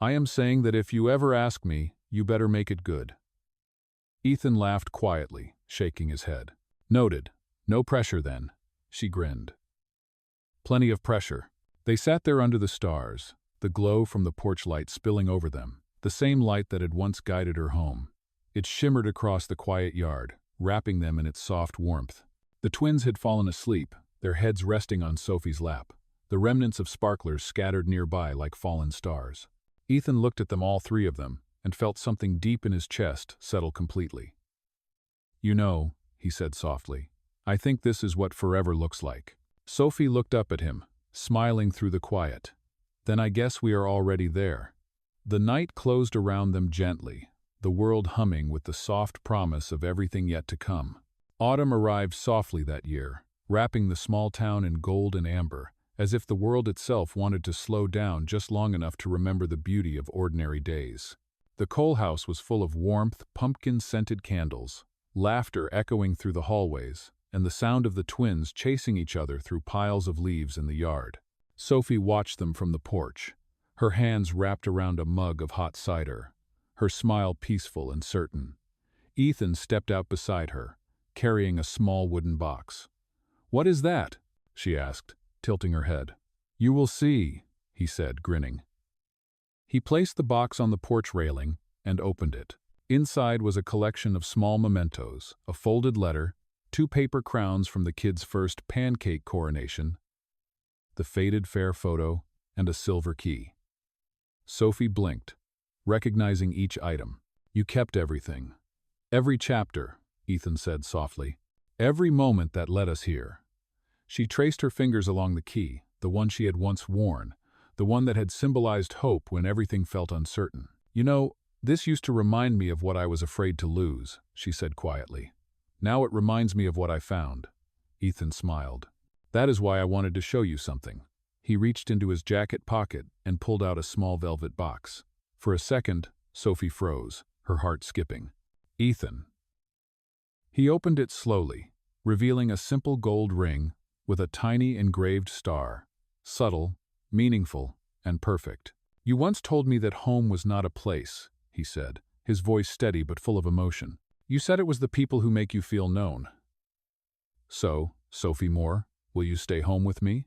I am saying that if you ever ask me, you better make it good. Ethan laughed quietly, shaking his head. Noted. No pressure then. She grinned. Plenty of pressure. They sat there under the stars, the glow from the porch light spilling over them, the same light that had once guided her home. It shimmered across the quiet yard, wrapping them in its soft warmth. The twins had fallen asleep, their heads resting on Sophie's lap, the remnants of sparklers scattered nearby like fallen stars. Ethan looked at them, all three of them, and felt something deep in his chest settle completely. You know, he said softly, I think this is what forever looks like. Sophie looked up at him, smiling through the quiet. Then I guess we are already there. The night closed around them gently, the world humming with the soft promise of everything yet to come. Autumn arrived softly that year, wrapping the small town in gold and amber, as if the world itself wanted to slow down just long enough to remember the beauty of ordinary days. The coal house was full of warmth, pumpkin-scented candles, laughter echoing through the hallways, and the sound of the twins chasing each other through piles of leaves in the yard. Sophie watched them from the porch, her hands wrapped around a mug of hot cider, her smile peaceful and certain. Ethan stepped out beside her, carrying a small wooden box. What is that? She asked, tilting her head. You will see, he said, grinning. He placed the box on the porch railing and opened it. Inside was a collection of small mementos, a folded letter, 2 paper crowns from the kids' first pancake coronation, the faded fair photo, and a silver key. Sophie blinked, recognizing each item. You kept everything. Every chapter, Ethan said softly. Every moment that led us here. She traced her fingers along the key, the one she had once worn, the one that had symbolized hope when everything felt uncertain. You know, this used to remind me of what I was afraid to lose, she said quietly. Now it reminds me of what I found. Ethan smiled. That is why I wanted to show you something. He reached into his jacket pocket and pulled out a small velvet box. For a second, Sophie froze, her heart skipping. Ethan. He opened it slowly, revealing a simple gold ring with a tiny engraved star, subtle, meaningful, and perfect. You once told me that home was not a place, he said, his voice steady but full of emotion. You said it was the people who make you feel known. So, Sophie Moore, will you stay home with me?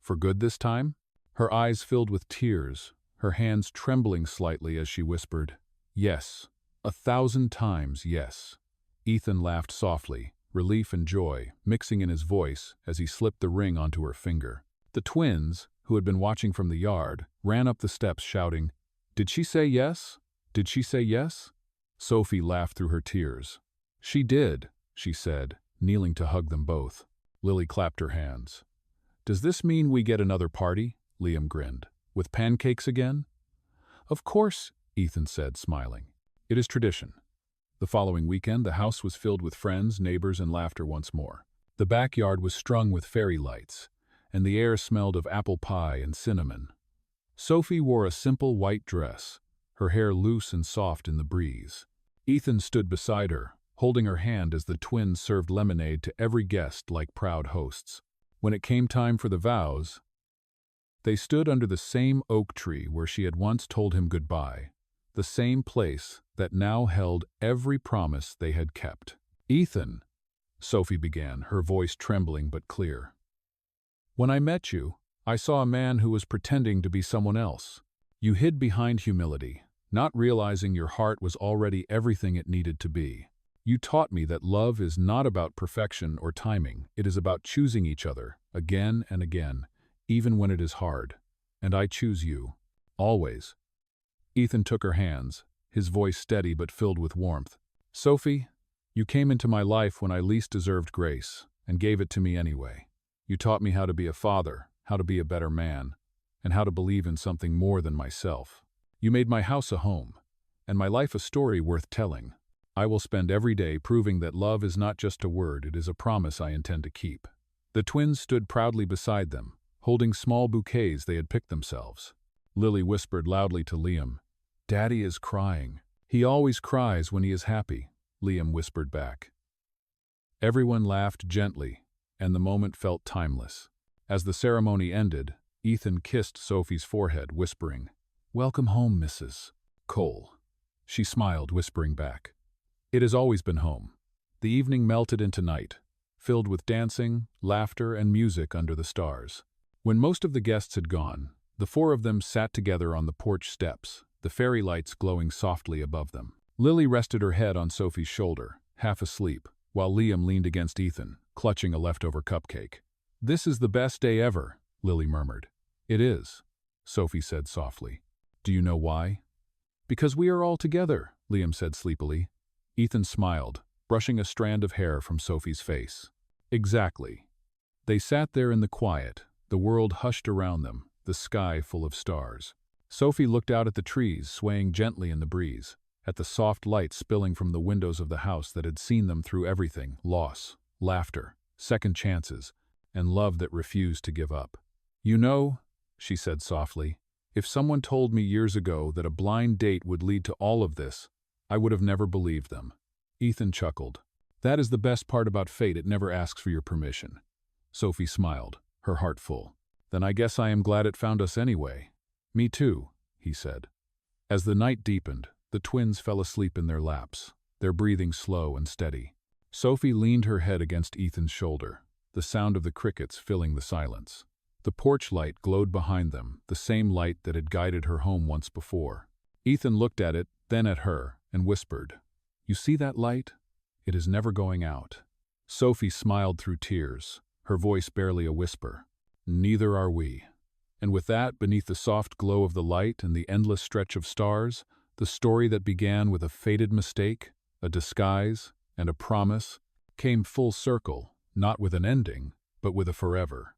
For good this time? Her eyes filled with tears, her hands trembling slightly as she whispered, "Yes, 1,000 times yes." Ethan laughed softly, relief and joy mixing in his voice as he slipped the ring onto her finger. The twins, who had been watching from the yard, ran up the steps shouting, "Did she say yes? Did she say yes?" Sophie laughed through her tears. "She did," she said, kneeling to hug them both. Lily clapped her hands. "Does this mean we get another party?" Liam grinned. "With pancakes again?" "Of course," Ethan said, smiling. "It is tradition." The following weekend, the house was filled with friends, neighbors, and laughter once more. The backyard was strung with fairy lights, and the air smelled of apple pie and cinnamon. Sophie wore a simple white dress, her hair loose and soft in the breeze. Ethan stood beside her, holding her hand as the twins served lemonade to every guest like proud hosts. When it came time for the vows, they stood under the same oak tree where she had once told him goodbye, the same place that now held every promise they had kept. "Ethan," Sophie began, her voice trembling but clear. "When I met you, I saw a man who was pretending to be someone else. You hid behind humility, not realizing your heart was already everything it needed to be. You taught me that love is not about perfection or timing, it is about choosing each other, again and again, even when it is hard. And I choose you. Always." Ethan took her hands, his voice steady but filled with warmth. "Sophie, you came into my life when I least deserved grace, and gave it to me anyway. You taught me how to be a father, how to be a better man, and how to believe in something more than myself. You made my house a home, and my life a story worth telling. I will spend every day proving that love is not just a word, it is a promise I intend to keep." The twins stood proudly beside them, holding small bouquets they had picked themselves. Lily whispered loudly to Liam, "Daddy is crying." "He always cries when he is happy," Liam whispered back. Everyone laughed gently, and the moment felt timeless. As the ceremony ended, Ethan kissed Sophie's forehead, whispering, "Welcome home, Mrs. Cole." She smiled, whispering back, "It has always been home." The evening melted into night, filled with dancing, laughter, and music under the stars. When most of the guests had gone, the four of them sat together on the porch steps, the fairy lights glowing softly above them. Lily rested her head on Sophie's shoulder, half asleep, while Liam leaned against Ethan, clutching a leftover cupcake. "This is the best day ever," Lily murmured. "It is," Sophie said softly. "Do you know why?" "Because we are all together," Liam said sleepily. Ethan smiled, brushing a strand of hair from Sophie's face. "Exactly." They sat there in the quiet, the world hushed around them, the sky full of stars. Sophie looked out at the trees swaying gently in the breeze, at the soft light spilling from the windows of the house that had seen them through everything: loss, laughter, second chances, and love that refused to give up. "You know," she said softly, "if someone told me years ago that a blind date would lead to all of this, I would have never believed them." Ethan chuckled. "That is the best part about fate, it never asks for your permission." Sophie smiled, her heart full. "Then I guess I am glad it found us anyway." "Me too," he said. As the night deepened, the twins fell asleep in their laps, their breathing slow and steady. Sophie leaned her head against Ethan's shoulder, the sound of the crickets filling the silence. The porch light glowed behind them, the same light that had guided her home once before. Ethan looked at it, then at her, and whispered, "You see that light? It is never going out." Sophie smiled through tears, her voice barely a whisper. "Neither are we." And with that, beneath the soft glow of the light and the endless stretch of stars, the story that began with a fated mistake, a disguise, and a promise, came full circle, not with an ending, but with a forever.